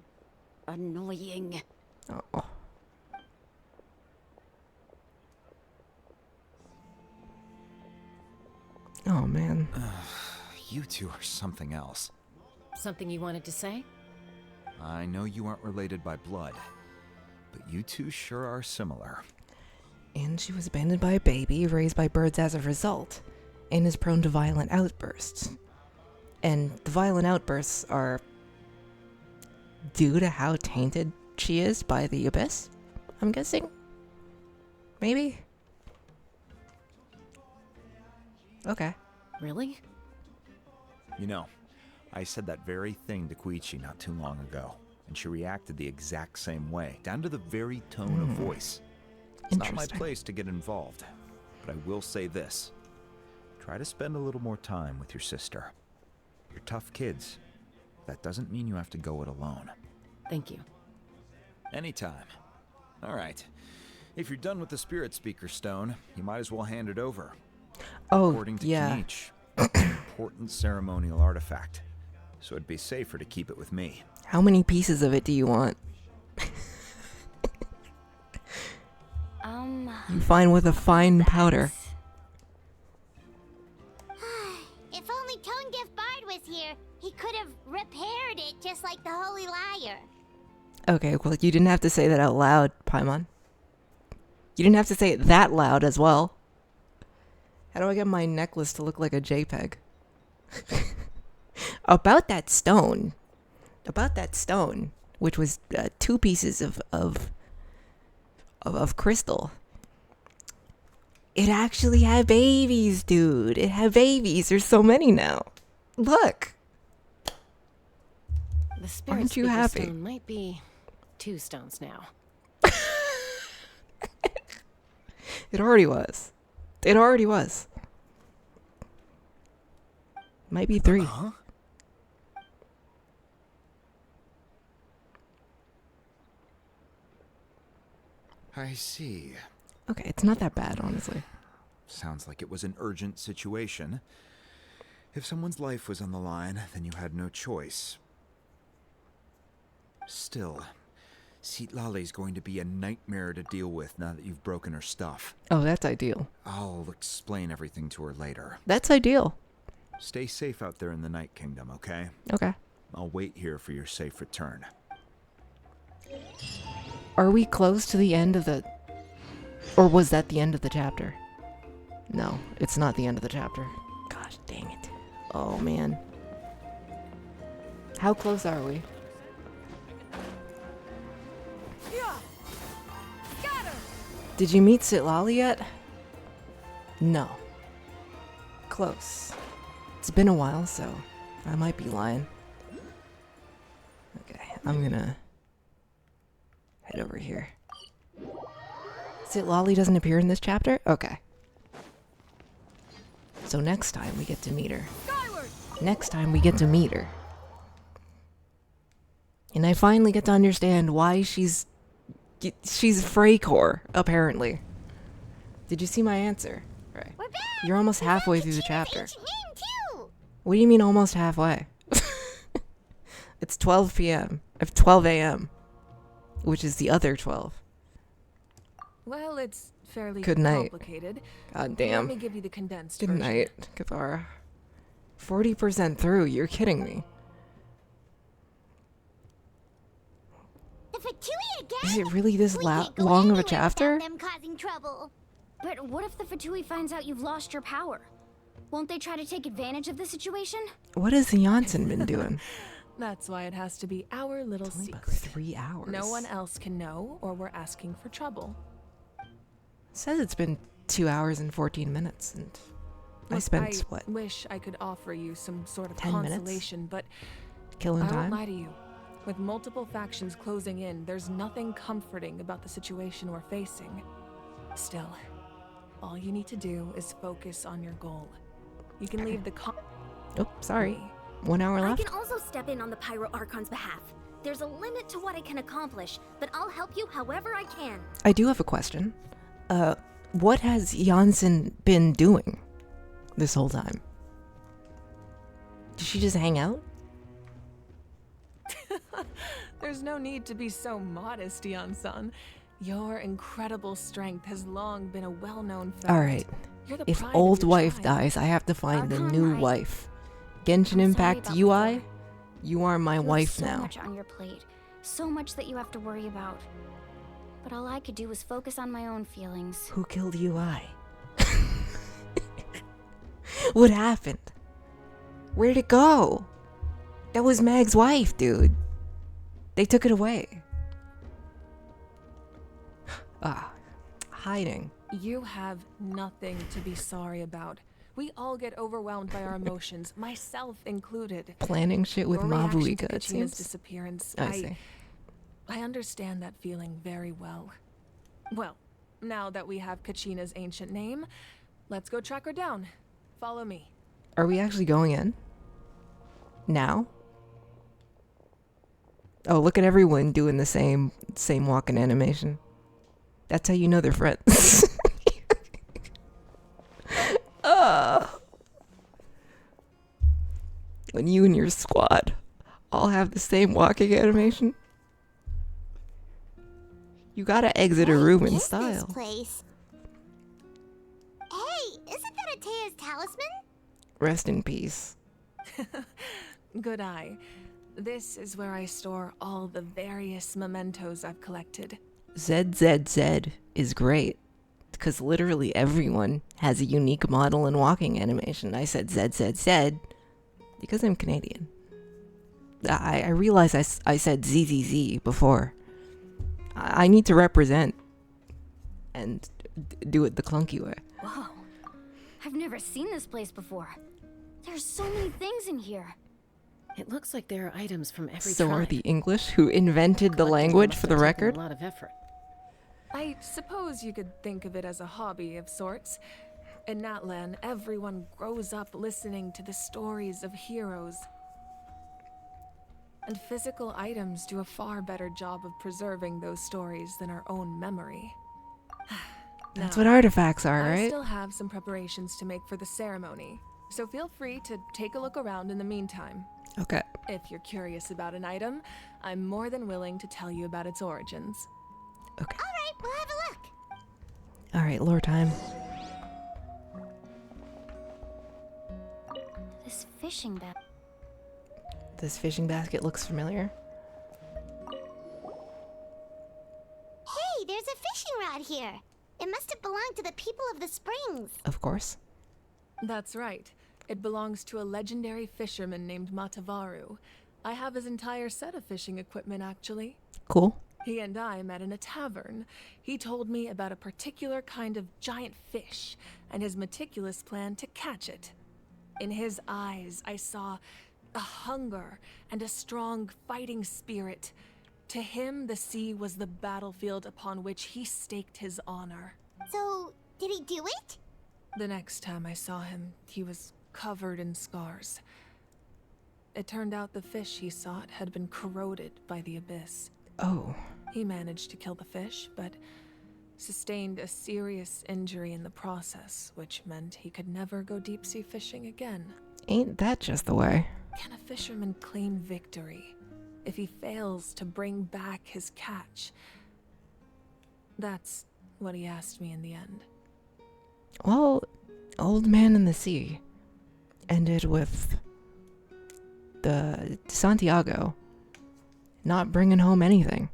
annoying? Oh. Oh, man. You two are something else. Something you wanted to say? I know you aren't related by blood, but you two sure are similar. And she was abandoned by a baby, raised by birds as a result, and is prone to violent outbursts. And the violent outbursts are due to how tainted she is by the abyss, I'm guessing? Maybe? Okay. Really? You know, I said that very thing to Koichi not too long ago, and she reacted the exact same way, down to the very tone of voice. It's not my Interesting. place to get involved, but I will say this. Try to spend a little more time with your sister. You're tough kids. That doesn't mean you have to go it alone. Thank you. Anytime. All right. If you're done with the Spirit Speaker Stone, you might as well hand it over. Oh, According to yeah. Kenichi, it's an important ceremonial artifact, so it'd be safer to keep it with me. How many pieces of it do you want? You fine with a fine powder. If only Tone Deaf Bard was here, he could have repaired it just like the Holy Liar. Okay, well, you didn't have to say that out loud, Paimon. You didn't have to say it that loud as well. How do I get my necklace to look like a JPEG? About that stone, which was 2 pieces of crystal. It actually had babies, dude. It had babies. There's so many now. Look. The Spirit Aren't you Speaker happy? Stone might be 2 stones now. It already was. It already was. Might be 3. Huh? I see. Okay, it's not that bad, honestly. Sounds like it was an urgent situation. If someone's life was on the line, then you had no choice. Still, Citlali's going to be a nightmare to deal with now that you've broken her stuff. Oh, that's ideal. I'll explain everything to her later. That's ideal. Stay safe out there in the Night Kingdom, okay? Okay. I'll wait here for your safe return. Are we close to the end of the... Or was that the end of the chapter? No, it's not the end of the chapter. Gosh, dang it. Oh, man. How close are we? Did you meet Citlali yet? No. Close. It's been a while, so I might be lying. Okay, I'm gonna head over here. Citlali doesn't appear in this chapter? Okay. So next time we get to meet her. Next time we get to meet her. And I finally get to understand why she's Freycore, apparently. Did you see my answer? Right. We're back! You're almost halfway through the chapter. Ancient name What do you mean almost halfway? It's 12 p.m. 12 a.m. Which is the other 12. Well, it's fairly Good night. complicated. God damn. Let me give you the condensed Good version. night, Kavara. 40% through, you're kidding me. The Fatui again? Is it really this We can't go long of a anywhere chapter? without them causing trouble. But what if the Fatui finds out you've lost your power? Won't they try to take advantage of the situation? What has Janssen been doing? That's why it has to be our little secret. 3 hours. No one else can know, or we're asking for trouble. It says it's been 2 hours and 14 minutes, and I Look, spent, I what, wish I could offer you some sort of 10 minutes? consolation, but killing I time? won't lie to you. With multiple factions closing in, there's nothing comforting about the situation we're facing. Still, all you need to do is focus on your goal. You can leave the Oh, sorry. 1 hour I left? can also step in on the Pyro Archon's behalf. There's a limit to what I can accomplish, but I'll help you however I can. I do have a question. What has Janssen been doing this whole time? Did she just hang out? There's no need to be so modest, Yan-san. Your incredible strength has long been a well-known fact. Alright. You're the If pride of old your wife tribe. dies, I have to find a new Archon, wife. Genshin Impact about UI? You are my You have wife so now. much on your plate, so much that you have to worry about. But all I could do was focus on my own feelings. Who killed UI? What happened? Where'd it go? That was Mag's wife, dude. They took it away. Hiding. You have nothing to be sorry about. We all get overwhelmed by our emotions, myself included. Planning shit with Your reaction to Mabuika, it Kachina's seems. disappearance. I see. I understand that feeling very well. Well, now that we have Kachina's ancient name, let's go track her down. Follow me. Are we actually going in? Now? Oh, look at everyone doing the same walking animation. That's how you know they're friends. When you and your squad all have the same walking animation, you gotta exit a room in Is this style. place? Hey, isn't that Atea's talisman? Rest in peace. Good eye. This is where I store all the various mementos I've collected. ZZZ is great because literally everyone has a unique model and walking animation. I said ZZZ because I'm Canadian. I realize I said ZZZ before. I need to represent and do it the clunky way. Whoa. I've never seen this place before. There's so many things in here. It looks like there are items from every So tribe. are the English who invented the Collecting language must for have the taken record? A lot of effort. I suppose you could think of it as a hobby of sorts. In NATLAN, everyone grows up listening to the stories of heroes. And physical items do a far better job of preserving those stories than our own memory. That's Now, what artifacts are, I right? still have some preparations to make for the ceremony, so feel free to take a look around in the meantime. Okay. If you're curious about an item, I'm more than willing to tell you about its origins. Okay. All right, we'll have a look. All right, lore time. This fishing bag. This fishing basket looks familiar. Hey, there's a fishing rod here. It must have belonged to the people of the springs. Of course. That's right. It belongs to a legendary fisherman named Matavaru. I have his entire set of fishing equipment, actually. Cool. He and I met in a tavern. He told me about a particular kind of giant fish and his meticulous plan to catch it. In his eyes, I saw a hunger and a strong fighting spirit. To him, the sea was the battlefield upon which he staked his honor. So, did he do it? The next time I saw him, he was covered in scars. It turned out the fish he sought had been corroded by the abyss. Oh. He managed to kill the fish, but sustained a serious injury in the process, which meant he could never go deep-sea fishing again. Ain't that just the way? Can a fisherman claim victory if he fails to bring back his catch? That's what he asked me in the end. Well, Old Man in the Sea ended with the Santiago not bringing home anything.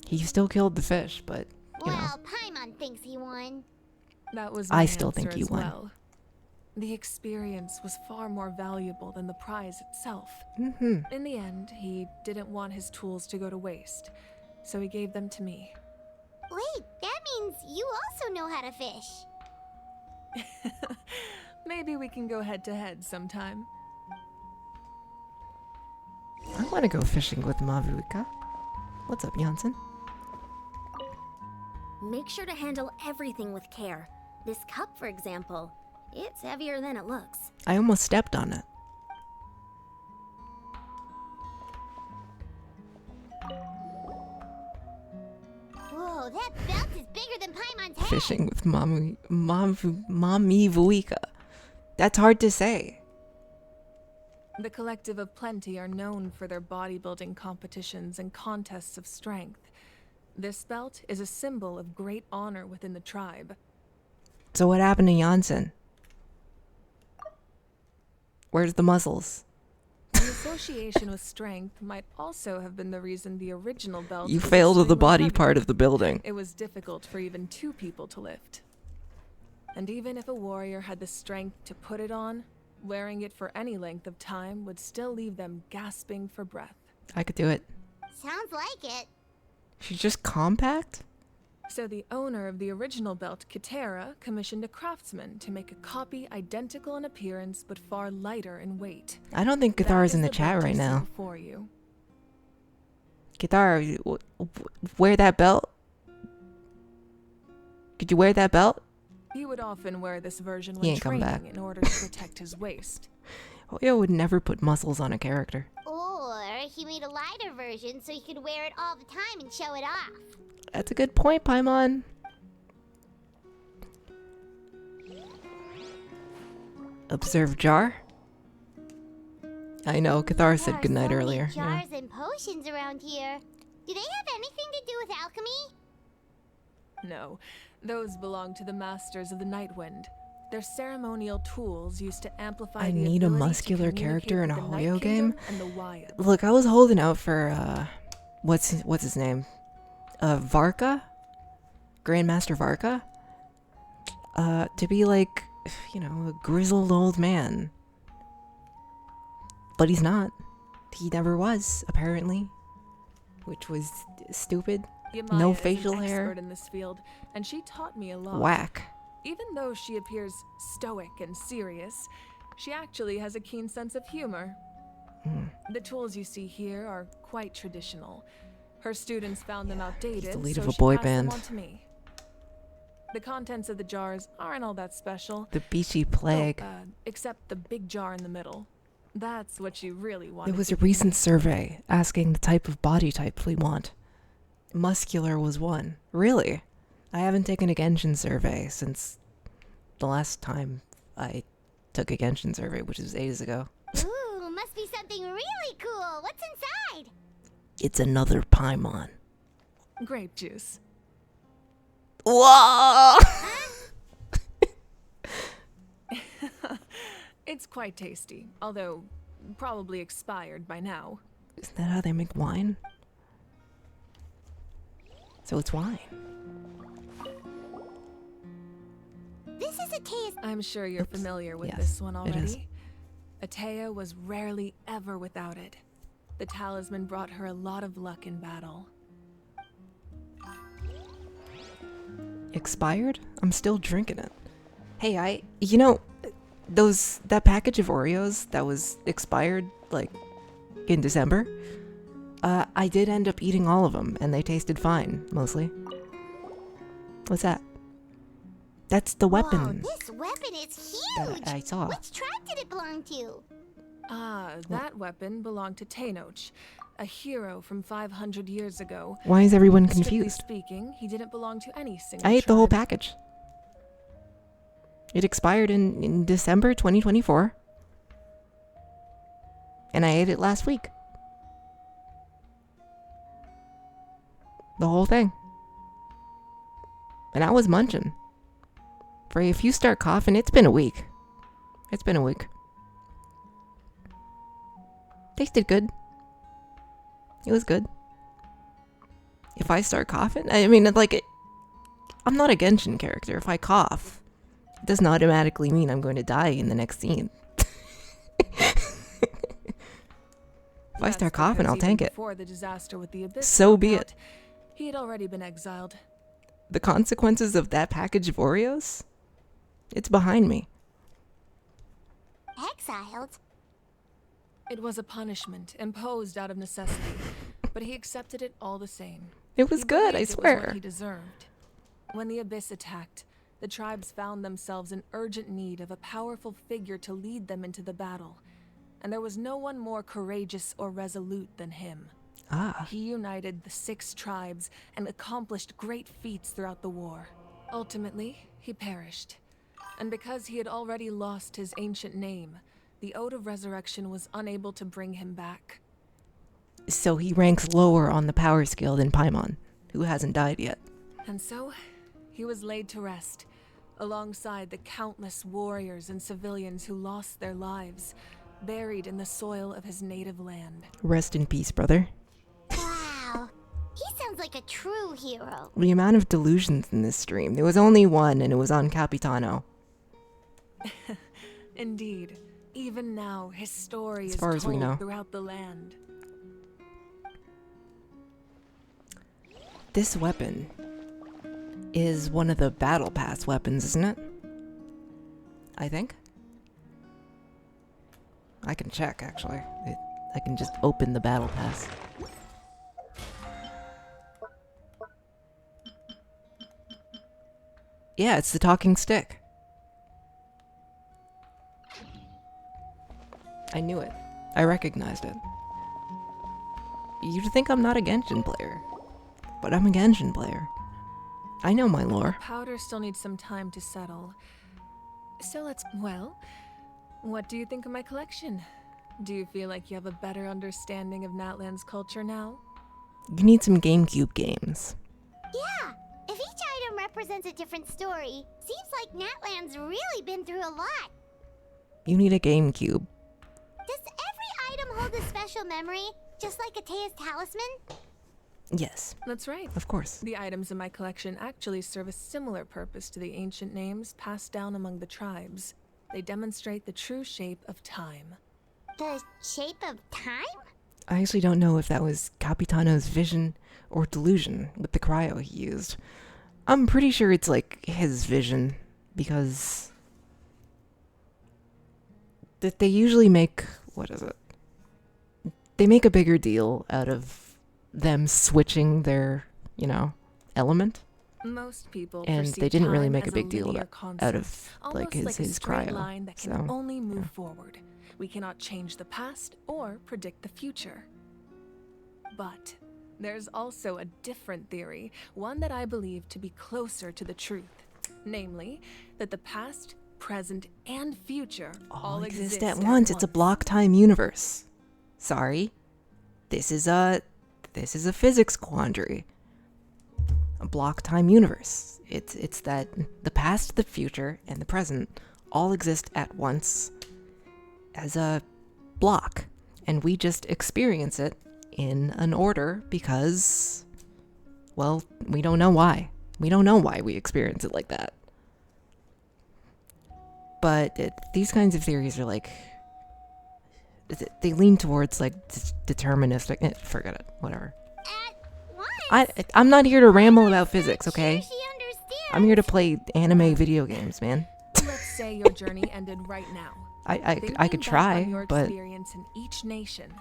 He still killed the fish, but, you know. Well, Paimon thinks he won. That was I my still think answer you as won. well. The experience was far more valuable than the prize itself. Mm-hmm. In the end, he didn't want his tools to go to waste, so he gave them to me. Wait, that means you also know how to fish. Maybe we can go head to head sometime. I want to go fishing with Mavuika. What's up, Janssen? Make sure to handle everything with care. This cup, for example, it's heavier than it looks. I almost stepped on it. Whoa, that belt is bigger than Paimon's head. Fishing with Mami Vuika. That's hard to say. The Collective of Plenty are known for their bodybuilding competitions and contests of strength. This belt is a symbol of great honor within the tribe. So what happened to Janssen? Where's the muscles? The association with strength might also have been the reason the original belt You was failed with the extremely body heavy. part of the building. It was difficult for even two people to lift. And even if a warrior had the strength to put it on, wearing it for any length of time would still leave them gasping for breath. I could do it. Sounds like it. She's just compact? So the owner of the original belt, Kitera, commissioned a craftsman to make a copy identical in appearance but far lighter in weight. I don't think That Guitar's is in the belt chat you right see now. before you. Guitar, wear that belt? Could you wear that belt? He would often wear this version He when ain't come training back. in order to protect his waist. Hoyo would never put muscles on a character. Or he made a lighter version so he could wear it all the time and show it off. That's a good point, Paimon. Observe jar? I know, Cathar said goodnight There are so earlier. many jars and potions around here. Do they have anything to do with alchemy? No, those belong to the masters of the Nightwind. They're ceremonial tools used to amplify I the need a ability to muscular communicate character in a with the Night Hoyo Kingdom game. and the Wyatt. Look, I was holding out for, what's his name? Varka? Grandmaster Varka? To be like, you know, a grizzled old man. But he's not. He never was, apparently. Which was stupid. Yamaya No is an facial expert hair. in this field, and she taught me a lot. Whack. Even though she appears stoic and serious, she actually has a keen sense of humor. The tools you see here are quite traditional. Her students found them outdated, the lead so of a she boy passed them band. on to me. The contents of the jars aren't all that special. The beachy plague. Except the big jar in the middle. That's what she really wanted. There was to a be. recent survey asking the type of body type we want. Muscular was one. Really? I haven't taken a Genshin survey since the last time I took a Genshin survey, which is ages ago. Ooh, must be something really cool. What's inside? It's another Paimon. Grape juice. Whoa! It's quite tasty, although probably expired by now. Isn't that how they make wine? So it's wine. This is a taste. I'm sure you're familiar with Yes, this one it is. already. Atea was rarely ever without it. The talisman brought her a lot of luck in battle. Expired? I'm still drinking it. Hey, you know, that package of Oreos that was expired, like, in December, I did end up eating all of them, and they tasted fine, mostly. What's that? That's the weapon. Whoa, this weapon is that huge. I saw. Which tribe did it belong to? That weapon belonged to Tenoch, a hero from 500 years ago. Why is everyone Strictly confused? speaking, he didn't belong to any single I ate the whole tribe. package. It expired in December 2024. And I ate it last week. The whole thing. And I was munching. For if you start coughing, it's been a week. It's been a week. Tasted good. It was good. If I start coughing, I mean, like, I'm not a Genshin character. If I cough, it doesn't automatically mean I'm going to die in the next scene. If I start coughing, I'll tank it. Before the disaster with the Abyss So be it. He had already been exiled. The consequences of that package of Oreos? It's behind me. Exiled? It was a punishment imposed out of necessity, but he accepted it all the same. It was He good, I believed it was swear. what he deserved. When the Abyss attacked, the tribes found themselves in urgent need of a powerful figure to lead them into the battle, and there was no one more courageous or resolute than him. He united the 6 tribes and accomplished great feats throughout the war. Ultimately, he perished. And because he had already lost his ancient name, the Ode of Resurrection was unable to bring him back. So he ranks lower on the power scale than Paimon, who hasn't died yet. And so, he was laid to rest, alongside the countless warriors and civilians who lost their lives, buried in the soil of his native land. Rest in peace, brother. Wow. He sounds like a true hero. The amount of delusions in this stream. There was only one, and it was on Capitano. Indeed. Even now, his story As is far as we told know. throughout the land. This weapon is one of the battle pass weapons, isn't it? I think. I can check, actually. I can just open the battle pass. Yeah, it's the talking stick. I knew it. I recognized it. You'd think I'm not a Genshin player, but I'm a Genshin player. I know my lore. Powder still needs some time to settle. So well, what do you think of my collection? Do you feel like you have a better understanding of NATLAN's culture now? You need some GameCube games. Yeah, if each item represents a different story, seems like NATLAN's really been through a lot. You need a GameCube. Does every item hold a special memory, just like Atea's talisman? Yes. That's right. Of course. The items in my collection actually serve a similar purpose to the ancient names passed down among the tribes. They demonstrate the true shape of time. The shape of time? I actually don't know if that was Capitano's vision or delusion with the cryo he used. I'm pretty sure it's like his vision, because that they usually make, what is it? They make a bigger deal out of them switching their, element. Most people And perceive they didn't really time make a as big deal linear out concept, of almost his a straight cryo. line that can So, only move forward. We cannot change the past or predict the future. But there's also a different theory, one that I believe to be closer to the truth. Namely, that the past, present, and future all exist at once. It's a block time universe. Sorry. This is a physics quandary. A block time universe. It's that the past, the future, and the present all exist at once as a block, and we just experience it in an order because, well, we don't know why. We don't know why we experience it like that. But these kinds of theories are like, they lean towards like deterministic. Forget it. Whatever. I'm not here to ramble about physics, okay? I'm here to play anime video games, man. Let's say your journey ended right now. I Thinking could back try, on your but experience in each nation,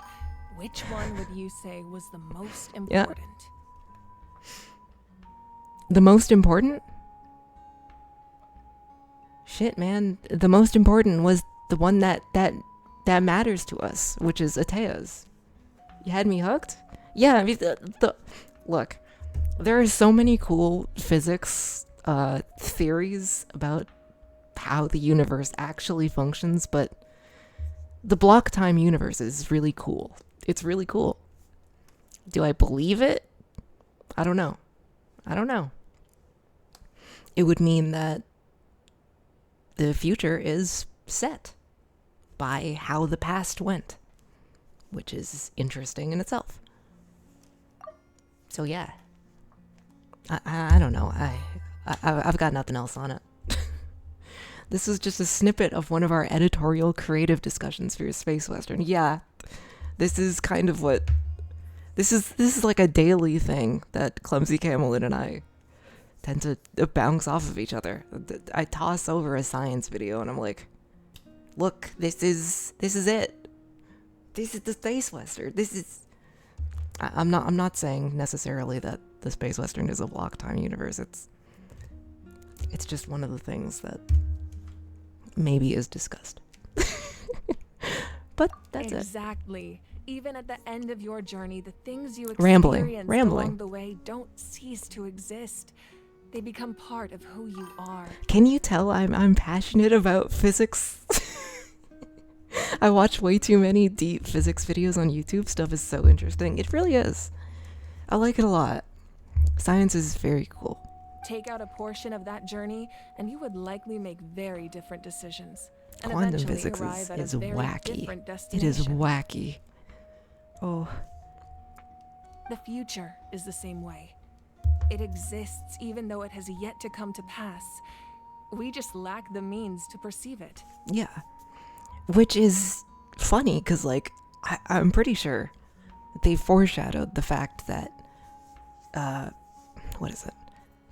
which one would you say was the most Yeah. important? the most important? Shit, man. The most important was the one that matters to us, which is Atea's. You had me hooked? Yeah, I mean, look, there are so many cool physics theories about how the universe actually functions, but the block time universe is really cool. It's really cool. Do I believe it? I don't know. It would mean that the future is set by how the past went, which is interesting in itself. So yeah, I don't know. I've got nothing else on it. This is just a snippet of one of our editorial creative discussions for your Space Western. Yeah, this is kind of what this is like a daily thing that Clumsy Camelin and I tend to bounce off of each other. I toss over a science video and I'm like, look, this is it. This is the Space Western. This is. I'm not saying necessarily that the Space Western is a block time universe. It's just one of the things that maybe is discussed. But that's exactly. Even at the end of your journey, the things you Rambling. experience along the way don't cease to exist. They become part of who you are. Can you tell I'm passionate about physics? I watch way too many deep physics videos on YouTube. Stuff is so interesting. It really is. I like it a lot. Science is very cool. Take out a portion of that journey, and you would likely make very different decisions. And Quantum eventually physics arrive at is a very wacky. different It destination. is wacky. Oh. The future is the same way. It exists even though it has yet to come to pass. We just lack the means to perceive it. Yeah. Which is funny, because, like, I'm pretty sure they foreshadowed the fact that, what is it?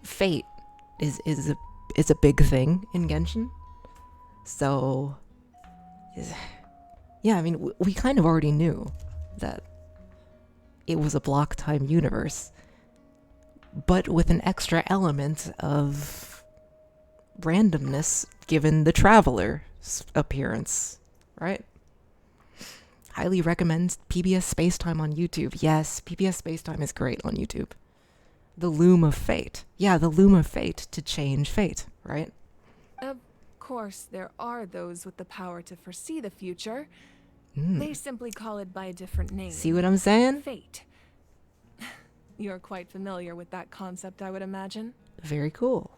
Fate is a big thing in Genshin. So, yeah, I mean, we kind of already knew that it was a block time universe, but with an extra element of randomness given the Traveler's appearance, right? Highly recommend PBS Spacetime on YouTube. Yes, PBS Spacetime is great on YouTube. The Loom of Fate. Yeah, the Loom of Fate to change fate, right? Of course, there are those with the power to foresee the future. Mm. They simply call it by a different name. See what I'm saying? Fate. You're quite familiar with that concept, I would imagine. Very cool.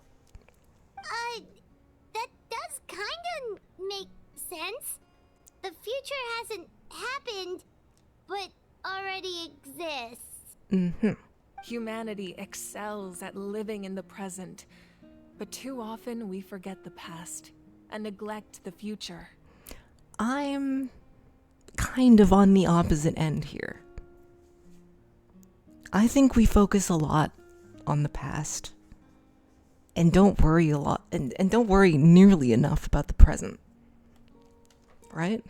That does kinda make sense. The future hasn't happened, but already exists. Mm-hmm. Humanity excels at living in the present, but too often we forget the past and neglect the future. I'm kind of on the opposite end here. I think we focus a lot on the past and don't worry a lot and don't worry nearly enough about the present. Right?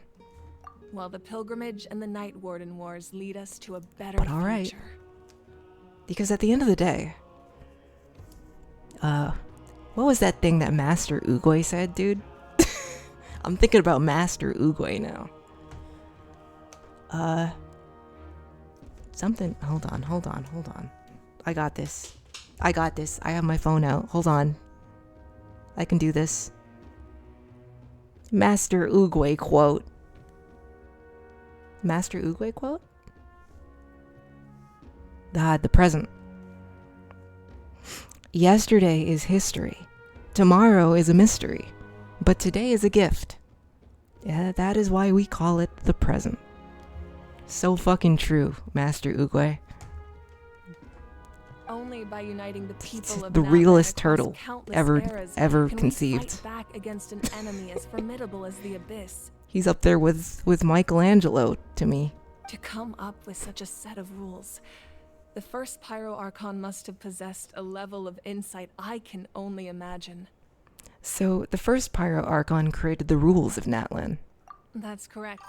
While the pilgrimage and the Night Warden Wars lead us to a better But all right. future. Because at the end of the day, what was that thing that Master Oogway said, dude? I'm thinking about Master Oogway now. Something. Hold on. I got this. I have my phone out. Hold on. I can do this. Master Oogway quote. Master Oogway quote? The present. Yesterday is history. Tomorrow is a mystery. But today is a gift. Yeah, that is why we call it the present. So fucking true, Master Oogway. Only by uniting the people of The NATLAN realest across turtle countless ever eras can conceived. we fight back against an enemy as formidable as the Abyss. He's up there with Michelangelo to me. To come up with such a set of rules, the first Pyro Archon must have possessed a level of insight I can only imagine. So the first Pyro Archon created the rules of NATLAN. That's correct.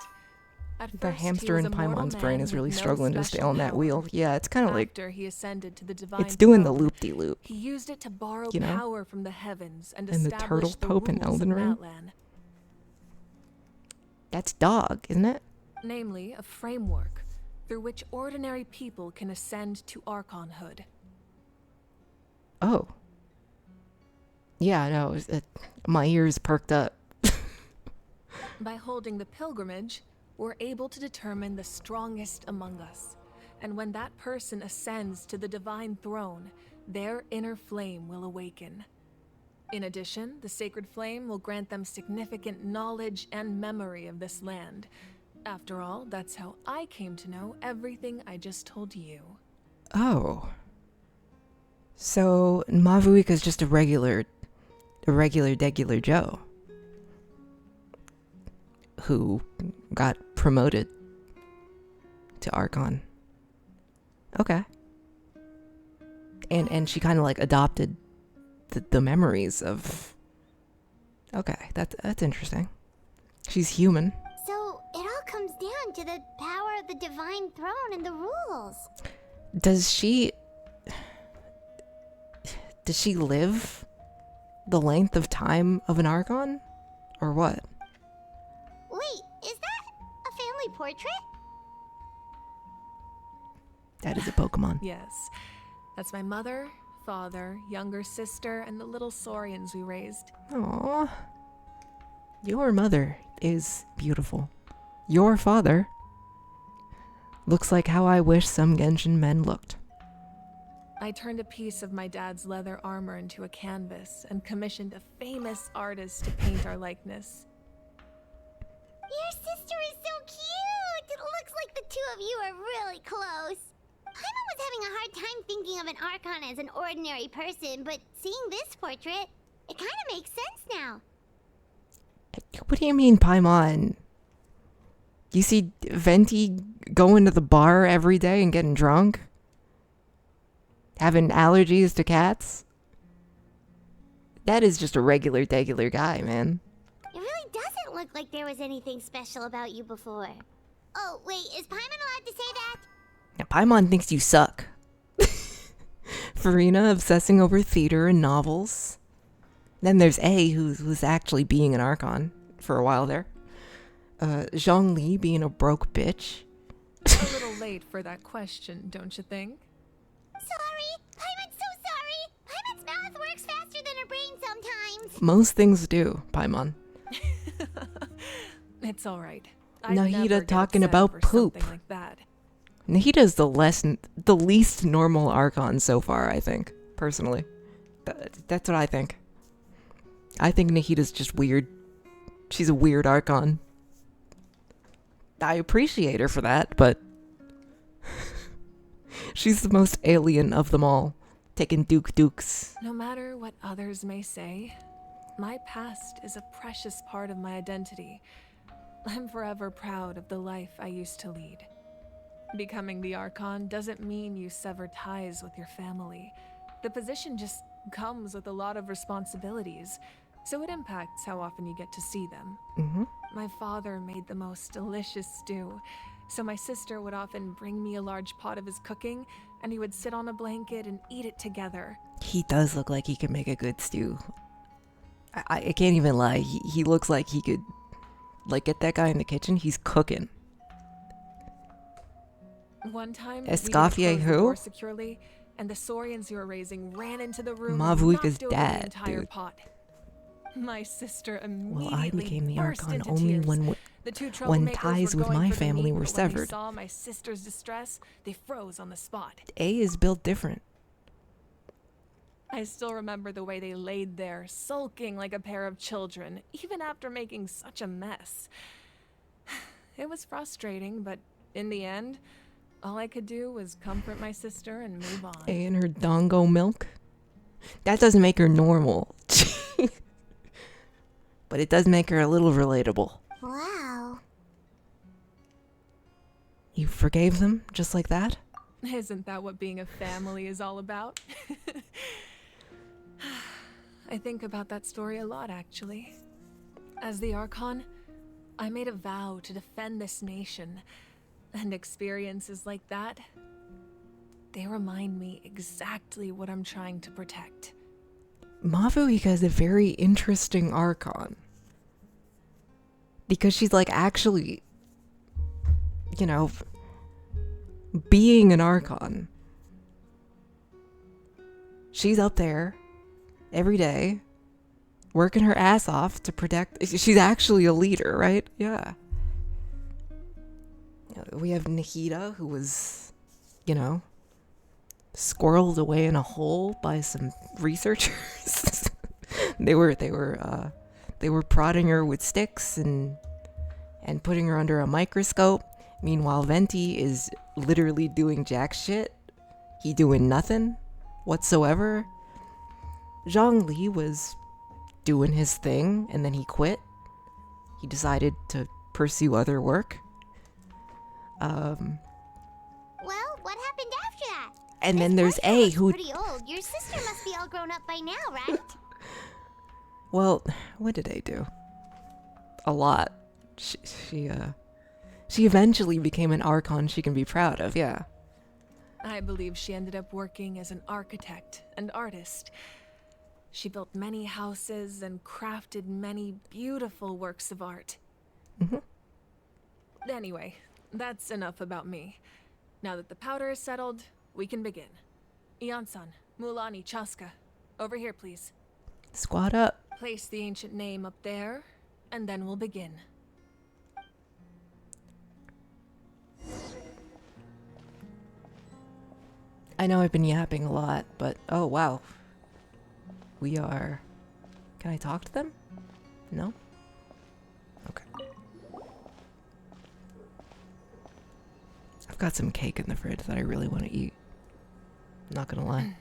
At The first, he hamster was in a mortal Paimon's brain man is really with no struggling to stay special on that power. wheel. Yeah, it's kind of like After he ascended to the divine it's doing the throne, loop-de-loop. He used it to borrow You know? power from the heavens and And the establish turtle the pope in rules Elden of Ring? NATLAN. That's dog, isn't it? Namely, a framework through which ordinary people can ascend to Archonhood. Oh. Yeah, no. My ears perked up. By holding the pilgrimage, we're able to determine the strongest among us. And when that person ascends to the divine throne, their inner flame will awaken. In addition, the sacred flame will grant them significant knowledge and memory of this land. After all, that's how I came to know everything I just told you. Oh. So Mavuika's just a regular degular Joe who got promoted to Archon. Okay. And she kind of like adopted the memories of. Okay, that's interesting. She's human. So it all comes down to the power of the divine throne and the rules. Does she live the length of time of an Archon? Or what? Wait, is that a family portrait? That is a Pokemon. Yes. That's my mother, father, younger sister, and the little saurians we raised. Aww. Your mother is beautiful. Your father looks like how I wish some Genshin men looked. I turned a piece of my dad's leather armor into a canvas and commissioned a famous artist to paint our likeness. Your sister is so cute! It looks like the two of you are really close. Paimon was having a hard time thinking of an Archon as an ordinary person, but seeing this portrait, it kind of makes sense now. What do you mean, Paimon? You see Venti going to the bar every day and getting drunk? Having allergies to cats? That is just a regular guy, man. It really doesn't look like there was anything special about you before. Oh, wait, is Paimon allowed to say that? Now, Paimon thinks you suck. Farina obsessing over theater and novels. Then there's A, who's actually being an Archon for a while there. Zhongli being a broke bitch. A little late for that question, don't you think? Sorry! Paimon's so sorry! Paimon's mouth works faster than her brain sometimes! Most things do, Paimon. It's alright. Nahida talking about poop. Like that. Nahida's the least normal Archon so far, I think, personally. That's what I think. I think Nahida's just weird. She's a weird Archon. I appreciate her for that, but she's the most alien of them all, taking dukes. No matter what others may say, my past is a precious part of my identity. I'm forever proud of the life I used to lead. Becoming the Archon doesn't mean you sever ties with your family. The position just comes with a lot of responsibilities, so it impacts how often you get to see them. Mm-hmm. My father made the most delicious stew, so my sister would often bring me a large pot of his cooking, and we would sit on a blanket and eat it together. He does look like he could make a good stew. I can't even lie. He looks like he could, like, get that guy in the kitchen. He's cooking. One time, Escoffier we didn't close the who? door securely, and the saurians you were raising ran into the room Mavuika's and knocked over dad, the entire dude. pot. My sister immediately Well, I became the burst Archon into only tears. when The two when troublemakers ties were with going my for the family meat, were but when they severed. saw my sister's distress, they froze on the spot. A is built different. I still remember the way they laid there, sulking like a pair of children, even after making such a mess. It was frustrating, but in the end, all I could do was comfort my sister and move on. A and her dongo milk. That doesn't make her normal. But it does make her a little relatable. Wow. You forgave them just like that? Isn't that what being a family is all about? I think about that story a lot, actually. As the Archon, I made a vow to defend this nation, and experiences like that, they remind me exactly what I'm trying to protect. Mavuika is a very interesting Archon. Because she's like actually, you know, being an Archon. She's up there every day, working her ass off to protect. She's actually a leader, right? Yeah. We have Nikita, who was, squirreled away in a hole by some researchers. They were prodding her with sticks and putting her under a microscope. Meanwhile, Venti is literally doing jack shit. He doing nothing whatsoever. Zhongli was doing his thing, and then he quit. He decided to pursue other work. Well, what happened after that? And then there's A, who... Pretty old. Your sister must be all grown up by now, right? Well, what did A do? A lot. She eventually became an Archon she can be proud of, yeah. I believe she ended up working as an architect and artist. She built many houses and crafted many beautiful works of art. Mm-hmm. Anyway, that's enough about me. Now that the powder is settled, we can begin. Ian-san, Mulani, Chaska, over here, please. Squad up. Place the ancient name up there, and then we'll begin. I know I've been yapping a lot, but oh wow. We are... Can I talk to them? No? Okay. I've got some cake in the fridge that I really want to eat. Not gonna lie.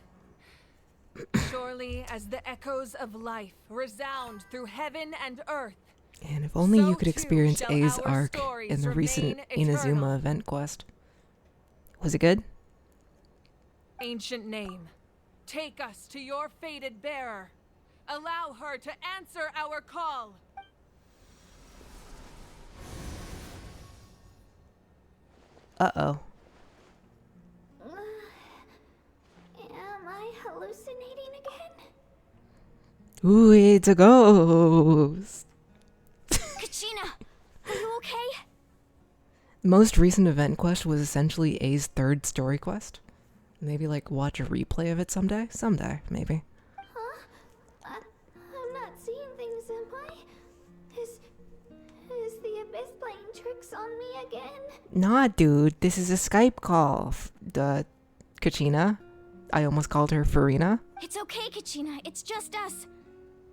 Surely as the echoes of life resound through heaven and earth. And if only so you could too experience shall A's our arc stories in the recent remain eternal. Inazuma event quest. Was it good? Ancient name, take us to your fated bearer. Allow her to answer our call. Uh-oh. Am I hallucinating again? Ooh, it's a ghost. Kachina, are you okay? Most recent event quest was essentially A's third story quest. Maybe like watch a replay of it someday? Someday, maybe. Huh? I'm not seeing things, am I? Is the Abyss playing tricks on me again? Nah, dude, this is a Skype call. Kachina. I almost called her Farina. It's okay, Kachina. It's just us.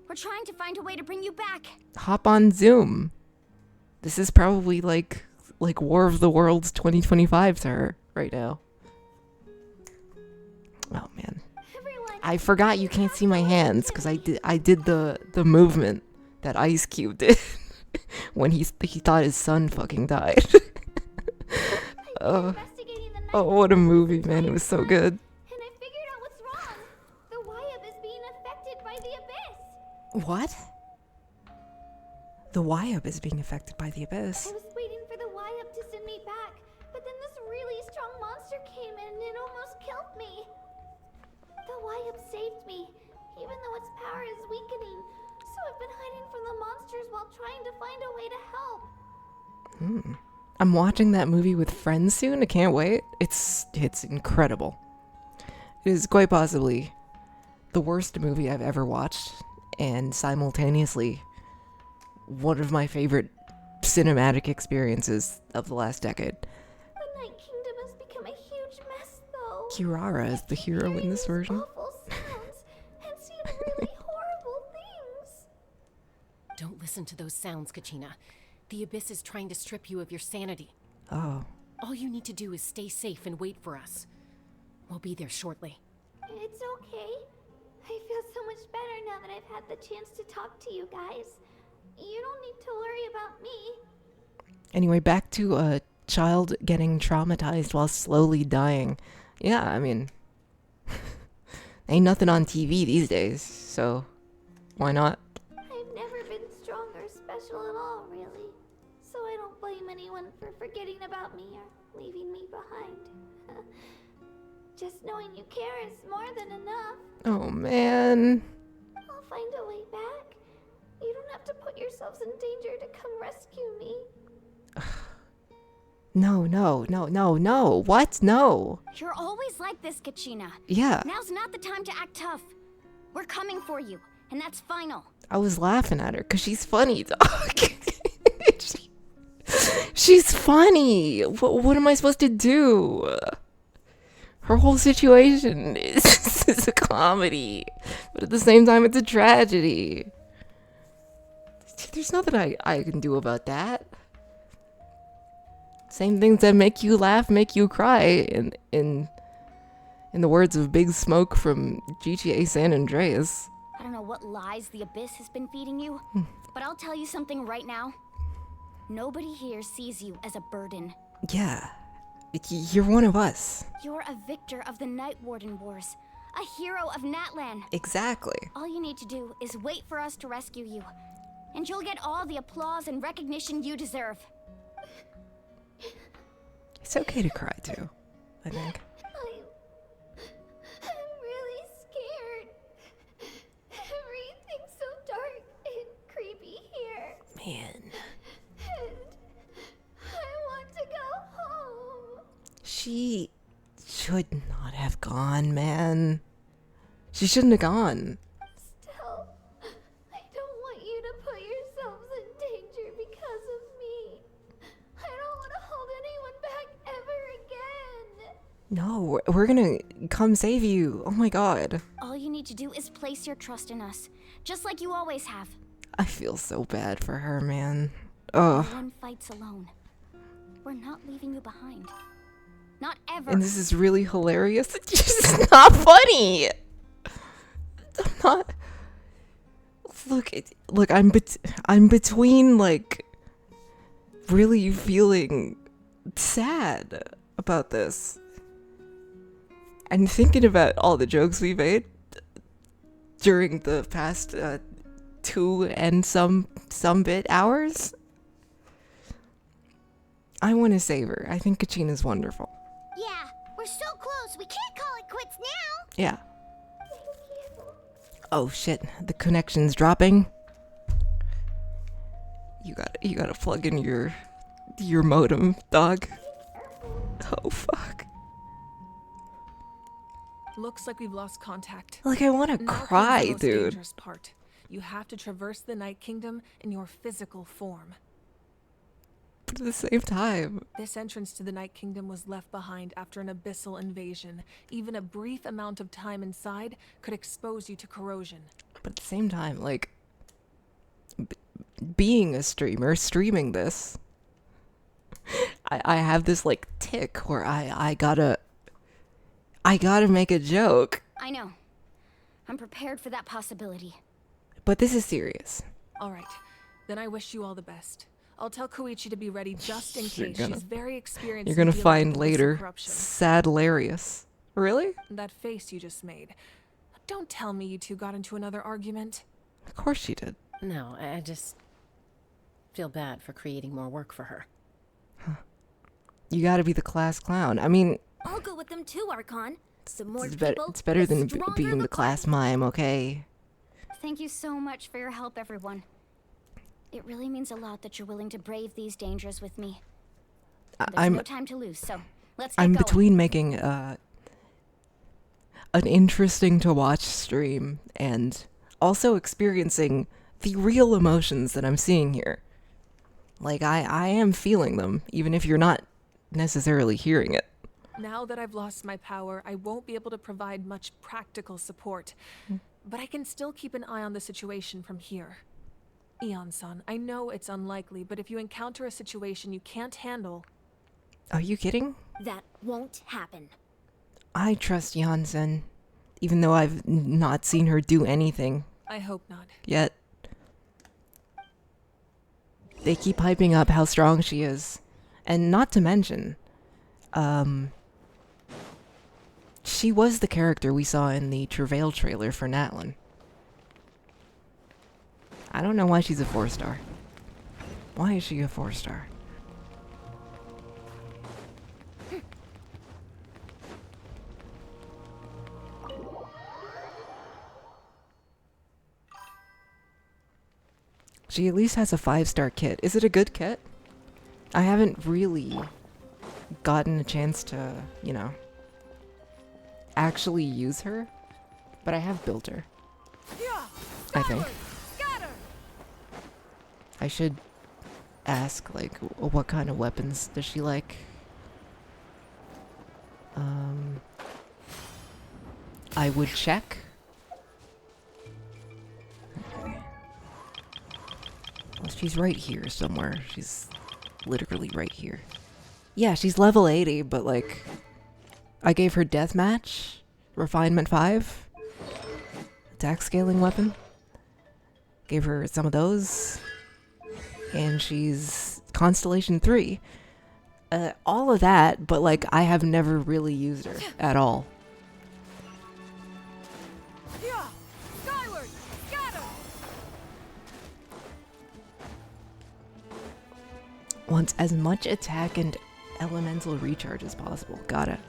We're trying to find a way to bring you back. Hop on Zoom. This is probably like War of the Worlds 2025 to her right now. Oh man, I forgot you can't see my hands because I did the movement that Ice Cube did when he thought his son fucking died. Oh, what a movie, man! It was so good. And I figured out what's wrong. The Wyup is being affected by the Abyss. What? The Wyup is being affected by the Abyss. I was waiting for the Wyup to send me back, but then this really strong monster came in and it almost killed me. The Wyup saved me, even though its power is weakening. So I've been hiding from the monsters while trying to find a way to help. I'm watching that movie with friends soon. I can't wait. It's incredible. It is quite possibly the worst movie I've ever watched, and simultaneously one of my favorite cinematic experiences of the last decade. The Night Kingdom has become a huge mess, though. Kirara is the hero in this version. Awful sounds and seeing really horrible things. Don't listen to those sounds, Kachina. The Abyss is trying to strip you of your sanity. Oh. All you need to do is stay safe and wait for us. We'll be there shortly. It's okay. I feel so much better now that I've had the chance to talk to you guys. You don't need to worry about me. Anyway, back to a child getting traumatized while slowly dying. Yeah, I mean, ain't nothing on TV these days, so why not? I've never been strong or special at all, really. So I don't blame anyone for forgetting about me or leaving me behind. Just knowing you care is more than enough. Oh, man. I'll find a way back. You don't have to put yourselves in danger to come rescue me. No. What? No. You're always like this, Kachina. Yeah. Now's not the time to act tough. We're coming for you, and that's final. I was laughing at her because she's funny, dog. She's funny. What am I supposed to do? Her whole situation is a comedy, but at the same time, it's a tragedy. There's nothing I can do about that. Same things that make you laugh make you cry. In the words of Big Smoke from GTA San Andreas. I don't know what lies the Abyss has been feeding you, but I'll tell you something right now. Nobody here sees you as a burden. Yeah, you're one of us. You're a victor of the Night Warden Wars, a hero of NATLAN. Exactly. All you need to do is wait for us to rescue you, and you'll get all the applause and recognition you deserve. It's okay to cry too, I think. I'm really scared. Everything's so dark and creepy here. Man. And I want to go home. She should not have gone, man. She shouldn't have gone. Still, I don't want you to put yourselves in danger because of me. I don't want to hold anyone back ever again. No, we're gonna come save you. Oh my god. All you need to do is place your trust in us, just like you always have. I feel so bad for her, man. No Ugh. one fights alone. We're not leaving you behind. Not ever. And this is really hilarious. It's just not funny. I'm not. Look. I'm between like really feeling sad about this and thinking about all the jokes we made during the past 2 and some bit hours. I want to save her. I think Kachina's wonderful. Yeah, we're so close. We can't call it quits now. Yeah. Oh shit, the connection's dropping. You gotta plug in your modem, dog. Oh fuck. Looks like we've lost contact. Like, I wanna Now comes cry, the most dude. dangerous part. You have to traverse the Night Kingdom in your physical form. But at the same time, This entrance to the Night Kingdom was left behind after an abyssal invasion. Even a brief amount of time inside could expose you to corrosion. but at the same time, like, being a streamer, streaming this, I have this like tick where I gotta make a joke. I know. I'm prepared for that possibility. But this is serious. Alright, then I wish you all the best. I'll tell Koichi to be ready just in You're case. gonna- She's very experienced You're in gonna dealing find with abyssal later. corruption. Sad hilarious. Really? That face you just made. Don't tell me you two got into another argument. Of course she did. No, I just feel bad for creating more work for her. You gotta be the class clown. I mean, I'll go with them too, Archon. The more it's people, better the than stronger being the class mime, okay? Thank you so much for your help, everyone. It really means a lot that you're willing to brave these dangers with me. There's I'm no time to lose, so let's get I'm going. between making an interesting to watch stream and also experiencing the real emotions that I'm seeing here. Like, I am feeling them, even if you're not necessarily hearing it. Now that I've lost my power, I won't be able to provide much practical support. But I can still keep an eye on the situation from here. Eon-san, I know it's unlikely, but if you encounter a situation you can't handle... Are you kidding? That won't happen. I trust Janssen, even though I've not seen her do anything I hope not. yet. They keep hyping up how strong she is. And not to mention, she was the character we saw in the Travail trailer for NATLAN. I don't know why she's a 4-star. Why is she a 4-star? She at least has a 5-star kit. Is it a good kit? I haven't really gotten a chance to, you know, actually use her, but I have built her. I think. I should ask, like, what kind of weapons does she like? I would check. Okay. Well, she's right here somewhere. She's literally right here. Yeah, she's level 80, but like, I gave her Deathmatch, Refinement 5, attack scaling weapon. Gave her some of those. And she's Constellation 3. All of that, but like, I have never really used her at all. Yeah! Skyward! Scatter! Wants as much attack and elemental recharge as possible. Got it.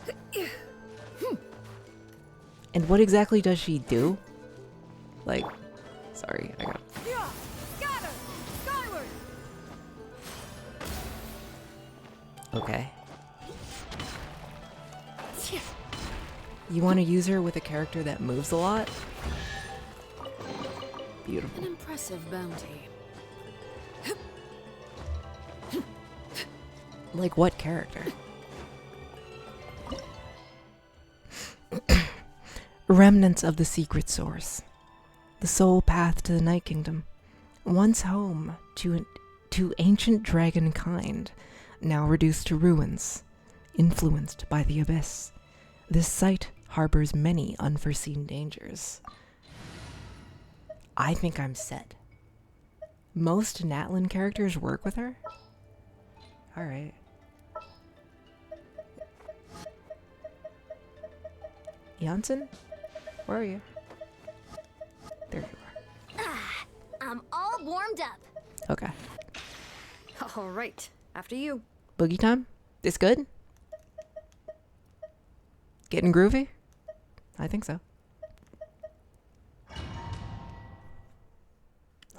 And what exactly does she do? Like, sorry, I got... Yeah! Scatter! Skyward! Okay. You want to use her with a character that moves a lot? Beautiful. An impressive bounty. Like what character? Remnants of the secret source. The sole path to the Night Kingdom. Once home to ancient dragon kind, now reduced to ruins, influenced by the abyss. This site harbors many unforeseen dangers. I think I'm set. Most NATLAN characters work with her? Alright. Janssen? Where are you? There you are. I'm all warmed up. Okay. All right, after you. Boogie time? This good? Getting groovy? I think so.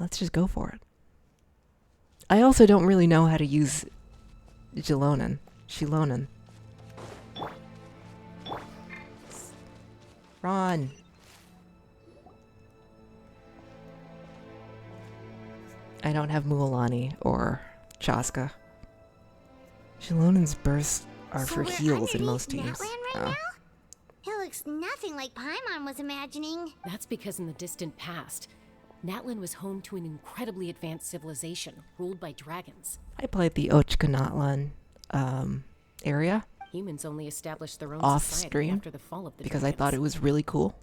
Let's just go for it. I also don't really know how to use Shilonen. Ron. I don't have Mualani or Chaska. Shilonen's bursts are So for we're heals in most underneath teams. NATLAN right now? It looks nothing like Paimon was imagining. That's because in the distant past, NATLAN was home to an incredibly advanced civilization ruled by dragons. I played the Ochkanatlan area Humans only established their own off society stream after the fall of the because I thought it was really cool.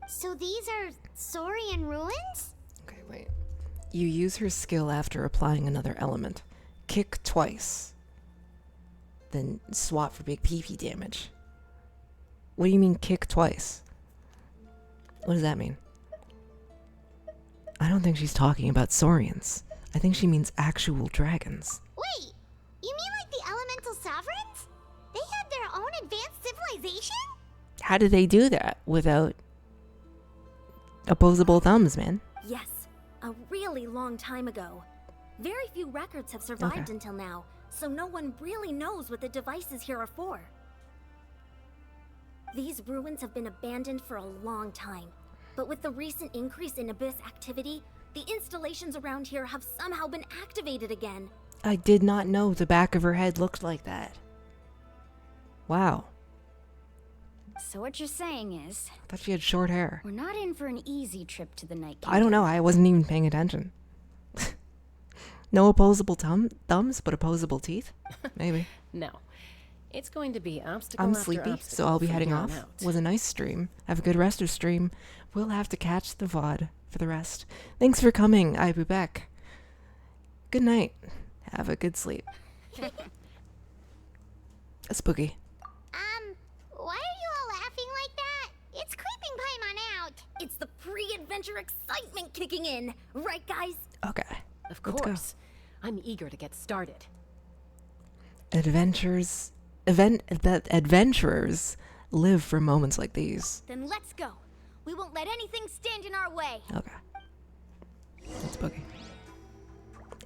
So these are Saurian ruins? Okay, wait. You use her skill after applying another element. Kick twice. Then swap for big PP damage. What do you mean kick twice? What does that mean? I don't think she's talking about Saurians. I think she means actual dragons. Wait, you mean like the elemental sovereigns? They had their own advanced civilization? How did they do that without opposable thumbs, man? Yes, a really long time ago. Very few records have survived Okay. until now, so no one really knows what the devices here are for. These ruins have been abandoned for a long time, but with the recent increase in Abyss activity, the installations around here have somehow been activated again. I did not know the back of her head looked like that. Wow. So what you're saying is, I thought she had short hair. we're not in for an easy trip to the Night Kingdom. I don't know. I wasn't even paying attention. No opposable thumbs, but opposable teeth? Maybe. No. It's going to be obstacle I'm after sleepy, obstacle so I'll be from heading here off. on out. Was a nice stream. Have a good rest of stream. We'll have to catch the VOD for the rest. Thanks for coming, Ibubeck. Good night. Have a good sleep. Spooky. Why are you all laughing like that? It's creeping Paimon out. It's the pre-adventure excitement kicking in, right guys? Okay. Of Let's go. course. I'm eager to get started. Adventurers live for moments like these. Then let's go. We won't let anything stand in our way. Okay. That's boogie.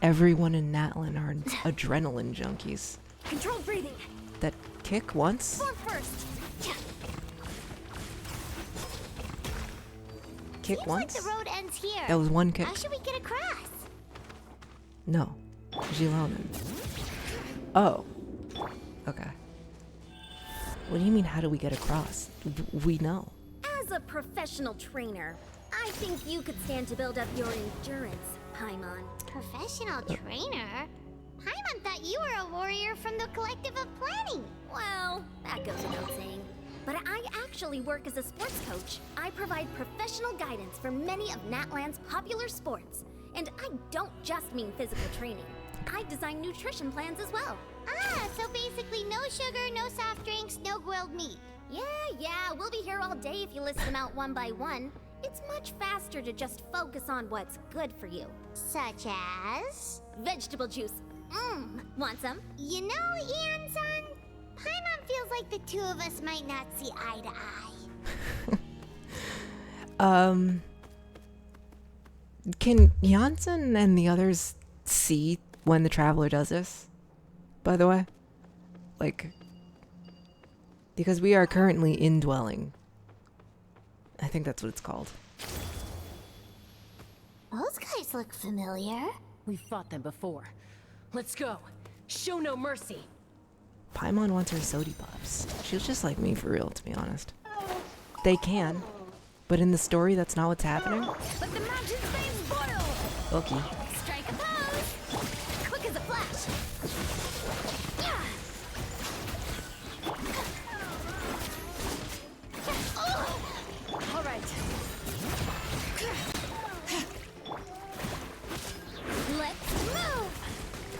Everyone in NATLAN are adrenaline junkies. Controlled breathing. That kick once? Form first. Kick Seems once? like the road ends here. That was one kick. How should we get across? No. Gilonen. Oh. Okay. What do you mean, how do we get across? We know. As a professional trainer, I think you could stand to build up your endurance, Paimon. Professional trainer? Paimon thought you were a warrior from the Collective of Planning. Well, that goes without saying. But I actually work as a sports coach. I provide professional guidance for many of NATLAN's popular sports. And I don't just mean physical training. I design nutrition plans as well. Ah, so basically no sugar, no soft drinks, no grilled meat. Yeah, we'll be here all day if you list them out one by one. It's much faster to just focus on what's good for you. Such as? Vegetable juice. Want some? You know, Ian-san, Paimon feels like the two of us might not see eye to eye. Can Janssen and the others see when the Traveler does this? By the way? Like, because we are currently indwelling. I think that's what it's called. Those guys look familiar. We've fought them before. Let's go. Show no mercy. Paimon wants her sody puffs. She's just like me for real, to be honest. They can, but in the story, that's not what's happening. But the mountain flames boil. Okay. Strike a pose. Quick as a flash. All right. Let's move.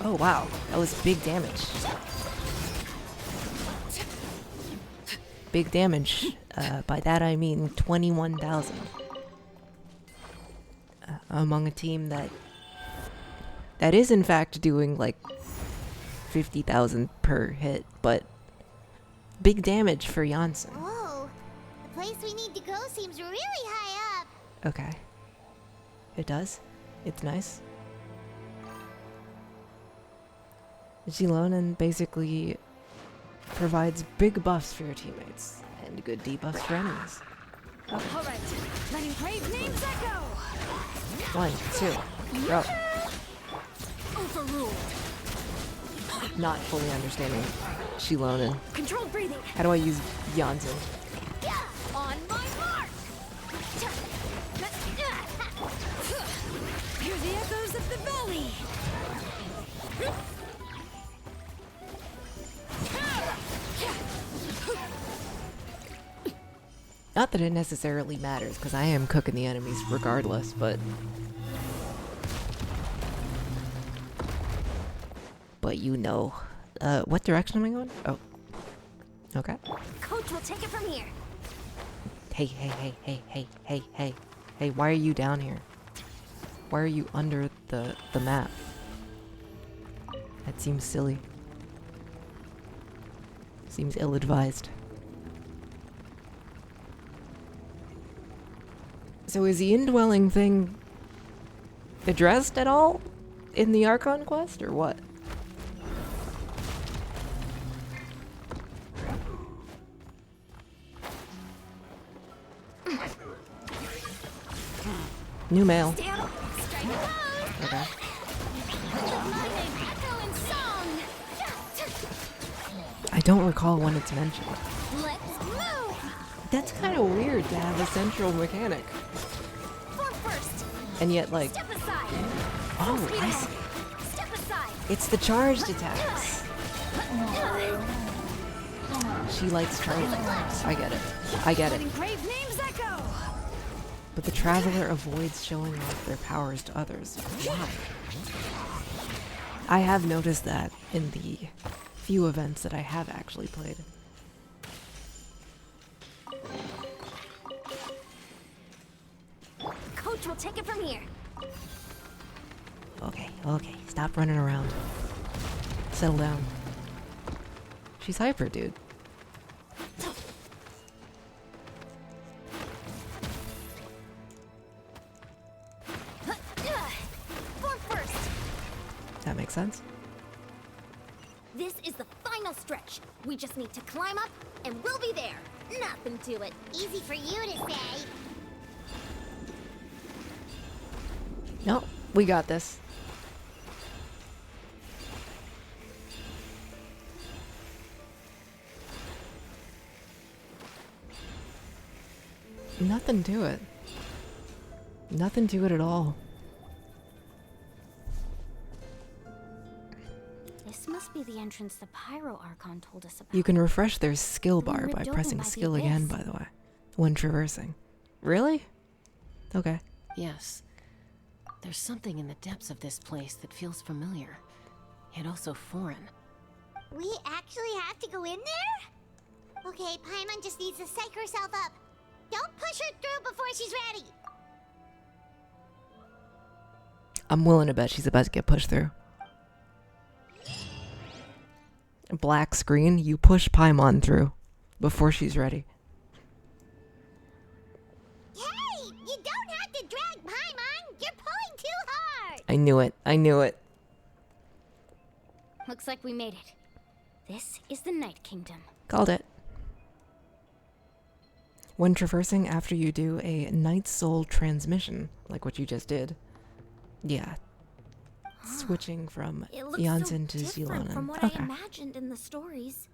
Oh wow, that was big damage. Big damage. By that I mean 21,000. Among a team that is in fact doing like 50,000 per hit, but big damage for Janssen. Whoa, the place we need to go seems really high up. Okay. It does. It's nice. Gilonen basically provides big buffs for your teammates and good debuffs for enemies. All right. Letting brave names echo. 1, 2, go. Overruled. Not fully understanding Gilonen. Controlled breathing. How do I use Janssen? On my mark. Hear the echoes of the valley. Not that it necessarily matters, because I am cooking the enemies regardless, but... But you know. What direction am I going? Oh. Okay. Coach will take it from here. Hey, why are you down here? Why are you under the map? That seems silly. Seems ill-advised. So is the indwelling thing addressed at all in the Archon quest, or what? New mail. Okay. I don't recall when it's mentioned. Let's move. That's kind of weird to have a central mechanic. And yet, like... Step aside. Oh, I see. Step aside. It's the charged attacks. She likes charged attacks. I get it. I get it. Letting brave names echo. But the Traveler avoids showing off their powers to others. Why? I have noticed that in the few events that I have actually played. Coach will take it from here. Okay, stop running around. Settle down. She's hyper, dude. Form first. That makes sense. This is the final stretch. We just need to climb up, and we'll be there. Nothing to it. Easy for you to say. No, we got this. Nothing to it. Nothing to it at all. This must be the entrance the Pyro Archon told us about. You can refresh their skill The one bar by ripped open pressing by the skill again, abyss. by the way, when traversing. Really? Okay. Yes. There's something in the depths of this place that feels familiar, yet also foreign. We actually have to go in there? Okay, Paimon just needs to psych herself up. Don't push her through before she's ready. I'm willing to bet she's about to get pushed through. Black screen, you push Paimon through before she's ready. Hey, you don't have to drag Paimon. You're pulling too hard. I knew it. I knew it. Looks like we made it. This is the Night Kingdom. Called it. When traversing after you do a Night Soul transmission, like what you just did. Yeah. Switching from It looks Janssen so to different Zilonen. from what Okay. I imagined in the stories.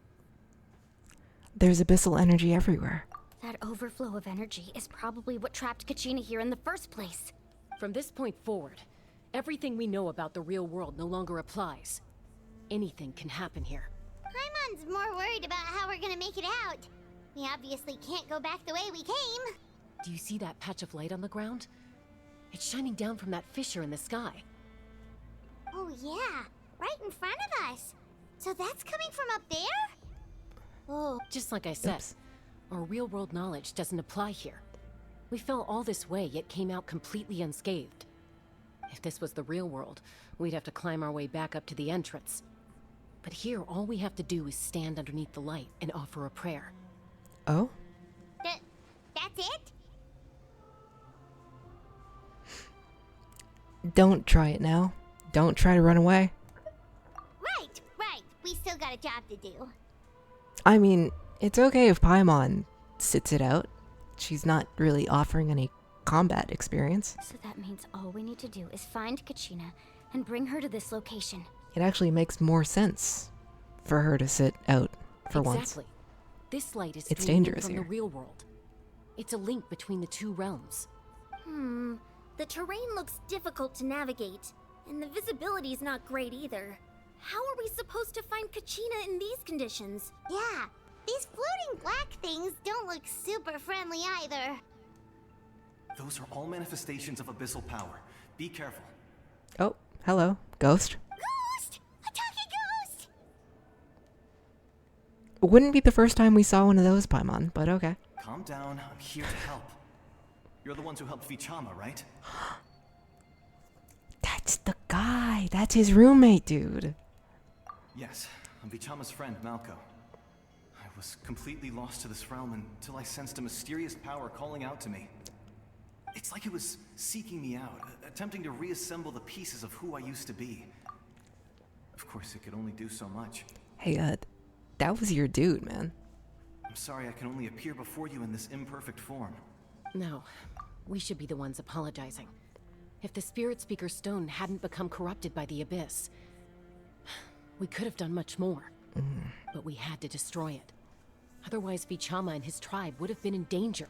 There's abyssal energy everywhere. That overflow of energy is probably what trapped Kachina here in the first place. From this point forward, everything we know about the real world no longer applies. Anything can happen here. Paimon's more worried about how we're gonna make it out. We obviously can't go back the way we came. Do you see that patch of light on the ground? It's shining down from that fissure in the sky. Oh yeah, right in front of us. So that's coming from up there? Oh. Just like I said, our real-world knowledge doesn't apply here. We fell all this way, yet came out completely unscathed. If this was the real world, we'd have to climb our way back up to the entrance. But here, all we have to do is stand underneath the light and offer a prayer. Oh? That's it? Don't try it now. Don't try to run away. Right. We still got a job to do. I mean, it's okay if Paimon sits it out. She's not really offering any combat experience. So that means all we need to do is find Kachina and bring her to this location. It actually makes more sense for her to sit out for once. Exactly. This light is It's streaming dangerous from here. the real world. It's a link between the two realms. The terrain looks difficult to navigate, and the visibility's not great either. How are we supposed to find Kachina in these conditions? Yeah, these floating black things don't look super friendly either. Those are all manifestations of abyssal power. Be careful. Oh, hello, ghost. Ghost! A talking ghost! Wouldn't be the first time we saw one of those, Paimon, but okay. Calm down. I'm here to help. You're the ones who helped Vichama, right? That's the guy. That's his roommate, dude. Yes, I'm Vichama's friend, Malco. I was completely lost to this realm until I sensed a mysterious power calling out to me. It's like it was seeking me out, attempting to reassemble the pieces of who I used to be. Of course, it could only do so much. Hey, that was your dude, man. I'm sorry I can only appear before you in this imperfect form. No, we should be the ones apologizing. If the Spirit Speaker Stone hadn't become corrupted by the Abyss, we could have done much more. But we had to destroy it. Otherwise, Vichama and his tribe would have been in danger.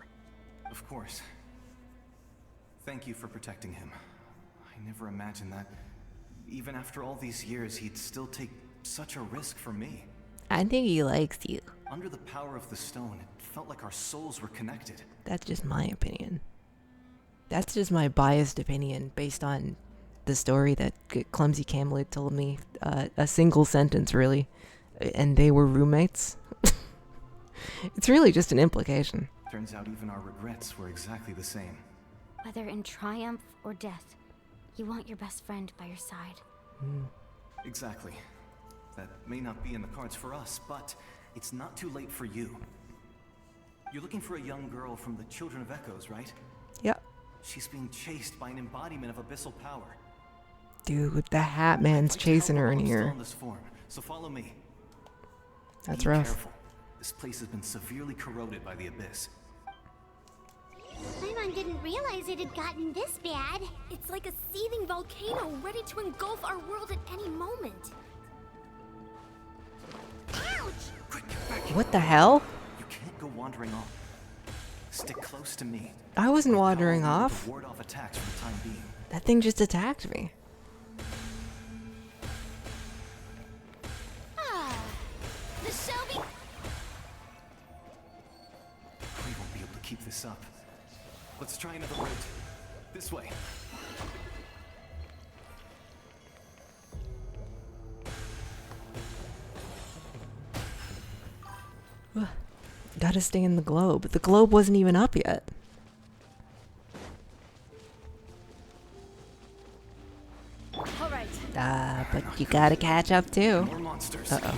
Of course. Thank you for protecting him. I never imagined that, even after all these years, he'd still take such a risk for me. I think he likes you. Under the power of the stone, it felt like our souls were connected. That's just my opinion. That's just my biased opinion based on the story that Clumsy Camlet told me. A single sentence, really. And they were roommates. It's really just an implication. Turns out even our regrets were exactly the same. Whether in triumph or death, you want your best friend by your side. Exactly. That may not be in the cards for us, but it's not too late for you. You're looking for a young girl from the Children of Echoes, right? Yep. She's being chased by an embodiment of abyssal power. Dude, the Hat Man's chasing her in I'm still here. in this form, so follow me. That's Be rough. careful. This place has been severely corroded by the abyss. Paimon didn't realize it had gotten this bad. It's like a seething volcano ready to engulf our world at any moment. Ouch! What the hell? You can't go wandering off. Stick close to me. I wasn't My power wandering will be able off. to ward off attacks for the time being. That thing just attacked me. The Shelby. We won't be able to keep this up. Let's try another route. This way. Gotta stay in the globe. The globe wasn't even up yet. Alright. But you gotta catch up too. More monsters. Uh-oh.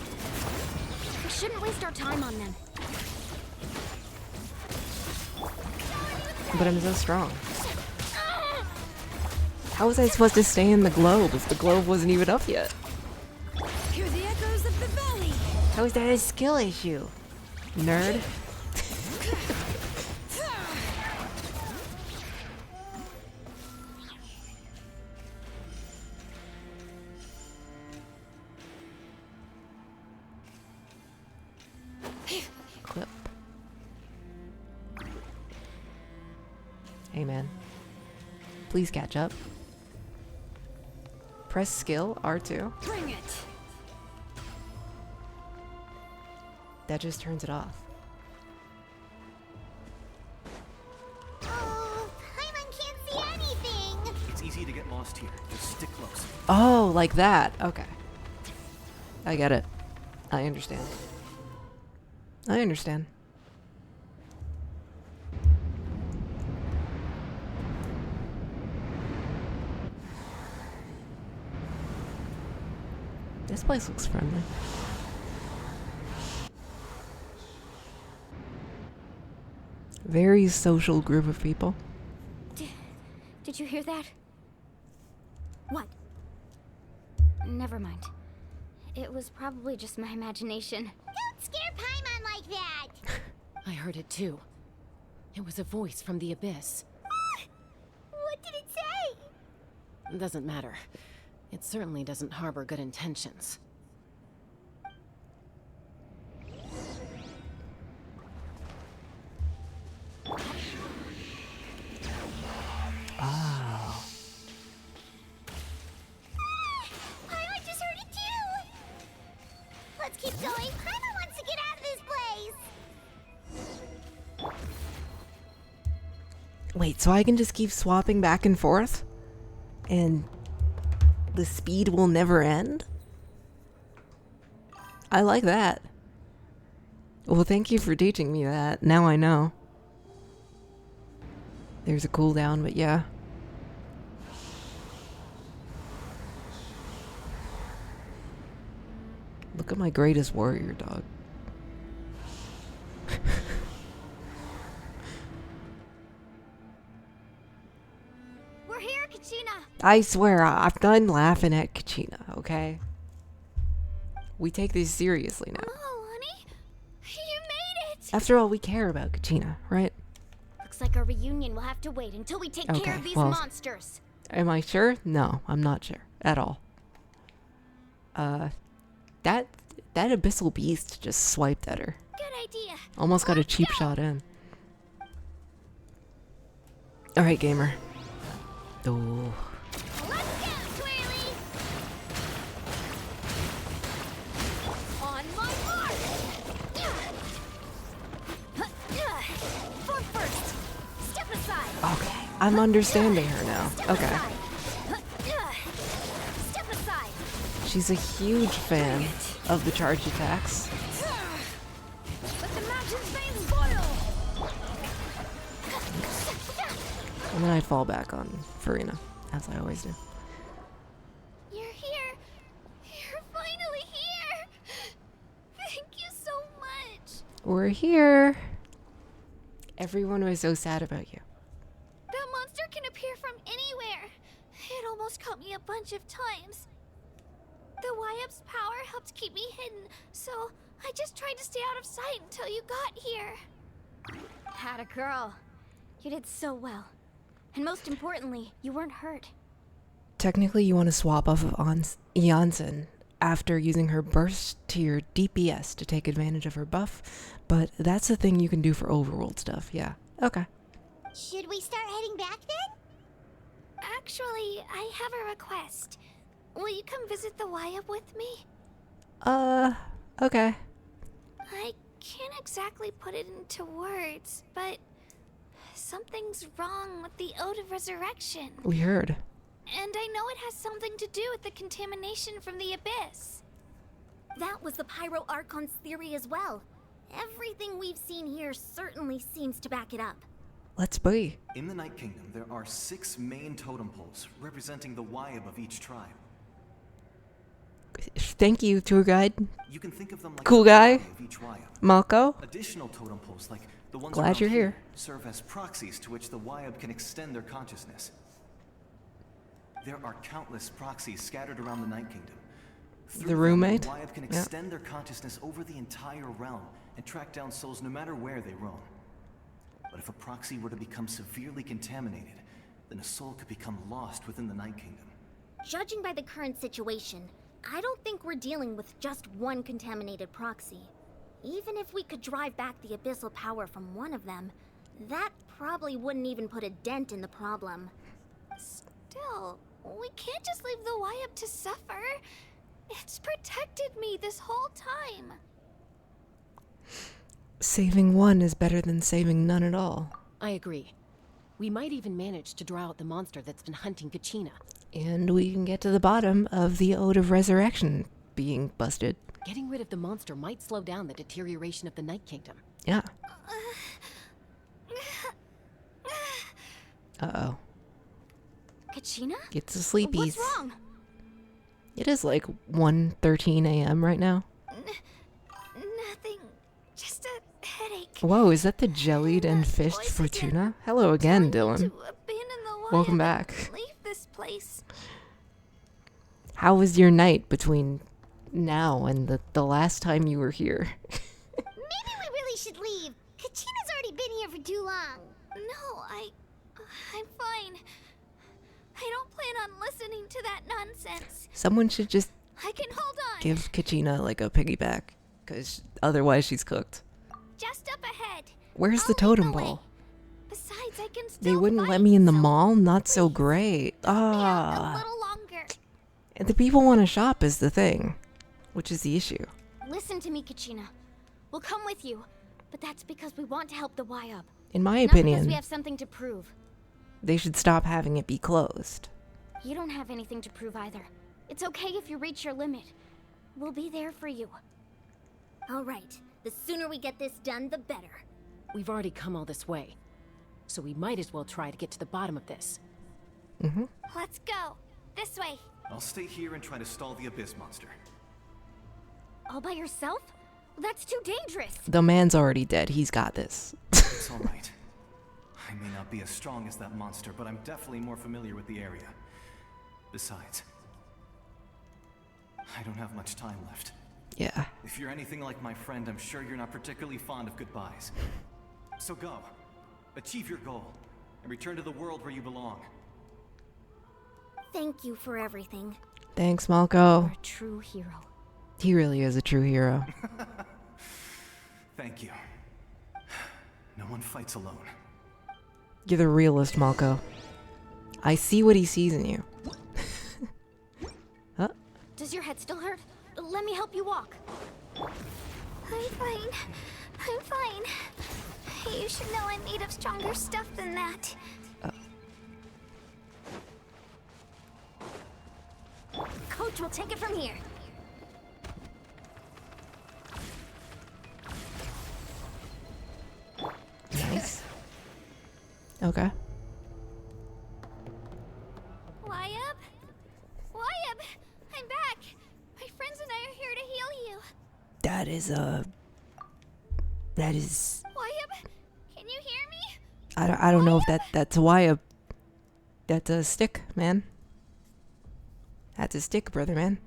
We shouldn't waste our time on them. But I'm so strong. How was I supposed to stay in the globe if the globe wasn't even up yet? Hear the echoes of the valley. How is that a skill issue? Nerd. Clip. Hey man. Please catch up. Press skill R2. Bring it. That just turns it off. Oh, Paimon can't see anything. It's easy to get lost here. Just stick close. Oh, like that. Okay. I get it. I understand. I understand. This place looks friendly. Very social group of people. Did you hear that? What? Never mind. It was probably just my imagination. Don't scare Paimon like that. I heard it too. It was a voice from the abyss. What did it say? Doesn't matter. It certainly doesn't harbor good intentions. Oh. Paimon just heard it too. Let's keep going. Paimon wants to get out of this place. Wait, so I can just keep swapping back and forth? And the speed will never end? I like that. Well, thank you for teaching me that. Now I know. There's a cooldown, but yeah. Look at my greatest warrior dog. We're here, Kachina. I swear, I'm done laughing at Kachina, okay? We take this seriously now. Oh, honey, you made it. After all, we care about Kachina, right? Looks like our reunion will have to wait until we take care Okay, of these well, monsters. Am I sure? No, I'm not sure at all. That abyssal beast just swiped at her. Good idea. Almost got a cheap shot in. All right, gamer. Oh. Let's go, Twirly. On my mark. Foot first. Step aside. Okay, I'm understanding her now. Okay. Step aside. She's a huge fan of the charge attacks. Let the mountain's veins boil. And then I'd fall back on Farina, as I always do. You're here. You're finally here. Thank you so much. We're here. Everyone was so sad about you. That monster can appear from anywhere. It almost caught me a bunch of times. The YF's power helped keep me hidden, so I just tried to stay out of sight until you got here. Had a girl. You did so well. And most importantly, you weren't hurt. Technically, you want to swap off of Janssen after using her burst to your DPS to take advantage of her buff, but that's the thing you can do for overworld stuff, yeah. Okay. Should we start heading back then? Actually, I have a request. Will you come visit the Y-Up with me? Okay. I can't exactly put it into words, but something's wrong with the Ode of Resurrection. We heard. And I know it has something to do with the contamination from the Abyss. That was the Pyro Archon's theory as well. Everything we've seen here certainly seems to back it up. Let's be. In the Night Kingdom, there are 6 main totem poles representing the Wyab of each tribe. Thank you, tour guide. You can think of them like Cool the guy. body of each Wyab. Malco. Additional totem poles, like the ones Glad around you're here. serve as proxies to which the Wyab can extend their consciousness. There are countless proxies scattered around the Night Kingdom. Through The them, roommate? The Wyab can Yeah. extend their consciousness over the entire realm and track down souls no matter where they roam. But if a proxy were to become severely contaminated, then a soul could become lost within the Night Kingdom. Judging by the current situation, I don't think we're dealing with just one contaminated proxy. Even if we could drive back the abyssal power from one of them, that probably wouldn't even put a dent in the problem. Still, we can't just leave the Y-Up to suffer. It's protected me this whole time. Saving one is better than saving none at all. I agree. We might even manage to draw out the monster that's been hunting Kachina. And we can get to the bottom of the Ode of Resurrection being busted. Getting rid of the monster might slow down the deterioration of the Night Kingdom. Yeah. Uh-oh. Kachina? Gets the sleepies. What's wrong? It is like 1:13 a.m. right now. Nothing. Just a headache. Whoa, is that the jellied and fished Fortuna? Hello again, Dylan. Welcome back. Leave this place. How was your night between now and the last time you were here? Maybe we really should leave. Kachina's already been here for too long. No, I'm fine. I don't plan on listening to that nonsense. Someone should just I can hold on. give Kachina like a piggyback, because otherwise she's cooked. Just up ahead. Where's the totem pole? Besides, I can still They wouldn't fight, let me in the so mall? Not so great. a Ah. little longer. And the people want to shop is the thing, which is the issue. Listen to me, Kachina. We'll come with you, but that's because we want to help the Y-Up. In my Not because opinion, we have something to prove. they should stop having it be closed. You don't have anything to prove either. It's okay if you reach your limit. We'll be there for you. All right. The sooner we get this done, the better. We've already come all this way, so we might as well try to get to the bottom of this. Mm-hmm. Let's go. This way. I'll stay here and try to stall the Abyss monster. All by yourself? That's too dangerous. The man's already dead. He's got this. It's alright. I may not be as strong as that monster, but I'm definitely more familiar with the area. Besides, I don't have much time left. Yeah. If you're anything like my friend, I'm sure you're not particularly fond of goodbyes. So go. Achieve your goal. And return to the world where you belong. Thank you for everything. Thanks, Malco. You're a true hero. He really is a true hero. Thank you. No one fights alone. You're the realist, Malco. I see what he sees in you. Huh? Does your head still hurt? Let me help you walk. I'm fine. I'm fine. You should know I'm made of stronger stuff than that. Coach will take it from here. Nice. Okay. Y-Up? Y-Up! I'm back! My friends and I are here to heal you. That is Y-Up, can you hear me? I don't know if that's why that's a stick, man. That's a stick, brother, man.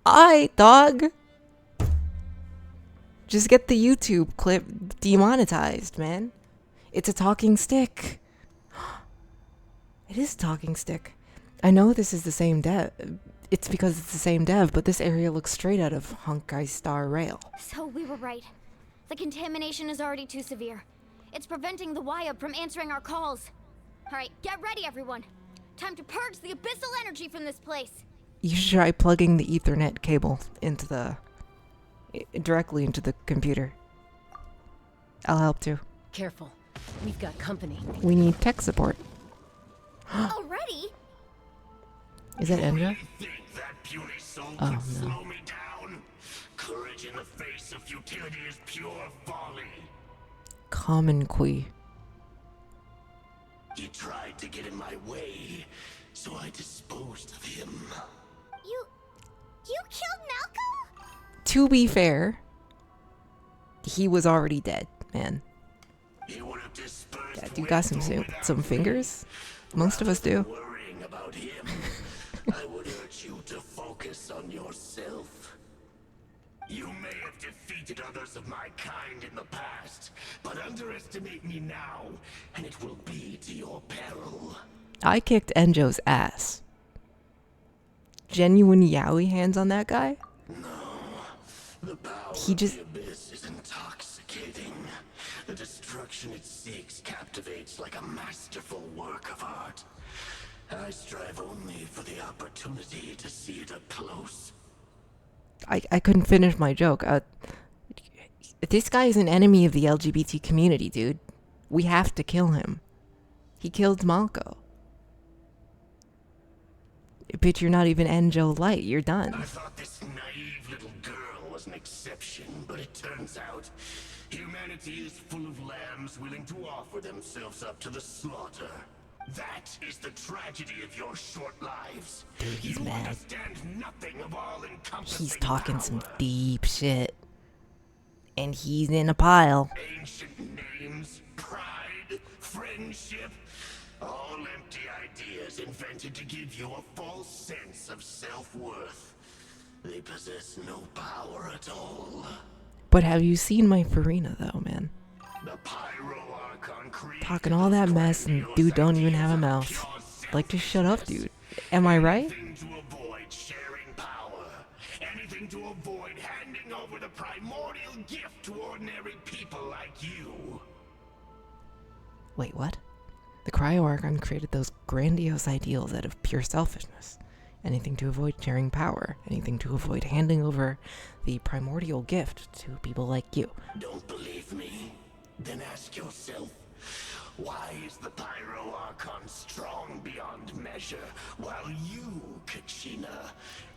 Alright, dog. Just get the YouTube clip demonetized, man. It's a talking stick. It is a talking stick. I know this is the same it's because it's the same dev, but this area looks straight out of Honkai Star Rail. So we were right. The contamination is already too severe. It's preventing the Wyab from answering our calls. Alright, get ready everyone. Time to purge the abyssal energy from this place. You should try plugging the Ethernet cable into the... directly into the computer. I'll help too. Careful. We've got company. We need tech support. Already? Is that Enjo? Oh no. Slow me down. Courage in the face of futility is pure folly. Common Kui. He tried to get in my way, so I disposed of him. You killed Malcolm? To be fair, he was already dead, man. Yeah, you got some fingers? Most of us do. Worrying about him, I would urge you to focus on yourself. You may have defeated others of my kind in the past, but underestimate me now, and it will be to your peril. I kicked Enjo's ass. Genuine yaoi hands on that guy? The power He just... of the abyss is intoxicating. The destruction it seeks captivates like a masterful work of art. I strive only for the opportunity to see it up close. I couldn't finish my joke. This guy is an enemy of the LGBT community, dude. We have to kill him. He killed Malko. Bitch, you're not even Enjo light. You're done. I thought this naive little girl was an exception, but it turns out humanity is full of lambs willing to offer themselves up to the slaughter. That is the tragedy of your short lives. Dude, he's mad. Understand nothing of all-encompassing He's talking power. some deep shit. And he's in a pile. Ancient names, pride, friendship, all empty ideas invented to give you a false sense of self-worth. They possess no power at all. But have you seen my Farina, though, man? The Pyro Archon created Talking all that mess and dude don't even have a mouth. Like, just shut up, dude. Am I right? anything to avoid sharing power. Anything to avoid handing over the primordial gift to ordinary people like you. Wait, what? The Cryo-Archon created those grandiose ideals out of pure selfishness. Anything to avoid sharing power. Anything to avoid handing over the primordial gift to people like you. Don't believe me? Then ask yourself, why is the Pyro Archon strong beyond measure, while you, Kachina,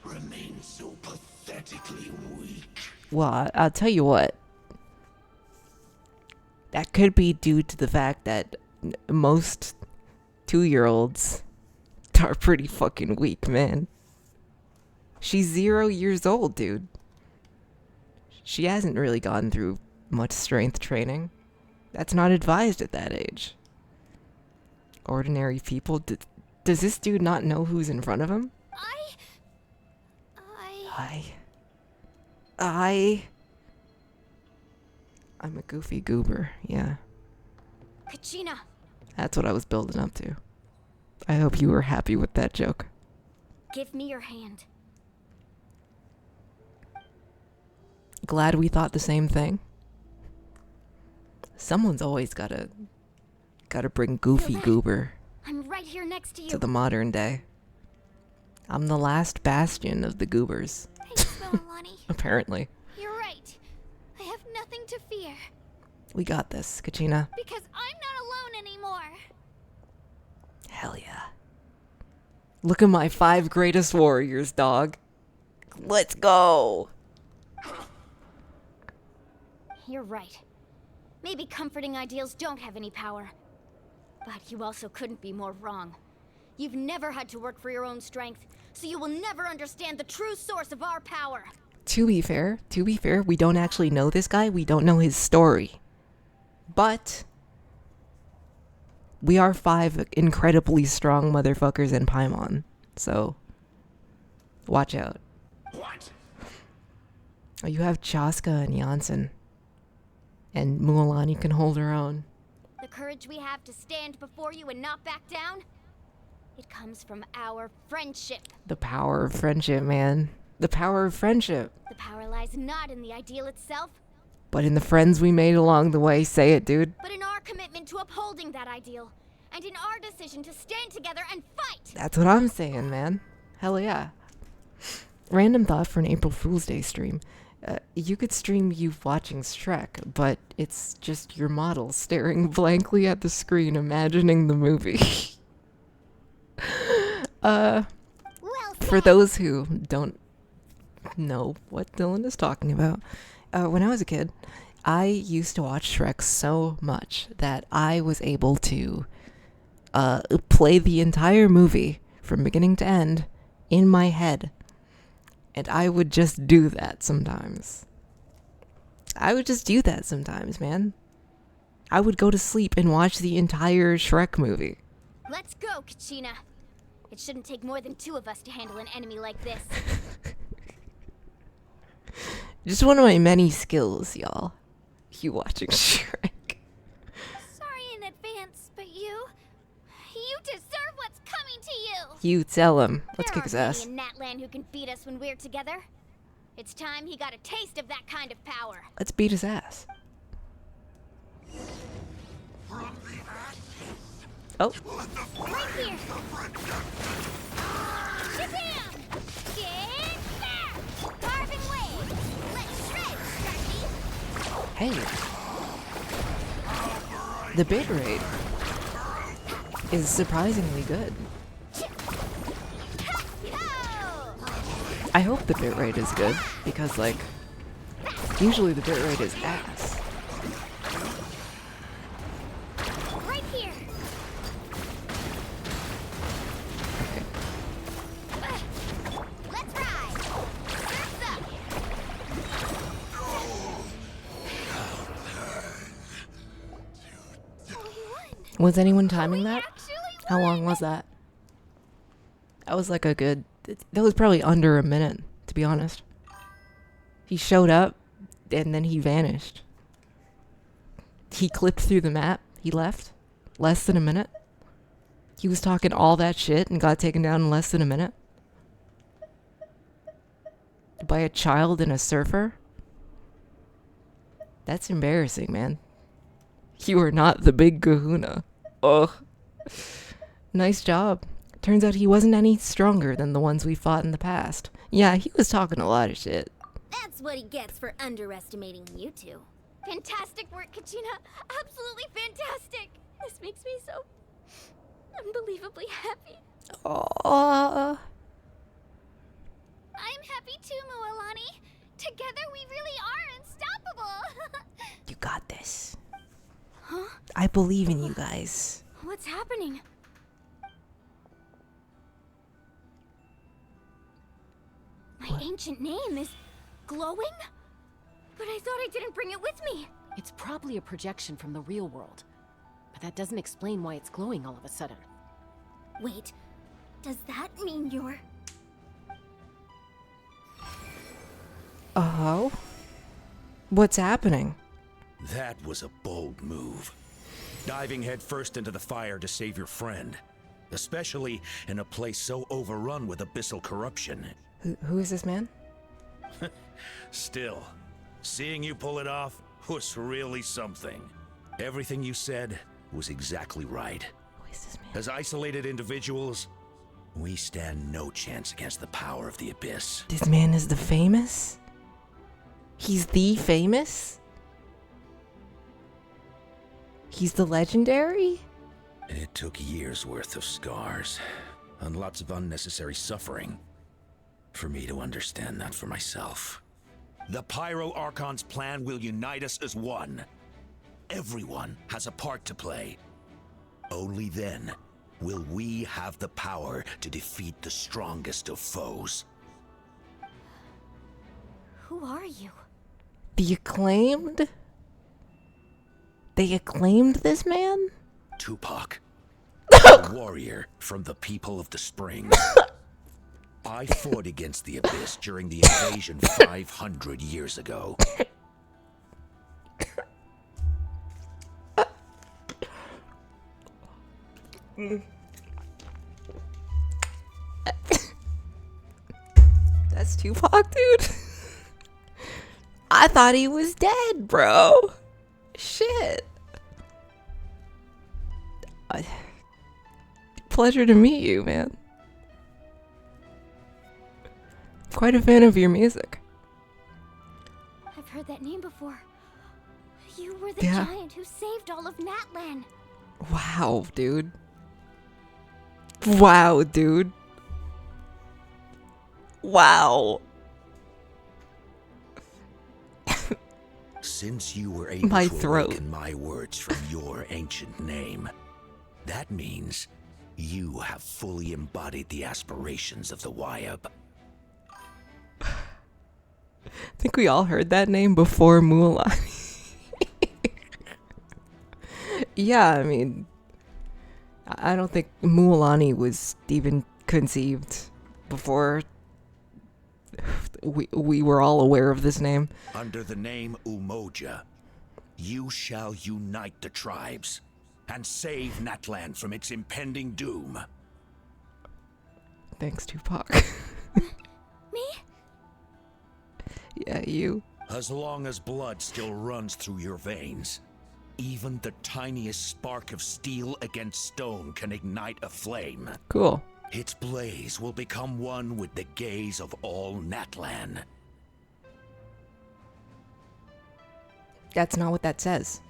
remain so pathetically weak? Well, I'll tell you what. That could be due to the fact that most 2-year-olds are pretty fucking weak, man. She's 0 years old, dude. She hasn't really gone through much strength training. That's not advised at that age. Ordinary people. Does this dude not know who's in front of him? I'm a goofy goober, yeah. Kachina! That's what I was building up to. I hope you were happy with that joke. Give me your hand. Glad we thought the same thing. Someone's always gotta bring goofy goober I'm right here next to you. to the modern day. I'm the last bastion of the goobers. Thanks, Milani. Apparently. You're right. I have nothing to fear. We got this, Kachina. Because I'm not alone anymore. Hell yeah. Look at my 5 greatest warriors, dog. Let's go. You're right. Maybe comforting ideals don't have any power. But you also couldn't be more wrong. You've never had to work for your own strength, so you will never understand the true source of our power. To be fair, we don't actually know this guy. We don't know his story. But we are 5 incredibly strong motherfuckers in Paimon. So watch out. What? Oh, you have Chaska and Janssen. And Mualani can hold her own. The courage we have to stand before you and not back down? It comes from our friendship. The power of friendship, man. The power of friendship. The power lies not in the ideal itself, But in the friends we made along the way. Say it, dude. but in our commitment to upholding that ideal, and in our decision to stand together and fight. That's what I'm saying, man. Hell yeah. Random thought for an April Fool's Day stream. You could stream you watching Shrek, but it's just your model staring blankly at the screen, imagining the movie. For those who don't know what Dylan is talking about, when I was a kid, I used to watch Shrek so much that I was able to play the entire movie from beginning to end in my head. And I would just do that sometimes. Man. I would go to sleep and watch the entire Shrek movie. Let's go, Kachina. It shouldn't take more than 2 of us to handle an enemy like this. Just one of my many skills, y'all. You watching Shrek. Sorry in advance, but you deserve what's coming to you. You tell him. Let's kick his There ass. aren't many in NATLAN who can beat us when we're together. It's time he got a taste of that kind of power. Let's beat his ass. Oh. Right here. Shazam! Get back! Carving waves. Let's shred, Sharky. Hey. The bit rate is surprisingly good. I hope the bitrate is good, because, like, usually the bitrate is ass. Right here. Let's ride. Surf's up. Was anyone timing that? How long was that? That was like a good... That was probably under a minute, to be honest. He showed up, and then he vanished. He clipped through the map. He left. Less than a minute. He was talking all that shit and got taken down in less than a minute. By a child and a surfer? That's embarrassing, man. You are not the big kahuna. Ugh. Nice job. Turns out he wasn't any stronger than the ones we fought in the past. Yeah, he was talking a lot of shit. That's what he gets for underestimating you two. Fantastic work, Kachina. Absolutely fantastic. This makes me so unbelievably happy. Aww. I'm happy too, Mualani. Together we really are unstoppable. You got this. Huh? I believe in you guys. What's happening? My ancient name is glowing? But I thought I didn't bring it with me. It's probably a projection from the real world. But that doesn't explain why it's glowing all of a sudden. Wait, does that mean you're... Oh? What's happening? That was a bold move. Diving headfirst into the fire to save your friend. Especially in a place so overrun with abyssal corruption. Who is this man? Still, seeing you pull it off was really something. Everything you said was exactly right. Who is this man? As isolated individuals, we stand no chance against the power of the Abyss. This man is the famous? He's the famous? He's the legendary? It took years worth of scars and lots of unnecessary suffering for me to understand that for myself. The Pyro Archon's plan will unite us as one. Everyone has a part to play. Only then will we have the power to defeat the strongest of foes. Who are you? The acclaimed? They acclaimed this man? Tupac, a warrior from the people of the Spring. I fought against the Abyss during the invasion 500 years ago. Congrats, Tupac, dude. I thought he was dead, bro. Shit. Pleasure to meet you, man. Quite a fan of your music. I've heard that name before. You were the Yeah. giant who saved all of NATLAN. Wow, dude. Wow, dude. Wow. Since you were able My to throat. awaken my words from your ancient name, that means you have fully embodied the aspirations of the Wyab. I think we all heard that name before Mulan. Yeah, I mean, I don't think Mualani was even conceived before we were all aware of this name. Under the name Umoja, you shall unite the tribes and save NATLAN from its impending doom. Thanks, Tupac. Me? Yeah, you. As long as blood still runs through your veins, even the tiniest spark of steel against stone can ignite a flame. Cool. Its blaze will become one with the gaze of all NATLAN. That's not what that says.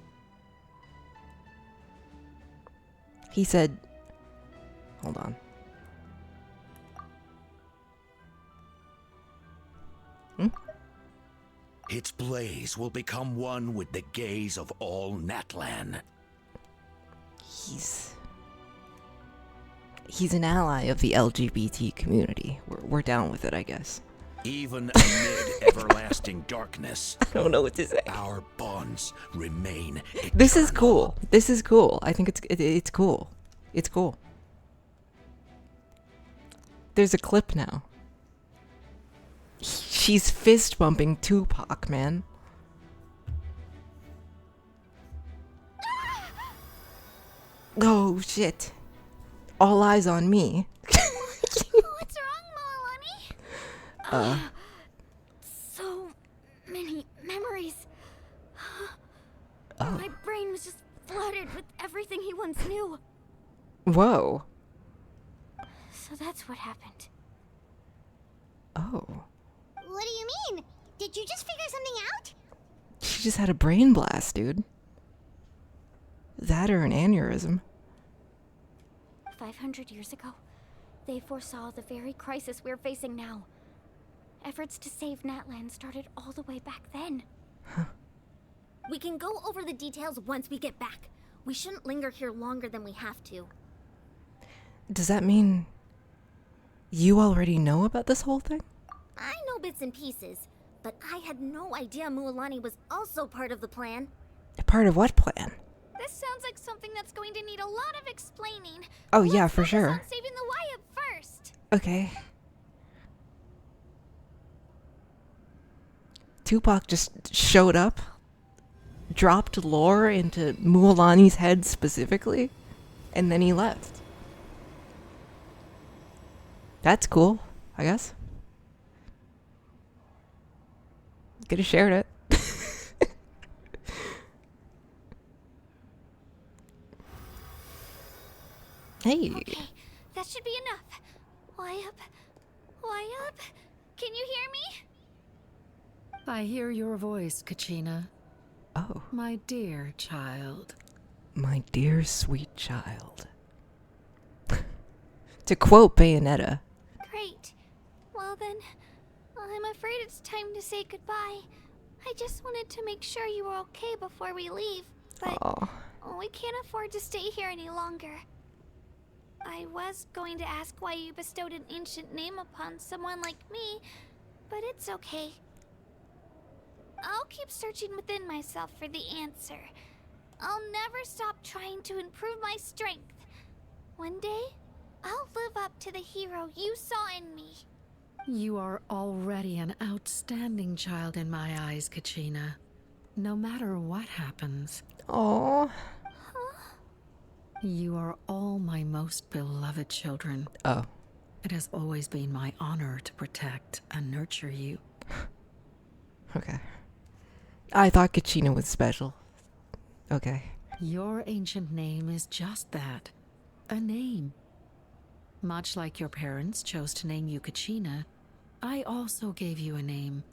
He said, hold on. Its blaze will become one with the gaze of all NATLAN. He's an ally of the LGBT community. We're down with it, I guess. Even amid everlasting darkness, I don't know what to say. Our bonds remain eternal. This is cool. This is cool. I think it's cool. It's cool. There's a clip now. She's fist bumping Tupac, man. Oh shit. All eyes on me. What's wrong, Moalani? So many memories. Oh. My brain was just flooded with everything he once knew. Whoa. So that's what happened. Oh. What do you mean? Did you just figure something out? She just had a brain blast, dude. That or an aneurysm. 500 years ago, they foresaw the very crisis we're facing now. Efforts to save NATLAN started all the way back then. We can go over the details once we get back. We shouldn't linger here longer than we have to. Does that mean you already know about this whole thing? I know bits and pieces, but I had no idea Mualani was also part of the plan. Part of what plan? This sounds like something that's going to need a lot of explaining. Oh yeah, for sure. On saving the Wyab first. Okay. Tupac just showed up, dropped lore into Mualani's head specifically, and then he left. That's cool, I guess. Could have shared it. Hey. Okay, that should be enough. Wyab? Wyab? Can you hear me? I hear your voice, Kachina. Oh. My dear child. My dear sweet child. To quote Bayonetta. Great. Well then, I'm afraid it's time to say goodbye. I just wanted to make sure you were okay before we leave, but we can't afford to stay here any longer. I was going to ask why you bestowed an ancient name upon someone like me, but it's okay. I'll keep searching within myself for the answer. I'll never stop trying to improve my strength. One day, I'll live up to the hero you saw in me. You are already an outstanding child in my eyes, Kachina. No matter what happens. Aww. You are all my most beloved children. Oh. It has always been my honor to protect and nurture you. Okay. I thought Kachina was special. Okay. Your ancient name is just that. A name. Much like your parents chose to name you Kachina, I also gave you a name.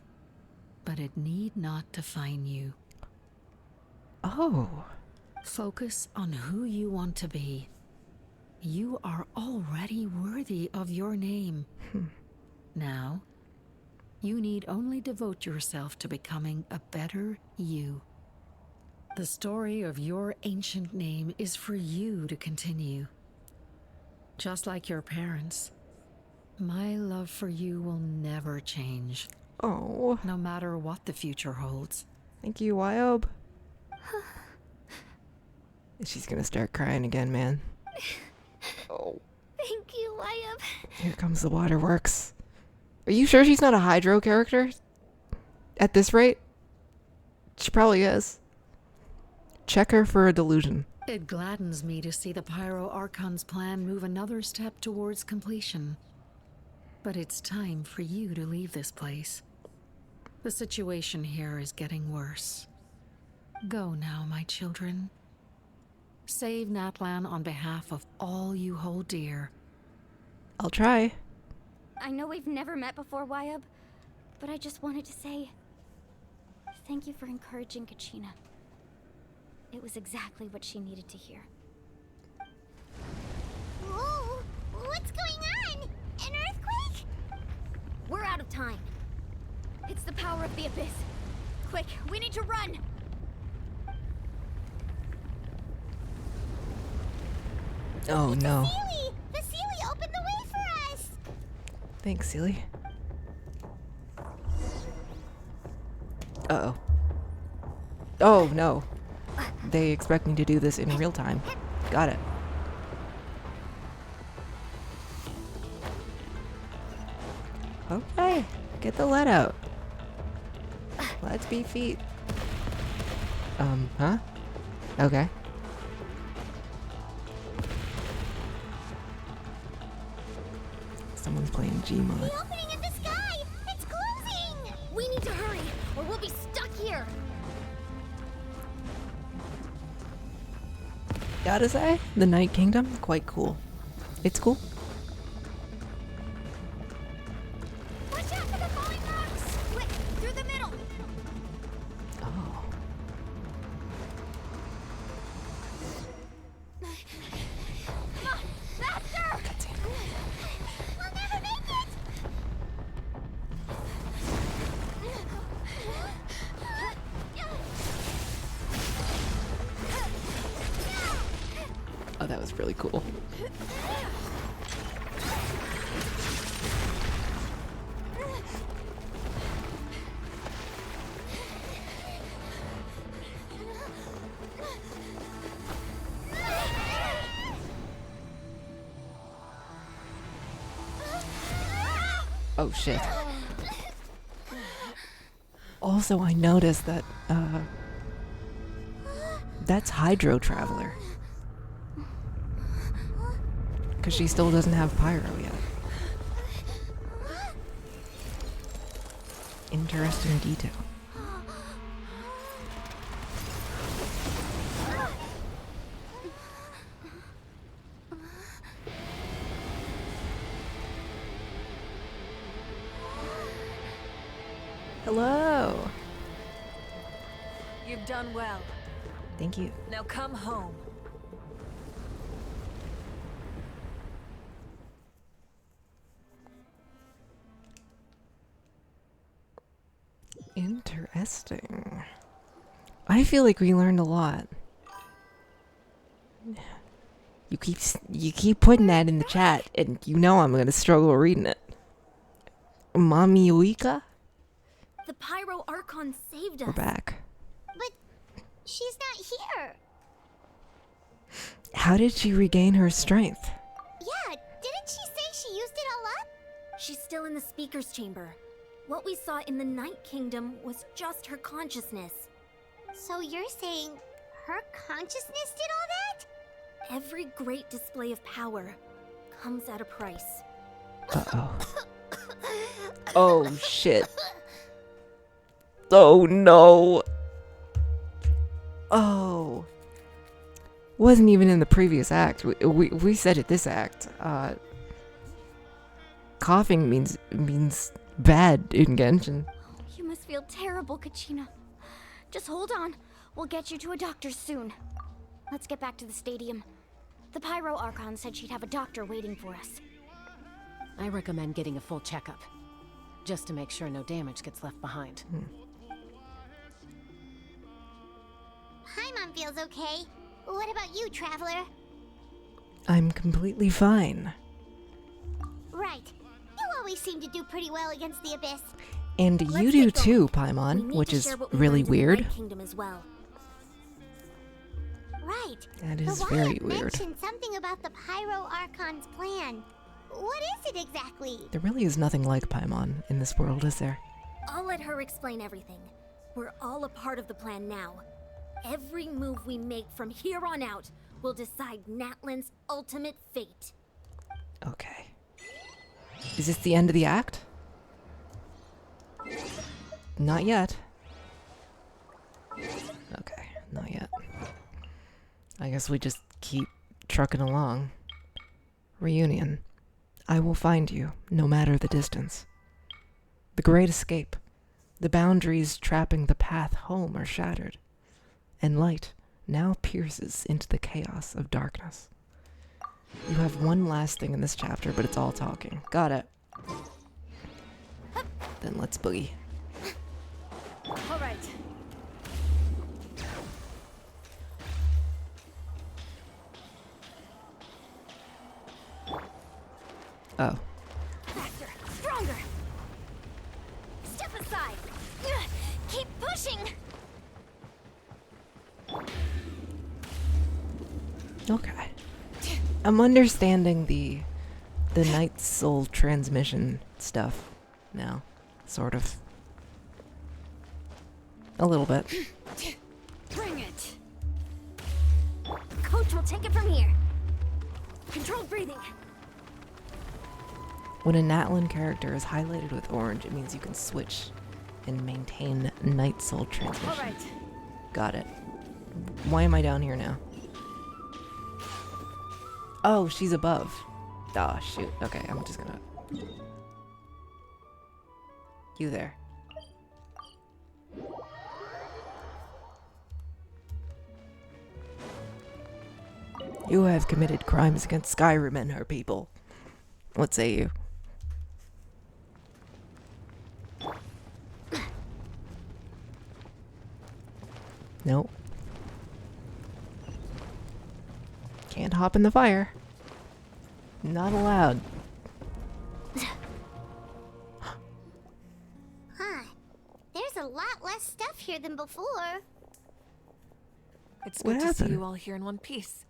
But it need not define you. Oh. Focus on who you want to be. You are already worthy of your name. Now, you need only devote yourself to becoming a better you. The story of your ancient name is for you to continue. Just like your parents, my love for you will never change. Oh. No matter what the future holds. Thank you, Wyob. She's gonna start crying again, man. Oh. Thank you, Wyob. Here comes the waterworks. Are you sure she's not a Hydro character? At this rate? She probably is. Check her for a delusion. It gladdens me to see the Pyro Archon's plan move another step towards completion. But it's time for you to leave this place. The situation here is getting worse. Go now, my children. Save NATLAN on behalf of all you hold dear. I'll try. I know we've never met before, Wyob, but I just wanted to say thank you for encouraging Kachina. It was exactly what she needed to hear. Ooh, what's going on? An earthquake? We're out of time. It's the power of the Abyss. Quick, we need to run! Oh no. Sealy! The Sealy opened the way for us! Thanks, Sealy. Uh-oh. Oh no. They expect me to do this in real time. Got it. Okay. Get the lead out. Let's be feet. Huh? Okay. Someone's playing Gmod. The opening in the sky! It's closing! We need to hurry, or we'll be stuck here! Gotta say, the Night Kingdom, quite cool. It's cool. Watch out for the falling rocks! Quick, through the middle! Oh. Come on, faster! We'll never make it! Oh, that was really cool. Oh shit. Also, I noticed that, that's Hydro Traveler. Because she still doesn't have Pyro yet. Interesting detail. Hello. You've done well. Thank you. Now come home. Interesting. I feel like we learned a lot. You keep putting that in the chat, and you know I'm gonna struggle reading it. Mami Uika? The Pyro Archon saved us. We're back. But she's not here. How did she regain her strength? Yeah, didn't she say she used it all up? She's still in the speaker's chamber. What we saw in the Night Kingdom was just her consciousness. So you're saying her consciousness did all that? Every great display of power comes at a price. Uh-oh. Oh, shit. Oh, no. Oh. Wasn't even in the previous act. We said it this act. Coughing means bad in Genshin. You must feel terrible, Kachina. Just hold on. We'll get you to a doctor soon. Let's get back to the stadium. The Pyro Archon said she'd have a doctor waiting for us. I recommend getting a full checkup, just to make sure no damage gets left behind. Paimon feels okay. What about you, Traveler? I'm completely fine. Right. You always seem to do pretty well against the Abyss. And you do too, Paimon, which is really weird. Kingdom as well. Right. That is the very Wyatt weird. mentioned something about the Pyro Archon's plan. What is it exactly? There really is nothing like Paimon in this world, is there? I'll let her explain everything. We're all a part of the plan now. Every move we make from here on out will decide NATLAN's ultimate fate. Okay. Is this the end of the act? Not yet. Okay, not yet. I guess we just keep trucking along. Reunion. I will find you, no matter the distance. The great escape. The boundaries trapping the path home are shattered, and light now pierces into the chaos of darkness. You have one last thing in this chapter, but it's all talking. Got it. Then let's boogie. All right. Oh. Faster, stronger. Step aside. Keep pushing. Okay. I'm understanding the Night Soul transmission stuff now. Sort of. A little bit. Bring it. Coach will take it from here. Controlled breathing. When a NATLAN character is highlighted with orange, it means you can switch and maintain Night Soul transmission. All right. Got it. Why am I down here now? Oh, she's above. Oh, shoot. Okay, I'm just gonna... You there. You have committed crimes against Skyrim and her people. What say you? Nope. Can't hop in the fire. Not allowed. Huh. There's a lot less stuff here than before. It's What good to see happened? you all here in one piece.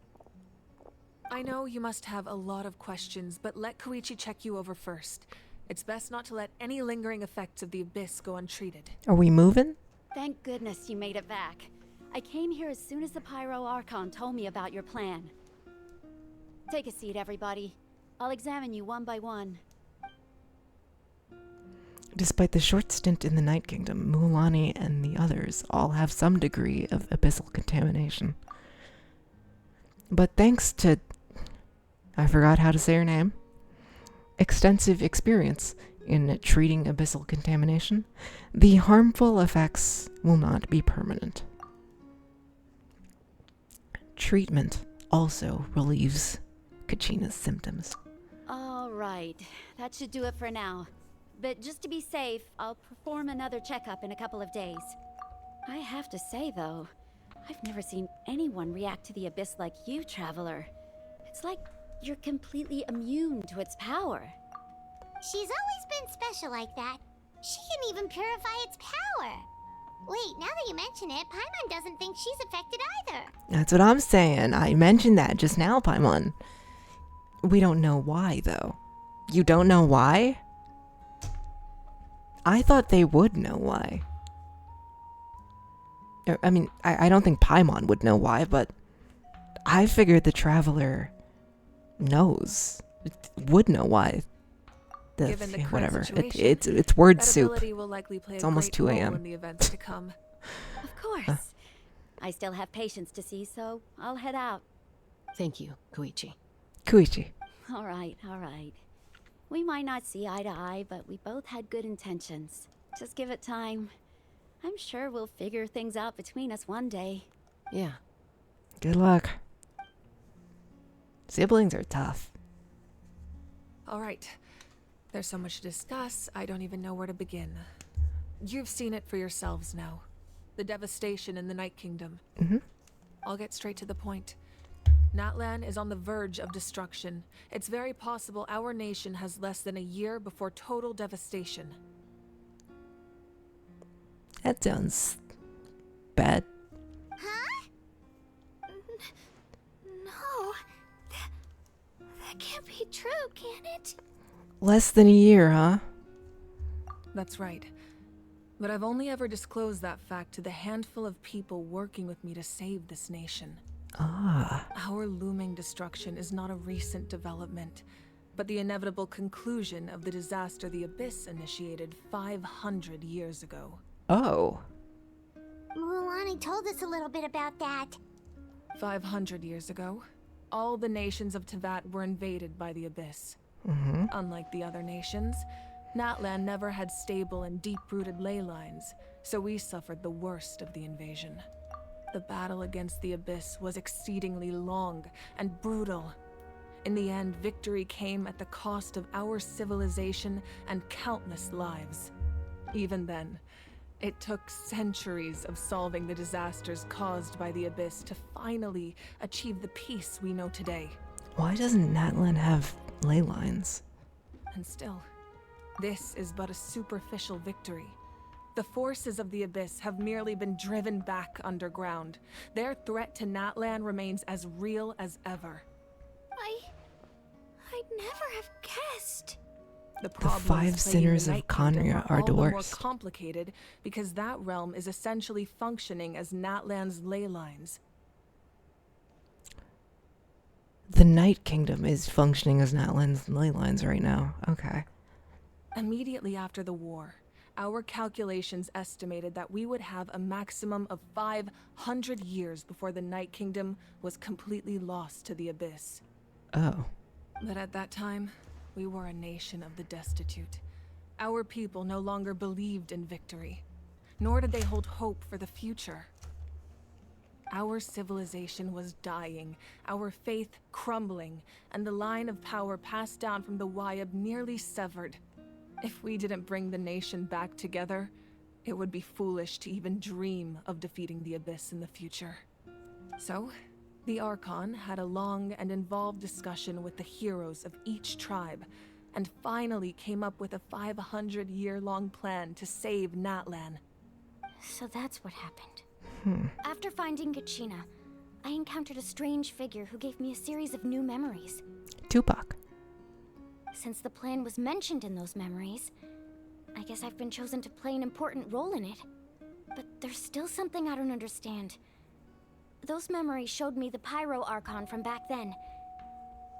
I know you must have a lot of questions, but let Koichi check you over first. It's best not to let any lingering effects of the Abyss go untreated. Are we moving? Thank goodness you made it back. I came here as soon as the Pyro Archon told me about your plan. Take a seat, everybody. I'll examine you one by one. Despite the short stint in the Night Kingdom, Mualani and the others all have some degree of abyssal contamination. But thanks to... I forgot how to say her name. Extensive experience in treating abyssal contamination, the harmful effects will not be permanent. Treatment also relieves Kachina's symptoms. All right, that should do it for now. But just to be safe, I'll perform another checkup in a couple of days. I have to say, though, I've never seen anyone react to the Abyss like you, Traveler. It's like you're completely immune to its power. She's always been special like that. She can even purify its power. Wait, now that you mention it, Paimon doesn't think she's affected either. That's what I'm saying. I mentioned that just now, Paimon. We don't know why, though. You don't know why? I thought they would know why. I mean, I don't think Paimon would know why, but I figured the Traveler knows. Would know why. Given the current whatever. situation, It's word that soup. ability will likely play It's a almost great 2 role a.m. in the events to come. Of course. I still have patients to see, so I'll head out. Thank you, Koichi. Koichi. All right, all right. We might not see eye to eye, but we both had good intentions. Just give it time. I'm sure we'll figure things out between us one day. Yeah. Good luck. Siblings are tough. All right. There's so much to discuss, I don't even know where to begin. You've seen it for yourselves now. The devastation in the Night Kingdom. Mm-hmm. I'll get straight to the point. NATLAN is on the verge of destruction. It's very possible our nation has less than a year before total devastation. That sounds bad. Huh? No. That can't be true, can it? Less than a year, huh? That's right. But I've only ever disclosed that fact to the handful of people working with me to save this nation. Ah. Our looming destruction is not a recent development, but the inevitable conclusion of the disaster the Abyss initiated 500 years ago. Oh. Mulan told us a little bit about that. 500 years ago, all the nations of Teyvat were invaded by the Abyss. Mm-hmm. Unlike the other nations, NATLAN never had stable and deep-rooted ley lines, so we suffered the worst of the invasion. The battle against the Abyss was exceedingly long and brutal. In the end, victory came at the cost of our civilization and countless lives. Even then, it took centuries of solving the disasters caused by the Abyss to finally achieve the peace we know today. Why doesn't NATLAN have ley lines? And still, this is but a superficial victory. The forces of the Abyss have merely been driven back underground. Their threat to NATLAN remains as real as ever. I'd never have guessed. The The five sinners of Kachina are all the more dwarfs. complicated because that realm is essentially functioning as NATLAN's ley lines. The Night Kingdom is functioning as NATLAN's ley lines right now. Okay. Immediately after the war, our calculations estimated that we would have a maximum of 500 years before the Night Kingdom was completely lost to the Abyss. Oh. But at that time, we were a nation of the destitute. Our people no longer believed in victory, nor did they hold hope for the future. Our civilization was dying, our faith crumbling, and the line of power passed down from the Wayab nearly severed. If we didn't bring the nation back together, it would be foolish to even dream of defeating the Abyss in the future. So, the Archon had a long and involved discussion with the heroes of each tribe, and finally came up with a 500-year-long plan to save NATLAN. So that's what happened. Hmm. After finding Kachina, I encountered a strange figure who gave me a series of new memories. Tupac. Since the plan was mentioned in those memories, I guess I've been chosen to play an important role in it. But there's still something I don't understand. Those memories showed me the Pyro Archon from back then.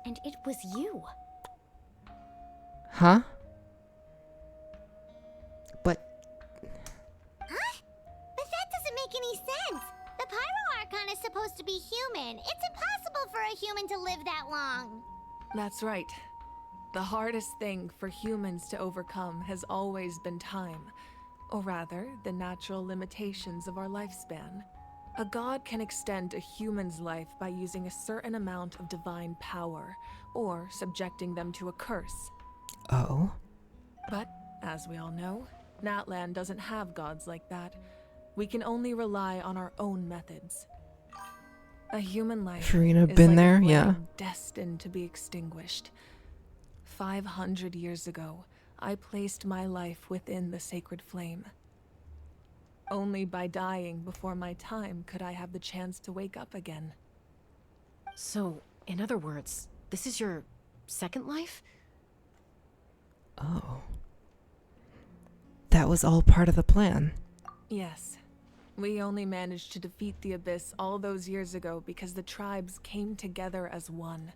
And it was you. Huh? But Huh? But that doesn't make any sense. The Pyro Archon is supposed to be human. It's impossible for a human to live that long. That's right. The hardest thing for humans to overcome has always been time, or rather, the natural limitations of our lifespan. A god can extend a human's life by using a certain amount of divine power, or subjecting them to a curse. Oh. But, as we all know, NATLAN doesn't have gods like that. We can only rely on our own methods. A human life Farina is been like a there? flame Yeah. destined to be extinguished. 500 years ago, I placed my life within the sacred flame. Only by dying before my time could I have the chance to wake up again. So, in other words, this is your second life? Oh. That was all part of the plan. Yes. We only managed to defeat the Abyss all those years ago because the tribes came together as one.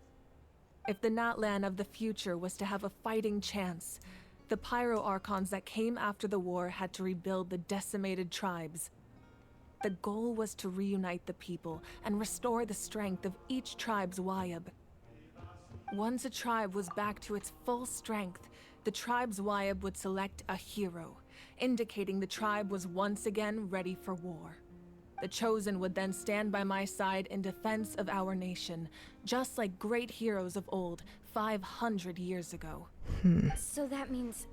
If the NATLAN of the future was to have a fighting chance, the Pyro Archons that came after the war had to rebuild the decimated tribes. The goal was to reunite the people and restore the strength of each tribe's Wayab. Once a tribe was back to its full strength, the tribe's Wayab would select a hero, indicating the tribe was once again ready for war. The Chosen would then stand by my side in defense of our nation, just like great heroes of old, 500 years ago. So that means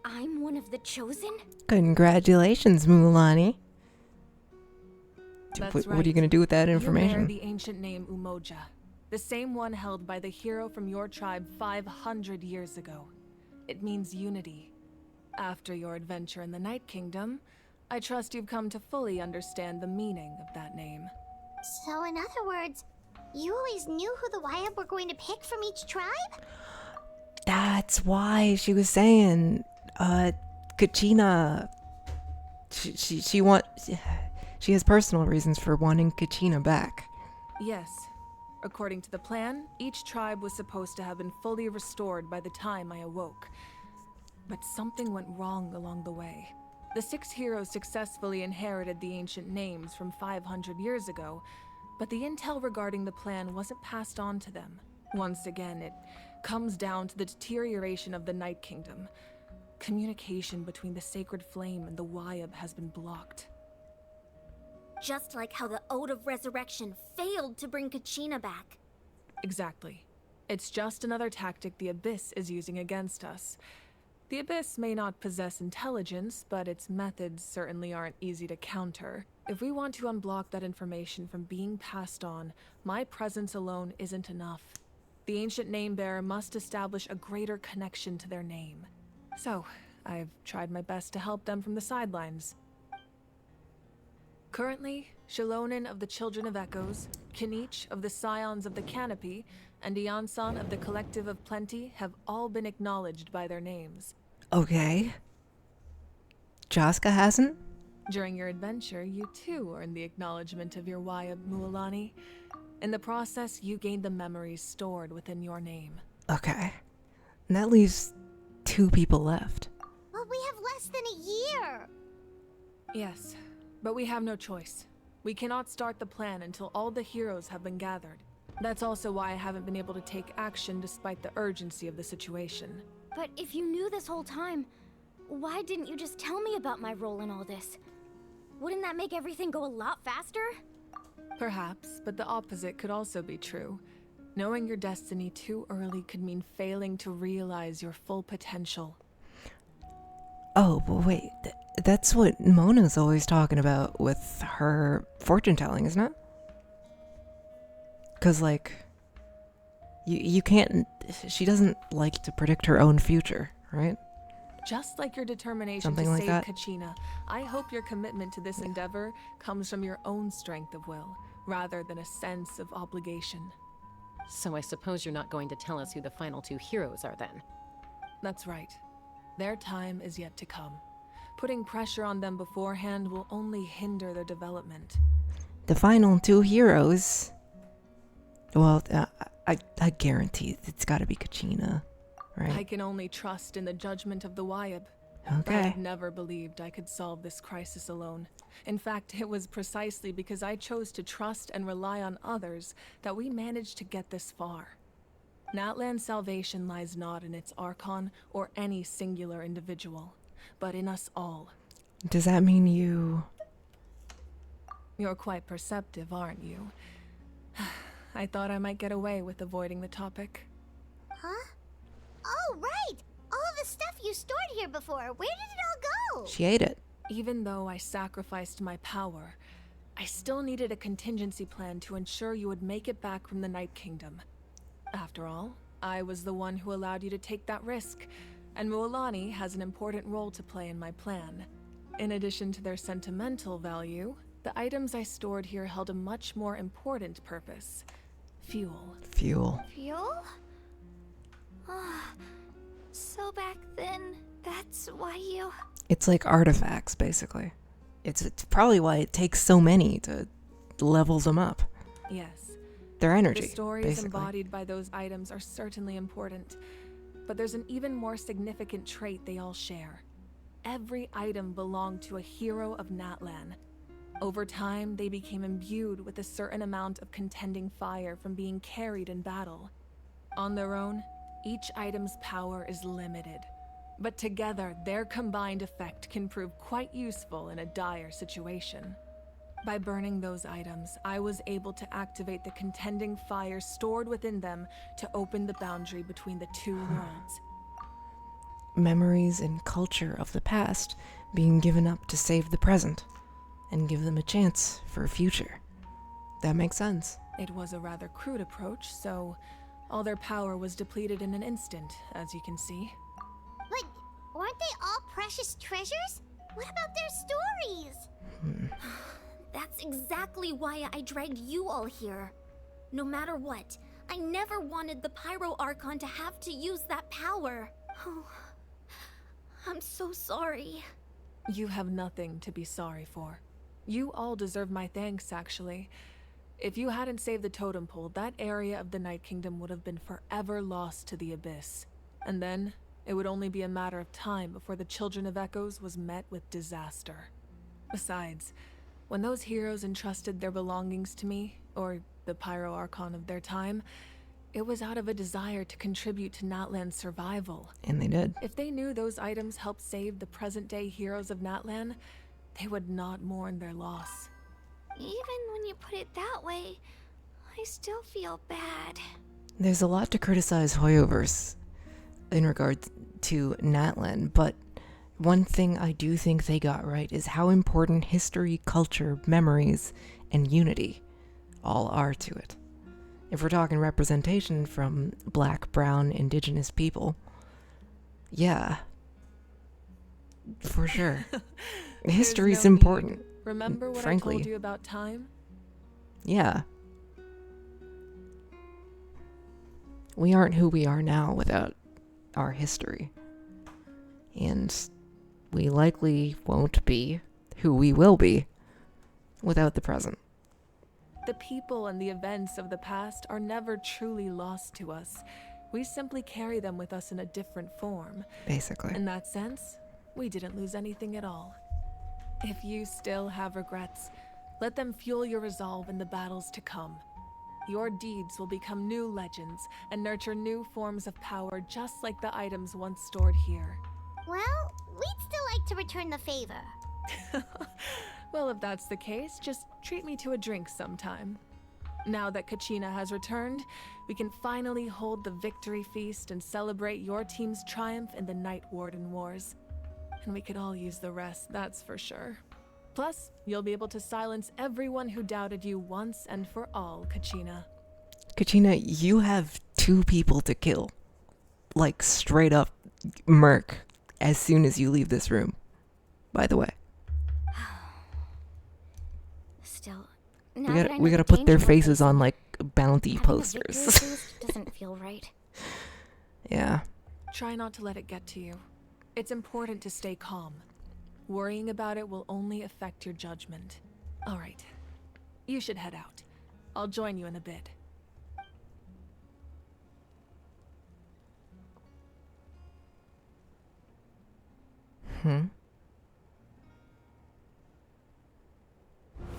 I'm one of the Chosen? Congratulations, Mulan. That's What right. are you going to do with that You information? bear the ancient name Umoja, the same one held by the hero from your tribe 500 years ago. It means unity. After your adventure in the Night Kingdom, I trust you've come to fully understand the meaning of that name. So in other words, you always knew who the Wayab were going to pick from each tribe? That's why she was saying, Kachina. She has personal reasons for wanting Kachina back. Yes. According to the plan, each tribe was supposed to have been fully restored by the time I awoke. But something went wrong along the way. The 6 heroes successfully inherited the ancient names from 500 years ago, but the intel regarding the plan wasn't passed on to them. Once again, it comes down to the deterioration of the Night Kingdom. Communication between the Sacred Flame and the Wayab has been blocked. Just like how the Ode of Resurrection failed to bring Kachina back. Exactly. It's just another tactic the Abyss is using against us. The Abyss may not possess intelligence, but its methods certainly aren't easy to counter. If we want to unblock that information from being passed on, my presence alone isn't enough. The ancient name-bearer must establish a greater connection to their name. So, I've tried my best to help them from the sidelines. Currently, Shilonin of the Children of Echoes, Kinich of the Scions of the Canopy, and Iansan of the Collective of Plenty have all been acknowledged by their names. Okay. Jaska hasn't? During your adventure, you too earned the acknowledgement of your Wayab, Mualani. In the process, you gained the memories stored within your name. Okay. And that leaves 2 people left. But we have less than a year! Yes, but we have no choice. We cannot start the plan until all the heroes have been gathered. That's also why I haven't been able to take action despite the urgency of the situation. But if you knew this whole time, why didn't you just tell me about my role in all this? Wouldn't that make everything go a lot faster? Perhaps, but the opposite could also be true. Knowing your destiny too early could mean failing to realize your full potential. Oh, but wait. That's what Mona's always talking about with her fortune telling, isn't it? Because, like, you can't. She doesn't like to predict her own future, right? Just like your determination Something to like save that. Kachina, I hope your commitment to this endeavor comes from your own strength of will, rather than a sense of obligation. So I suppose you're not going to tell us who the final 2 heroes are then? That's right. Their time is yet to come. Putting pressure on them beforehand will only hinder their development. The final 2 heroes. Well, I guarantee it's got to be Kachina, right? I can only trust in the judgment of the Wayab. Okay. I've never believed I could solve this crisis alone. In fact, it was precisely because I chose to trust and rely on others that we managed to get this far. NATLAN's salvation lies not in its Archon or any singular individual, but in us all. Does that mean you... You're quite perceptive, aren't you? I thought I might get away with avoiding the topic. Huh? Oh, right! All of the stuff you stored here before, where did it all go? She ate it. Even though I sacrificed my power, I still needed a contingency plan to ensure you would make it back from the Night Kingdom. After all, I was the one who allowed you to take that risk, and Mualani has an important role to play in my plan. In addition to their sentimental value, the items I stored here held a much more important purpose. Fuel. Fuel. Fuel? So back then, that's why you... It's like artifacts, basically. It's probably why it takes so many to levels them up. Yes. Their energy, The stories basically. embodied by those items are certainly important, but there's an even more significant trait they all share. Every item belonged to a hero of NATLAN. Over time, they became imbued with a certain amount of contending fire from being carried in battle. On their own, each item's power is limited, but together, their combined effect can prove quite useful in a dire situation. By burning those items, I was able to activate the contending fire stored within them to open the boundary between the two worlds. Memories and culture of the past being given up to save the present and give them a chance for a future. That makes sense. It was a rather crude approach, so all their power was depleted in an instant, as you can see. But weren't they all precious treasures? What about their stories? That's exactly why I dragged you all here. No matter what, I never wanted the Pyro Archon to have to use that power. Oh, I'm so sorry. You have nothing to be sorry for. You all deserve my thanks, actually. If you hadn't saved the totem pole, that area of the Night Kingdom would have been forever lost to the Abyss. And then, it would only be a matter of time before the Children of Echoes was met with disaster. Besides, when those heroes entrusted their belongings to me, or the Pyro Archon of their time, it was out of a desire to contribute to NATLAN's survival. And they did. If they knew those items helped save the present-day heroes of NATLAN, they would not mourn their loss. Even when you put it that way, I still feel bad. There's a lot to criticize Hoyoverse in regard to NATLAN, but one thing I do think they got right is how important history, culture, memories, and unity all are to it. If we're talking representation from black, brown, indigenous people, yeah, for sure. History's no important. Remember what frankly. I told you about time? Yeah. We aren't who we are now without our history. And we likely won't be who we will be without the present. The people and the events of the past are never truly lost to us. We simply carry them with us in a different form. Basically. In that sense, we didn't lose anything at all. If you still have regrets, let them fuel your resolve in the battles to come. Your deeds will become new legends and nurture new forms of power just like the items once stored here. Well, we'd still like to return the favor. Well, if that's the case, just treat me to a drink sometime. Now that Kachina has returned, we can finally hold the victory feast and celebrate your team's triumph in the Night Warden Wars. And we could all use the rest, that's for sure. Plus, you'll be able to silence everyone who doubted you once and for all, Kachina. Kachina, you have 2 people to kill. Like, straight up murk as soon as you leave this room. By the way. Still, We gotta put their faces on, like, bounty posters. Doesn't feel right. Yeah. Try not to let it get to you. It's important to stay calm. Worrying about it will only affect your judgment. All right. You should head out. I'll join you in a bit.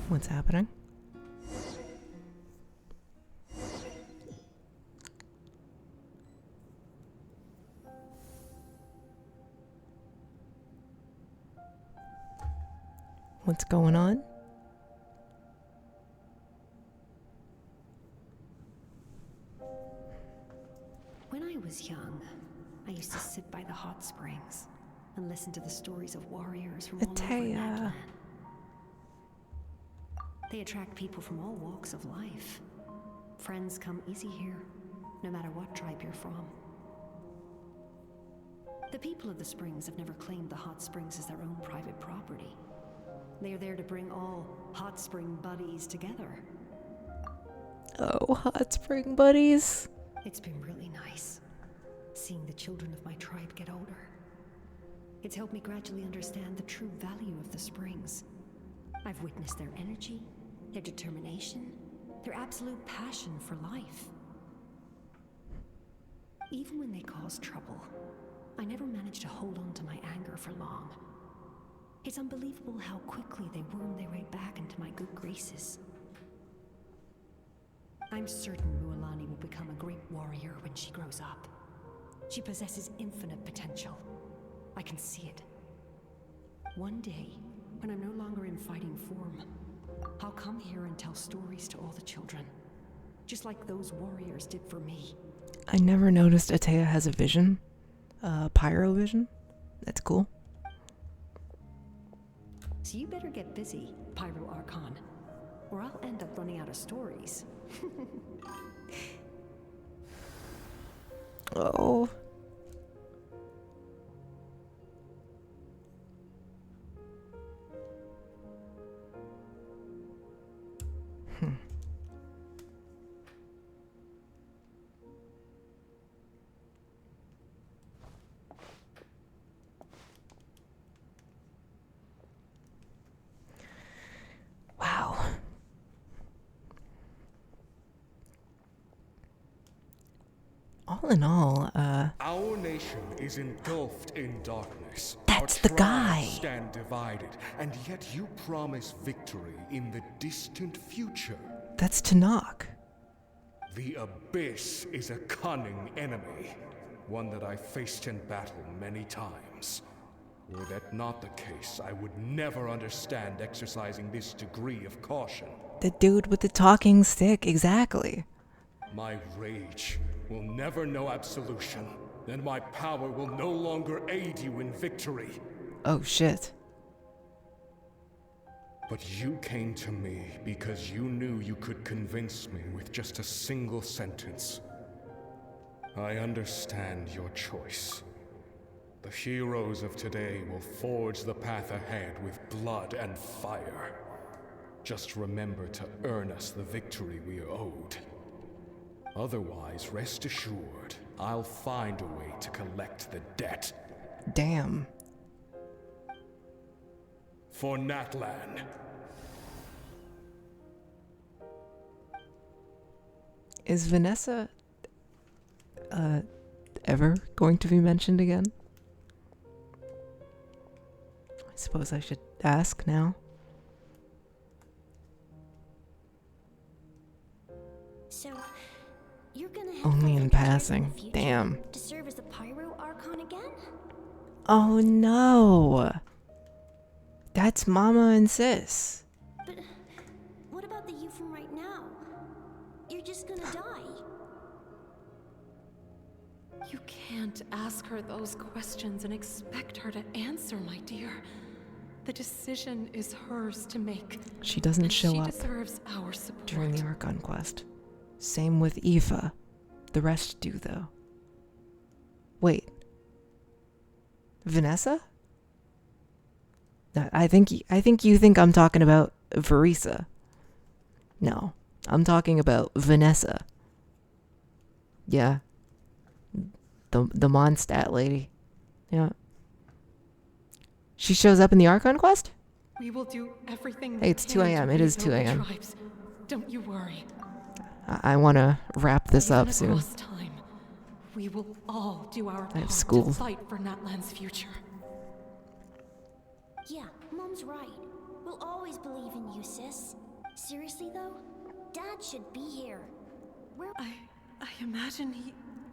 What's happening? What's going on? When I was young, I used to sit by the hot springs and listen to the stories of warriors from all over NATLAN. They attract people from all walks of life. Friends come easy here, no matter what tribe you're from. The people of the springs have never claimed the hot springs as their own private property. They are there to bring all hot spring buddies together. Oh, hot spring buddies. It's been really nice, seeing the children of my tribe get older. It's helped me gradually understand the true value of the springs. I've witnessed their energy, their determination, their absolute passion for life. Even when they cause trouble, I never managed to hold on to my anger for long. It's unbelievable how quickly they worm their way back into my good graces. I'm certain Mualani will become a great warrior when she grows up. She possesses infinite potential. I can see it. One day, when I'm no longer in fighting form, I'll come here and tell stories to all the children, just like those warriors did for me. I never noticed Atea has a vision. Pyro vision. That's cool. So you better get busy, Pyro Archon, or I'll end up running out of stories. Oh. Wow. All in all, our nation is engulfed in darkness. That's Our the tribes guy. Stand divided, and yet you promise victory in the distant future. That's Tanakh. The Abyss is a cunning enemy, one that I faced in battle many times. Were that not the case, I would never understand exercising this degree of caution. The dude with the talking stick, exactly. My rage will never know absolution, and my power will no longer aid you in victory. Oh shit. But you came to me because you knew you could convince me with just a single sentence. I understand your choice. The heroes of today will forge the path ahead with blood and fire. Just remember to earn us the victory we are owed. Otherwise, rest assured, I'll find a way to collect the debt. Damn. For NATLAN. Is Vanessa ever going to be mentioned again? I suppose I should ask now. So, you're gonna have Only to in find a kid passing. the future Damn. to serve as a Pyro Archon again? Oh no. That's Mama and Sis. But what about the you from right now? You're just gonna die. You can't ask her those questions and expect her to answer, my dear. The decision is hers to make. She doesn't and show she up deserves our support. during the Archon quest. Same with Aoife. The rest do, though. Wait. Vanessa? No, I think you think I'm talking about Verisa. No, I'm talking about Vanessa. Yeah. The Mondstadt lady. Yeah. She shows up in the Archon quest? We will do everything. Hey, it's 2 a.m. It is 2 a.m. Don't you worry. I want to wrap this up Even soon. across time, we will all do our I have part school. to fight for Natlan's future. Yeah, Mom's right. We'll always believe in you, sis. Seriously, though? Dad should be here. I imagine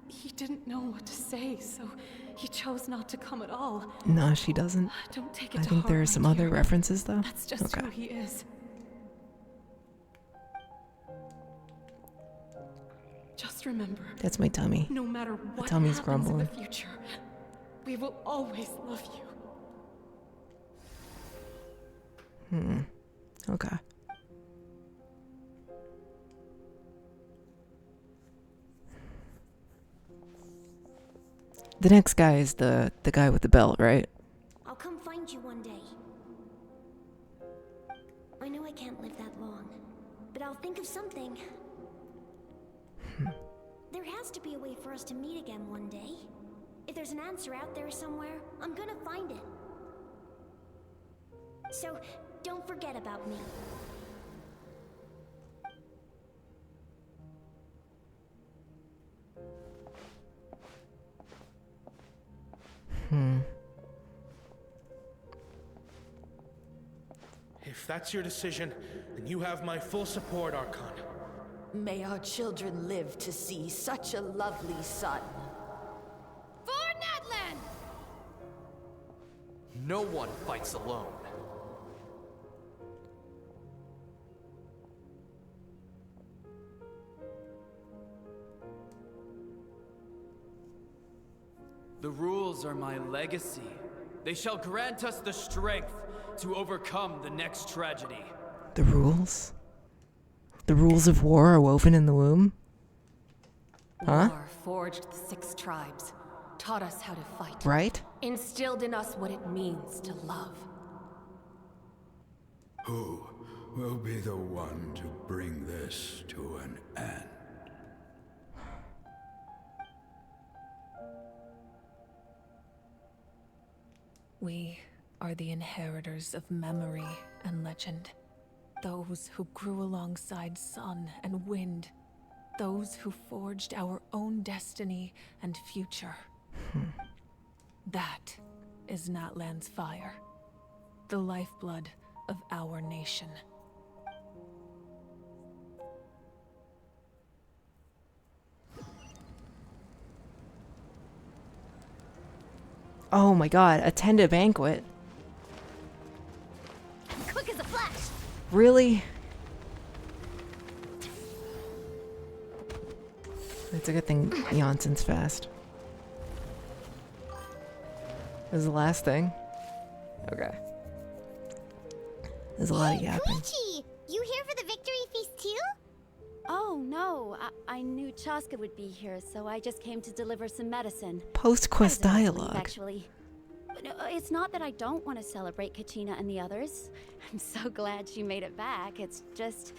he didn't know what to say, so he chose not to come at all. No, she doesn't. Don't take it I to think heart, there are my some dear. other references, though. That's just who he is. Just remember. That's my tummy. No matter My what tummy's happens in grumbling. the future, we will always love you. Okay. The next guy is the guy with the belt, right? I'll come find you one day. I know I can't live that long, but I'll think of something. There has to be a way for us to meet again one day. If there's an answer out there somewhere, I'm gonna find it. So, don't forget about me. If that's your decision, then you have my full support, Archon. May our children live to see such a lovely son. For NATLAN! No one fights alone. The rules are my legacy. They shall grant us the strength to overcome the next tragedy. The rules? The rules of war are woven in the womb? Huh? War forged the 6 tribes, taught us how to fight. Right? Instilled in us what it means to love. Who will be the one to bring this to an end? We are the inheritors of memory and legend. Those who grew alongside sun and wind. Those who forged our own destiny and future. That is NATLAN's fire. The lifeblood of our nation. Oh my god, attend a banquet. Quick as a flash. Really? It's a good thing Janssen's fast. This is the last thing? Okay. There's a lot of yapping. Gucci, you here for the victory feast too? Oh, no. I knew Chaska would be here, so I just came to deliver some medicine. Post-quest dialogue. Actually. But it's not that I don't want to celebrate Kachina and the others. I'm so glad she made it back. It's just...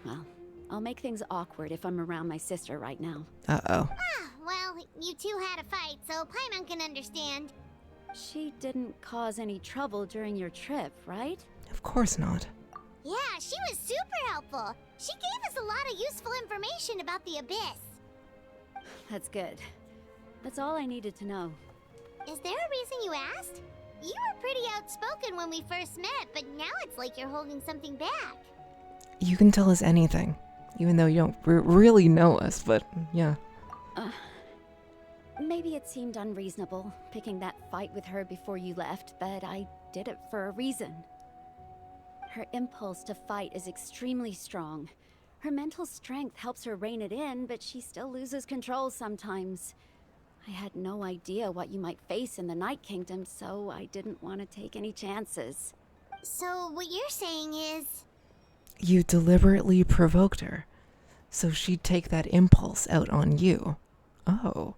Well, I'll make things awkward if I'm around my sister right now. Uh-oh. Ah, well, you two had a fight, so Paimon can understand. She didn't cause any trouble during your trip, right? Of course not. Yeah, she was super helpful. She gave us a lot of useful information about the Abyss. That's good. That's all I needed to know. Is there a reason you asked? You were pretty outspoken when we first met, but now it's like you're holding something back. You can tell us anything, even though you don't really know us, but yeah. Maybe it seemed unreasonable, picking that fight with her before you left, but I did it for a reason. Her impulse to fight is extremely strong. Her mental strength helps her rein it in, but she still loses control sometimes. I had no idea what you might face in the Night Kingdom, so I didn't want to take any chances. So what you're saying is... You deliberately provoked her, so she'd take that impulse out on you. Oh.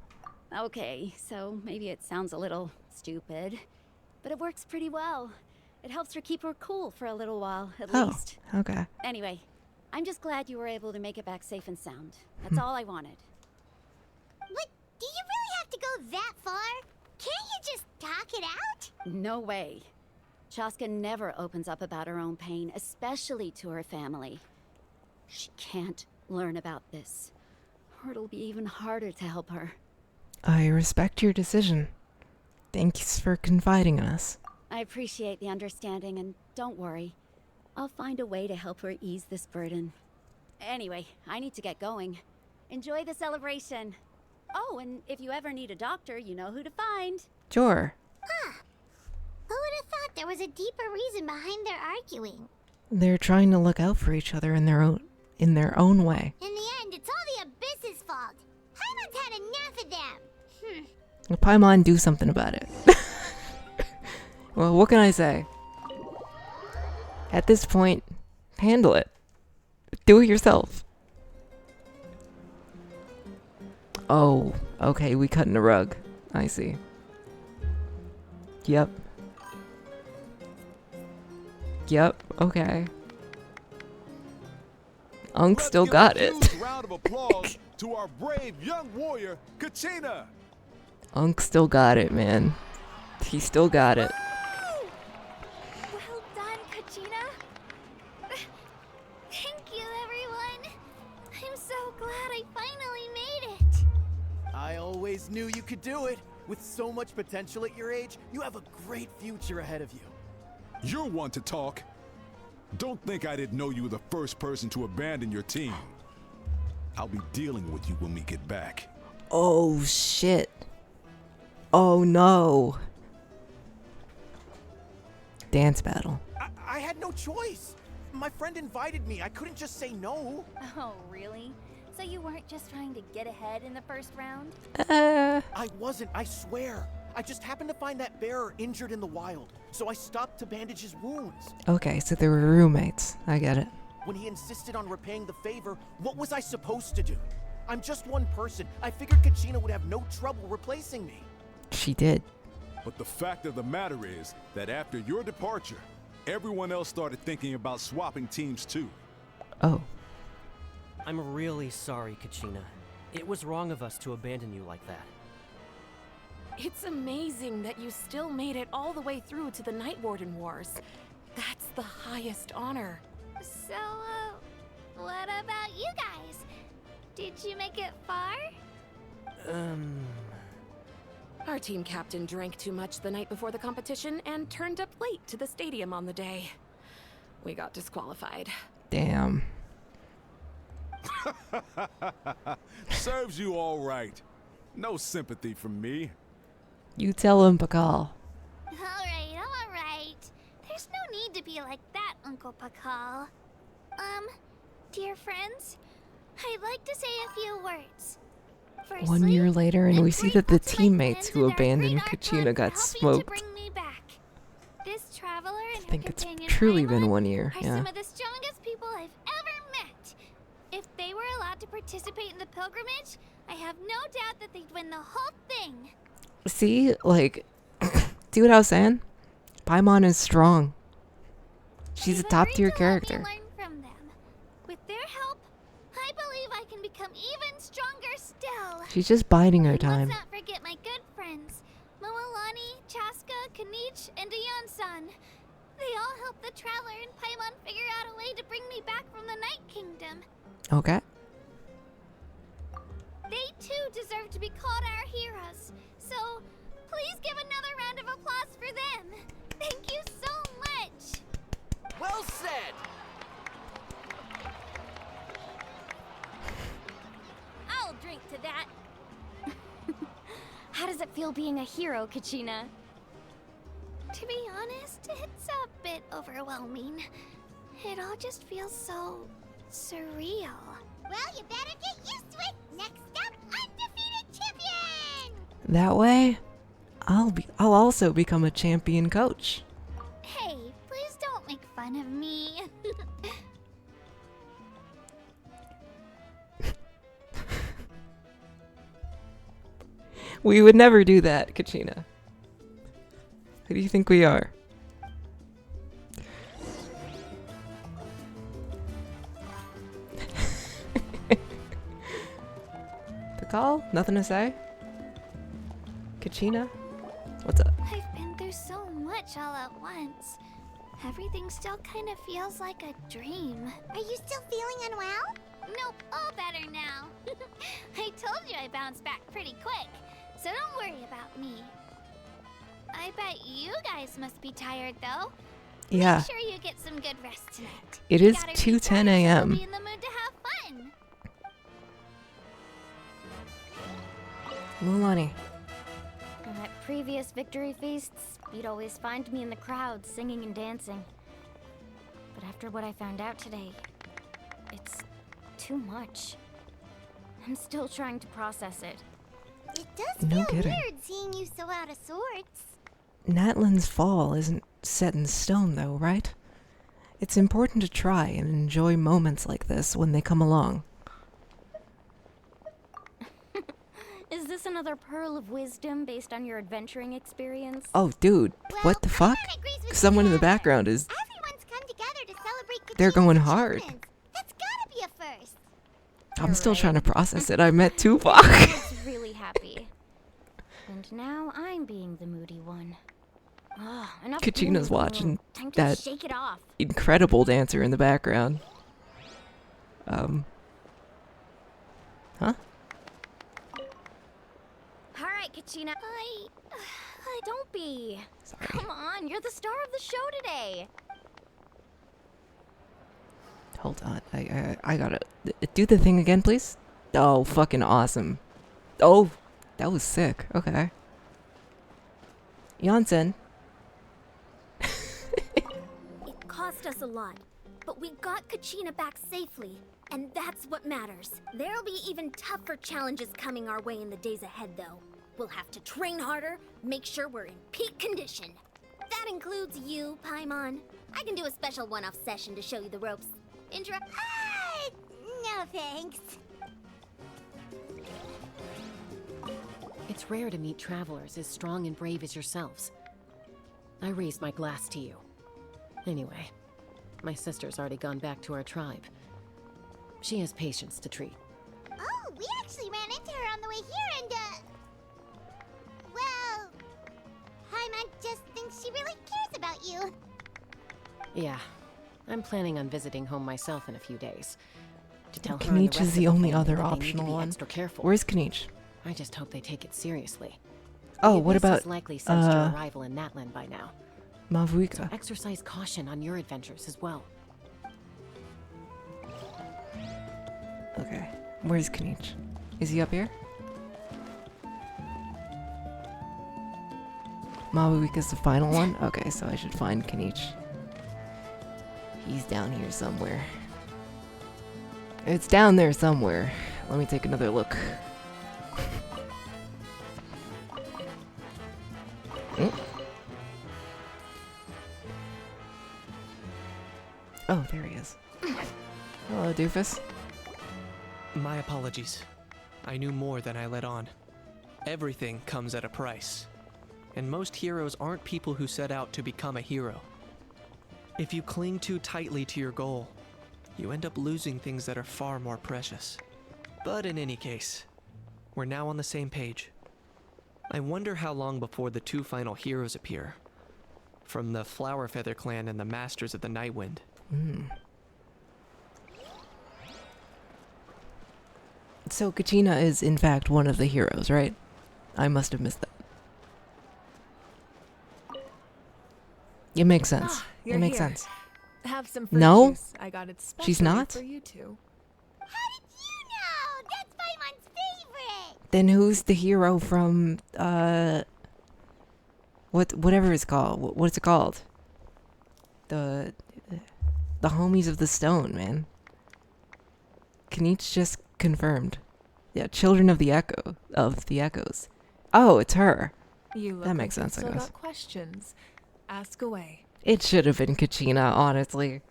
Okay, so maybe it sounds a little stupid, but it works pretty well. It helps her keep her cool for a little while, at least. Okay. Anyway, I'm just glad you were able to make it back safe and sound. That's all I wanted. But do you really have to go that far? Can't you just talk it out? No way. Chaska never opens up about her own pain, especially to her family. She can't learn about this, or it'll be even harder to help her. I respect your decision. Thanks for confiding in us. I appreciate the understanding, and don't worry. I'll find a way to help her ease this burden. Anyway, I need to get going. Enjoy the celebration. Oh, and if you ever need a doctor, you know who to find. Sure. Huh. Who would have thought there was a deeper reason behind their arguing? They're trying to look out for each other in their own way. In the end, it's all the Abyss's fault. Paimon's had enough of them. Well, Paimon, do something about it. Well, what can I say? At this point, handle it. Do it yourself. Oh, okay, we cut in a rug. I see. Yep. Yep, okay. Unk still got it. Round of applause to our brave young warrior, Kachina. Unk still got it, man. He still got it. Well done, Kachina. Thank you, everyone. I'm so glad I finally made it. I always knew you could do it. With so much potential at your age, you have a great future ahead of you. You're one to talk. Don't think I didn't know you were the first person to abandon your team. I'll be dealing with you when we get back. Oh shit. Oh no. Dance battle. I had no choice. My friend invited me. I couldn't just say no. Oh, really? So you weren't just trying to get ahead in the first round? I wasn't, I swear. I just happened to find that bearer injured in the wild, so I stopped to bandage his wounds. Okay, so they were roommates. I get it. When he insisted on repaying the favor, what was I supposed to do? I'm just one person. I figured Kachina would have no trouble replacing me. She did. But the fact of the matter is that after your departure, everyone else started thinking about swapping teams too. Oh. I'm really sorry, Kachina. It was wrong of us to abandon you like that. It's amazing that you still made it all the way through to the Night Warden Wars. That's the highest honor. So, what about you guys? Did you make it far? Our team captain drank too much the night before the competition and turned up late to the stadium on the day. We got disqualified. Damn. Serves you all right. No sympathy from me. You tell him, Pakal. Alright. There's no need to be like that, Uncle Pakal. Dear friends, I'd like to say a few words. Firstly, 1 year later, and we see that the teammates who abandoned Kachina got smoked. This traveler and I think her it's companion truly been Paimon 1 year, are yeah. some of the strongest people I've ever met. If they were allowed to participate in the pilgrimage, I have no doubt that they'd win the whole thing. See, like, see what I was saying? Paimon is strong. She's a top tier character. From them. With their help, I believe I can become even stronger still. She's just biding her time. Let's not forget my good friends, Moalani, Chaska, Kanich, and Dayan-san. They all helped the Traveler and Paimon figure out a way to bring me back from the Night Kingdom. Okay. They too deserve to be called our heroes. So, please give another round of applause for them. Thank you so much. Well said. I'll drink to that. How does it feel being a hero, Kachina? To be honest, it's a bit overwhelming. It all just feels so surreal. Well, you better get used to it. Next up, undefeated champion! That way, I'll also become a champion coach. Hey, please don't make fun of me. We would never do that, Kachina. Who do you think we are? Pakal? Nothing to say? Kachina? What's up? I've been through so much all at once. Everything still kind of feels like a dream. Are you still feeling unwell? Nope, all better now. I told you I bounced back pretty quick, so don't worry about me. I bet you guys must be tired though. Yeah. Make sure you get some good rest tonight. It You is gotta 2:10 recharge, a.m. so be in the mood to have fun. Mulani. At previous victory feasts, you'd always find me in the crowd singing and dancing. But after what I found out today, it's too much. I'm still trying to process it. It does No feel kidding. weird seeing you so out of sorts. Natlan's fall isn't set in stone, though, right? It's important to try and enjoy moments like this when they come along. Is this another pearl of wisdom based on your adventuring experience? Oh, dude, what the fuck? Someone in the background is... Everyone's come together to celebrate They're Kachina's going hard. achievements. That's gotta be a first. I'm still trying to process it. I met Tupac. I was really happy. And now I'm being the moody one. Ugh, enough being Kachina's alone. watching Time to that shake it off. incredible dancer in the background. Huh? All right, Kachina. Don't be. Sorry. Come on, you're the star of the show today. Hold on. I gotta do the thing again, please. Oh, fucking awesome. Oh, that was sick. Okay. Janssen. It cost us a lot, but we got Kachina back safely, and that's what matters. There'll be even tougher challenges coming our way in the days ahead, though. We'll have to train harder, make sure we're in peak condition. That includes you, Paimon. I can do a special one-off session to show you the ropes. No thanks. It's rare to meet travelers as strong and brave as yourselves. I raise my glass to you. Anyway, my sister's already gone back to our tribe. She has patients to treat. Oh, we actually ran into her on the way here and, well, Paimon just thinks she really cares about you. Yeah, I'm planning on visiting home myself in a few days. To tell her and Kanich the is rest the of only family other that they need to optional be one. extra careful. Where's Kanich? I just hope they take it seriously. Oh, The what Abyss about, has likely sensed your arrival in NATLAN by now. Mavuika? So exercise caution on your adventures as well. Okay. Where's Kanich? Is he up here? Mavuika's the final one? Okay, so I should find Kanich. He's down here somewhere. It's down there somewhere. Let me take another look. Oh, there he is. Hello, doofus. My apologies. I knew more than I let on. Everything comes at a price. And most heroes aren't people who set out to become a hero. If you cling too tightly to your goal, you end up losing things that are far more precious. But in any case, we're now on the same page. I wonder how long before the two final heroes appear. From the Flower Feather clan and the Masters of the Nightwind. So Kachina is in fact one of the heroes, right? I must have missed that. It makes sense. It makes sense. Have some fruit No? juice. I got it specially She's not? for you two. That's Paimon's favorite! Then who's the hero from whatever it's called? What's it called? The homies of the stone, man. Kanich just confirmed. Yeah, Children of the Echoes. Oh, it's her. You look That makes like you've sense, I still guess. got questions. Ask away. It should have been Kachina, honestly.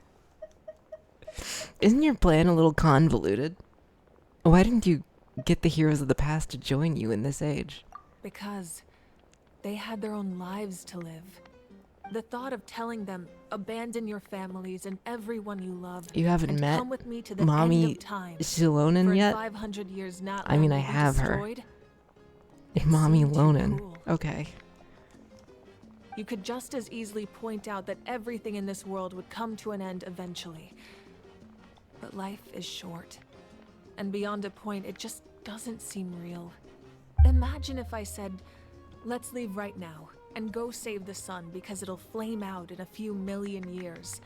Isn't your plan a little convoluted? Why didn't you get the heroes of the past to join you in this age? Because they had their own lives to live. The thought of telling them, abandon your families and everyone you love, You haven't and met come with me to the Mommy end of time. Shilonen For yet? 500 years now, I mean, I will be have her. destroyed. Mommy seemed too Lonen. cruel. Okay. You could just as easily point out that everything in this world would come to an end eventually. But life is short. And beyond a point, it just doesn't seem real. Imagine if I said, let's leave right now and go save the sun because it'll flame out in a few million years.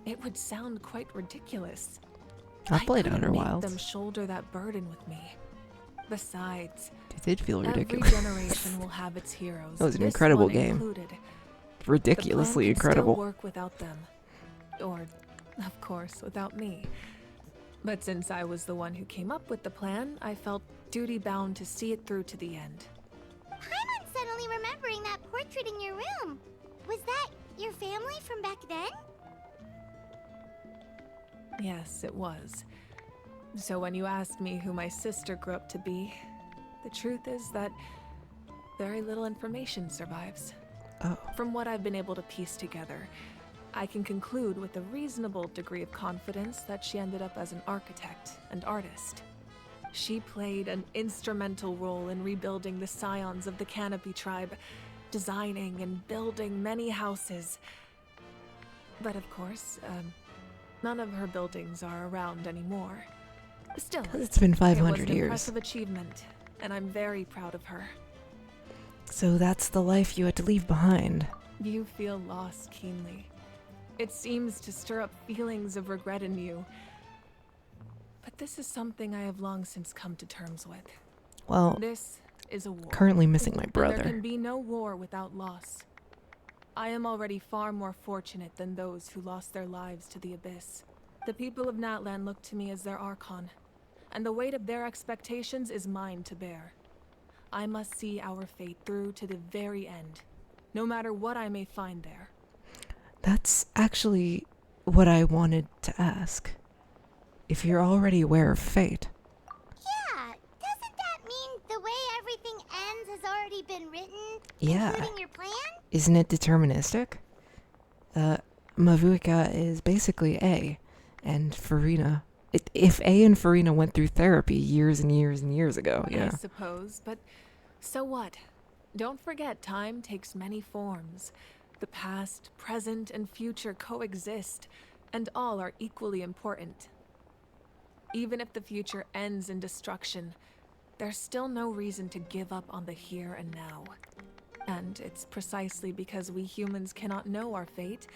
It would sound quite ridiculous. I've played I couldn't Outer make Wilds. them shoulder that burden with me. Besides, It did feel ridiculous. every generation will have its heroes. That was an this incredible one game. included. Ridiculously The plan could incredible. Still work without them, or, of course, without me. But since I was the one who came up with the plan, I felt duty-bound to see it through to the end. Paimon's suddenly remembering that portrait in your room. Was that your family from back then? Yes, it was. So when you asked me who my sister grew up to be, the truth is that very little information survives. Oh. From what I've been able to piece together, I can conclude with a reasonable degree of confidence that she ended up as an architect and artist. She played an instrumental role in rebuilding the scions of the Canopy tribe, designing and building many houses. But of course, none of her buildings are around anymore. Still, It's been 500 it was an years. impressive achievement, and I'm very proud of her. So that's the life you had to leave behind. You feel loss keenly. It seems to stir up feelings of regret in you. But this is something I have long since come to terms with. Well, this is a war. Currently missing my And brother. there can be no war without loss. I am already far more fortunate than those who lost their lives to the Abyss. The people of NATLAN look to me as their Archon, and the weight of their expectations is mine to bear. I must see our fate through to the very end, no matter what I may find there. That's actually what I wanted to ask. If you're already aware of fate. Yeah, doesn't that mean the way everything ends has already been written? Yeah. Including your plan? Isn't it deterministic? Mavuika is basically A, and Farina. If A and Farina went through therapy years and years and years ago, yeah. I suppose, but so what? Don't forget, time takes many forms. The past, present, and future coexist, and all are equally important. Even if the future ends in destruction, there's still no reason to give up on the here and now. And it's precisely because we humans cannot know our fate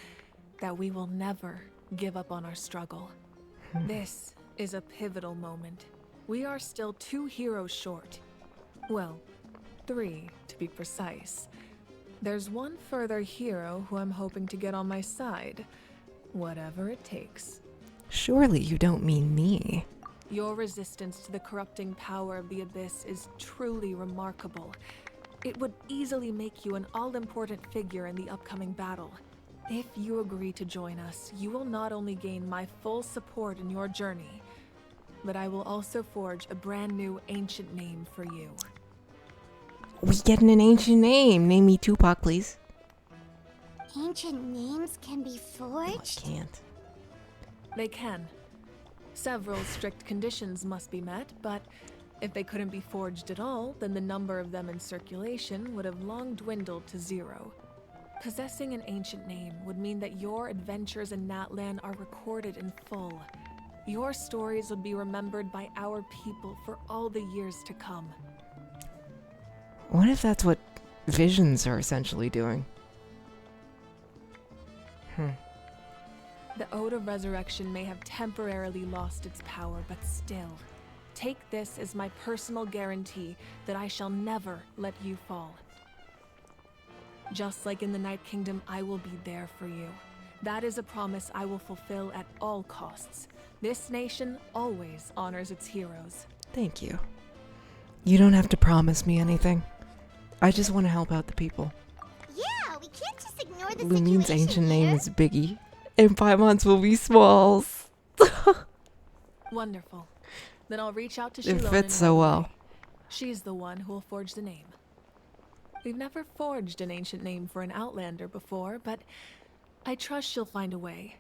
that we will never give up on our struggle. This is a pivotal moment. We are still 2 heroes short. Well, 3 to be precise. There's one further hero who I'm hoping to get on my side, whatever it takes. Surely you don't mean me. Your resistance to the corrupting power of the Abyss is truly remarkable. It would easily make you an all-important figure in the upcoming battle. If you agree to join us, you will not only gain my full support in your journey, but I will also forge a brand new ancient name for you. We getting an ancient name. Name me Tupac, please. Ancient names can be forged? I can't. They can. Several strict conditions must be met, but if they couldn't be forged at all, then the number of them in circulation would have long dwindled to 0. Possessing an ancient name would mean that your adventures in NATLAN are recorded in full. Your stories would be remembered by our people for all the years to come. What if that's what visions are essentially doing? The Ode of Resurrection may have temporarily lost its power, but still, take this as my personal guarantee that I shall never let you fall. Just like in the Night Kingdom, I will be there for you. That is a promise I will fulfill at all costs. This nation always honors its heroes. Thank you. You don't have to promise me anything. I just want to help out the people. Yeah, we can't just ignore the Lumine's situation ancient here. name is Biggie. In 5 months we'll be Smalls. Wonderful. Then I'll reach out to It Shilona. fits so well. She's the one who will forge the name. We've never forged an ancient name for an Outlander before, but I trust she'll find a way.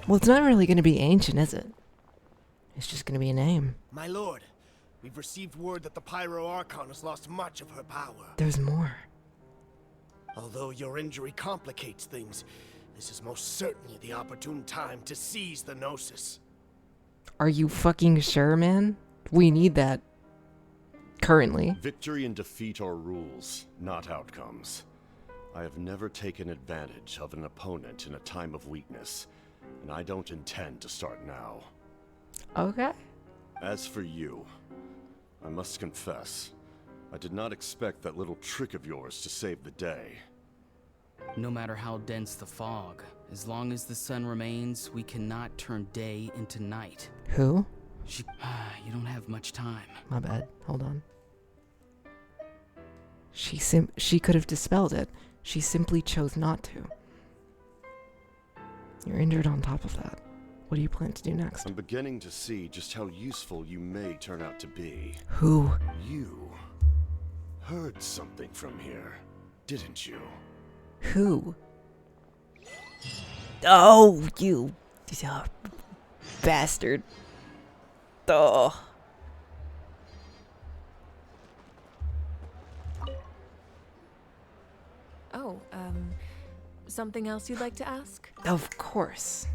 Well, it's not really going to be ancient, is it? It's just going to be a name. My lord, we've received word that the Pyro Archon has lost much of her power. There's more. Although your injury complicates things, this is most certainly the opportune time to seize the Gnosis. Are you fucking sure, man? We need that. Currently. Victory and defeat are rules, not outcomes. I have never taken advantage of an opponent in a time of weakness, and I don't intend to start now. Okay. As for you, I must confess, I did not expect that little trick of yours to save the day. No matter how dense the fog, as long as the sun remains, we cannot turn day into night. Who? You don't have much time. My bad. Hold on. She could have dispelled it. She simply chose not to. You're injured on top of that. What do you plan to do next? I'm beginning to see just how useful you may turn out to be. Who? You heard something from here, didn't you? Who? Oh, you bastard. Oh. Oh, something else you'd like to ask? Of course.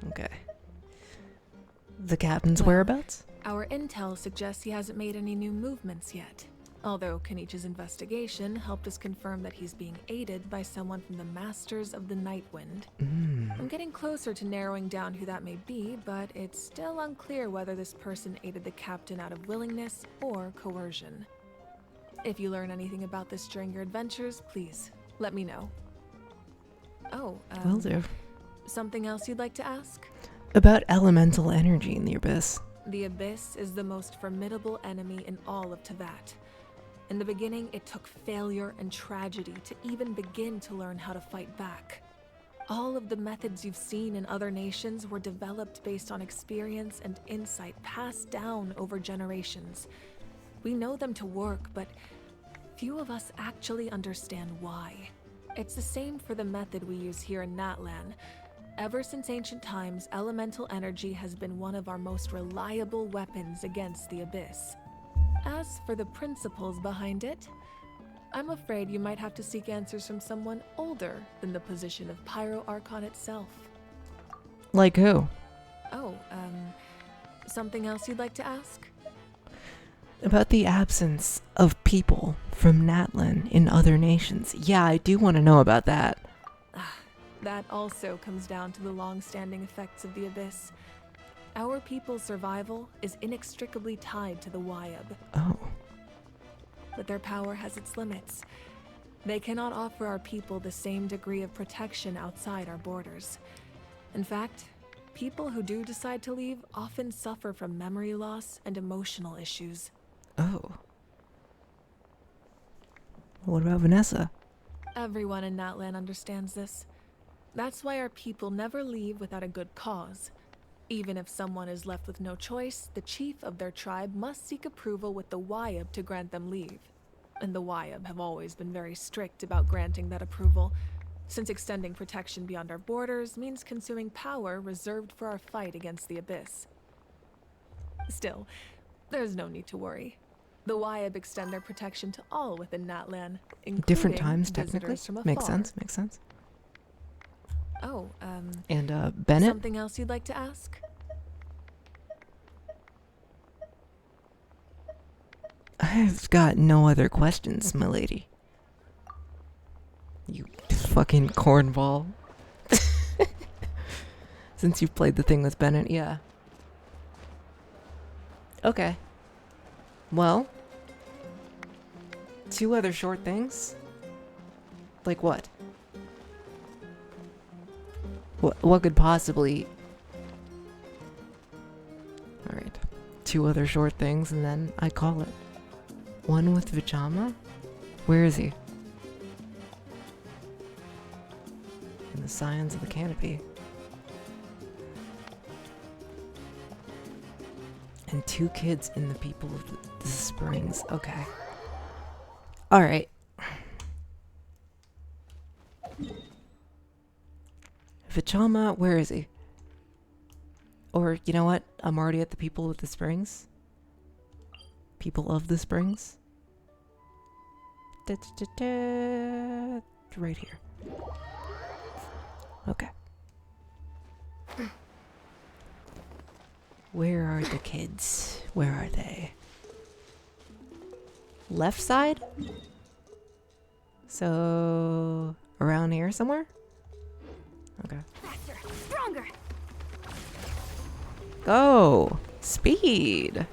Okay. The captain's whereabouts? Our intel suggests he hasn't made any new movements yet. Although Kenichi's investigation helped us confirm that he's being aided by someone from the Masters of the Nightwind. I'm getting closer to narrowing down who that may be, but it's still unclear whether this person aided the captain out of willingness or coercion. If you learn anything about this during your adventures, please let me know. Oh, Will do. Something else you'd like to ask? About elemental energy in the Abyss. The Abyss is the most formidable enemy in all of Teyvat. In the beginning, it took failure and tragedy to even begin to learn how to fight back. All of the methods you've seen in other nations were developed based on experience and insight passed down over generations. We know them to work, but few of us actually understand why. It's the same for the method we use here in NATLAN. Ever since ancient times, elemental energy has been one of our most reliable weapons against the Abyss. As for the principles behind it, I'm afraid you might have to seek answers from someone older than the position of Pyro Archon itself. Like who? Oh, something else you'd like to ask? About the absence of people from NATLAN in other nations. Yeah, I do want to know about that. That also comes down to the long-standing effects of the Abyss. Our people's survival is inextricably tied to the Wyab. Oh. But their power has its limits. They cannot offer our people the same degree of protection outside our borders. In fact, people who do decide to leave often suffer from memory loss and emotional issues. Oh. What about Vanessa? Everyone in NATLAN understands this. That's why our people never leave without a good cause. Even if someone is left with no choice, the chief of their tribe must seek approval with the Wyab to grant them leave. And the Wyab have always been very strict about granting that approval, since extending protection beyond our borders means consuming power reserved for our fight against the Abyss. Still, there's no need to worry. The Wyab extend their protection to all within NATLAN, including Different times, visitors technically. from afar. Makes sense. Oh, And, Bennett? Something else you'd like to ask? I've got no other questions, my lady. You fucking cornball. Since you've played the thing with Bennett, yeah. Okay. Well, 2 other short things? Like what? What could possibly... Alright. 2 other short things, and then I call it. One with Vichama? Where is he? In the Scions of the Canopy. And 2 kids in the People of the Springs. Okay. Alright. Vichama, where is he? Or, you know what? I'm already at the People of the Springs. People of the Springs. Right here. Okay. Where are the kids? Where are they? Left side? So, around here somewhere? Okay. Faster, stronger. Go! Speed!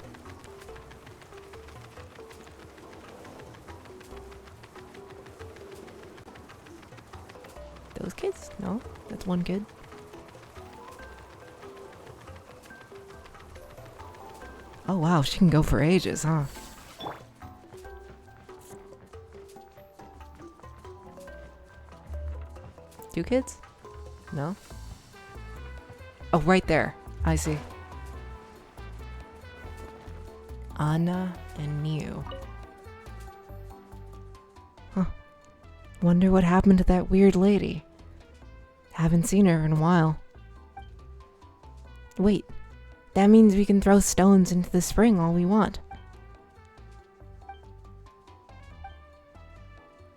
Those kids? No, that's one kid. Oh wow, she can go for ages, huh? Two kids? No? Oh, right there. I see. Anna and Niu. Huh. Wonder what happened to that weird lady. Haven't seen her in a while. Wait. That means we can throw stones into the spring all we want.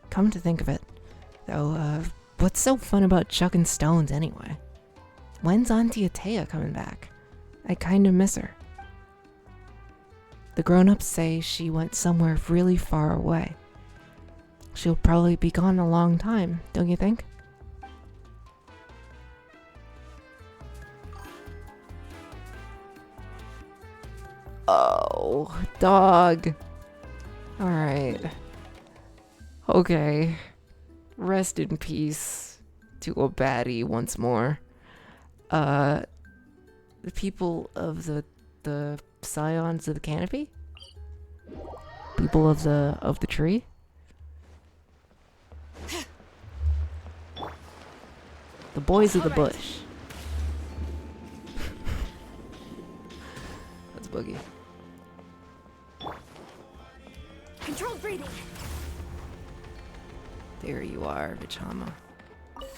Come to think of it, though, what's so fun about chucking stones anyway? When's Auntie Atea coming back? I kind of miss her. The grown-ups say she went somewhere really far away. She'll probably be gone a long time, don't you think? Oh, dog. Alright. Okay. Rest in peace to a baddie once more. The people of the scions of the canopy? People of the tree? The boys of the bush. That's Boogie. Controlled breathing. There you are, Vichama.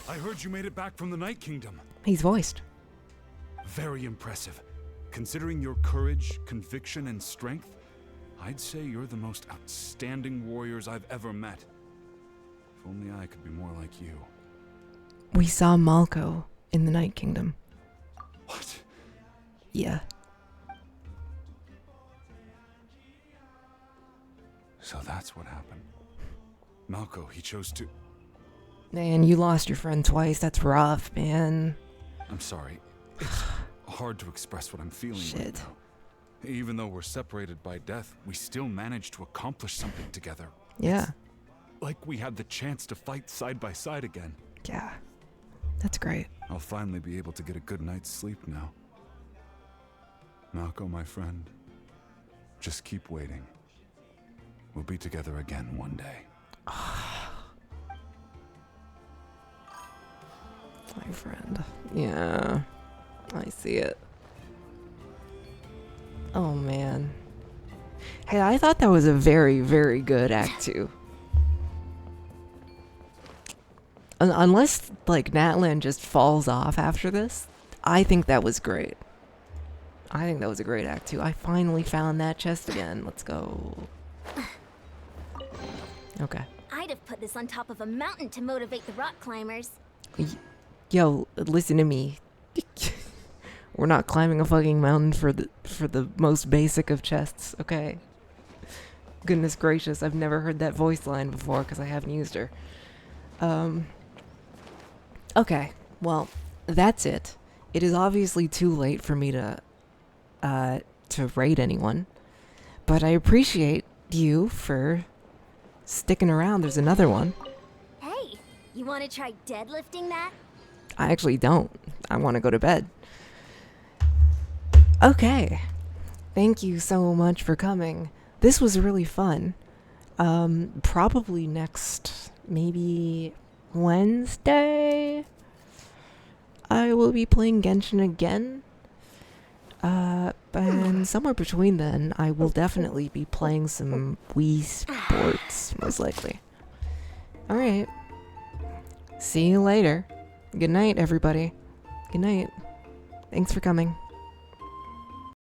I heard you made it back from the Night Kingdom. He's voiced. Very impressive. Considering your courage, conviction, and strength, I'd say you're the most outstanding warriors I've ever met. If only I could be more like you. We saw Malko in the Night Kingdom. What? Yeah. So that's what happened. Malko, he chose to... Man, you lost your friend twice. That's rough, man. I'm sorry. It's hard to express what I'm feeling right now. Even though we're separated by death, we still managed to accomplish something together. Yeah. It's like we had the chance to fight side by side again. Yeah. That's great. I'll finally be able to get a good night's sleep now. Malko, my friend, just keep waiting. We'll be together again one day. My friend. Yeah. I see it. Oh, man. Hey, I thought that was a very, very good Act 2. Unless, like, NATLAN just falls off after this, I think that was great. I think that was a great Act 2. I finally found that chest again. Let's go. Okay. I'd have put this on top of a mountain to motivate the rock climbers. Yo, listen to me. We're not climbing a fucking mountain for the most basic of chests, okay? Goodness gracious, I've never heard that voice line before because I haven't used her. Okay, well, that's it. It is obviously too late for me to rate anyone, but I appreciate you for sticking around. There's another one. Hey, you want to try deadlifting that? I actually don't. I want to go to bed. Okay. Thank you so much for coming. This was really fun. Probably next, maybe Wednesday, I will be playing Genshin again. And somewhere between then, I will definitely be playing some Wii Sports, most likely. Alright. See you later. Good night, everybody. Good night. Thanks for coming.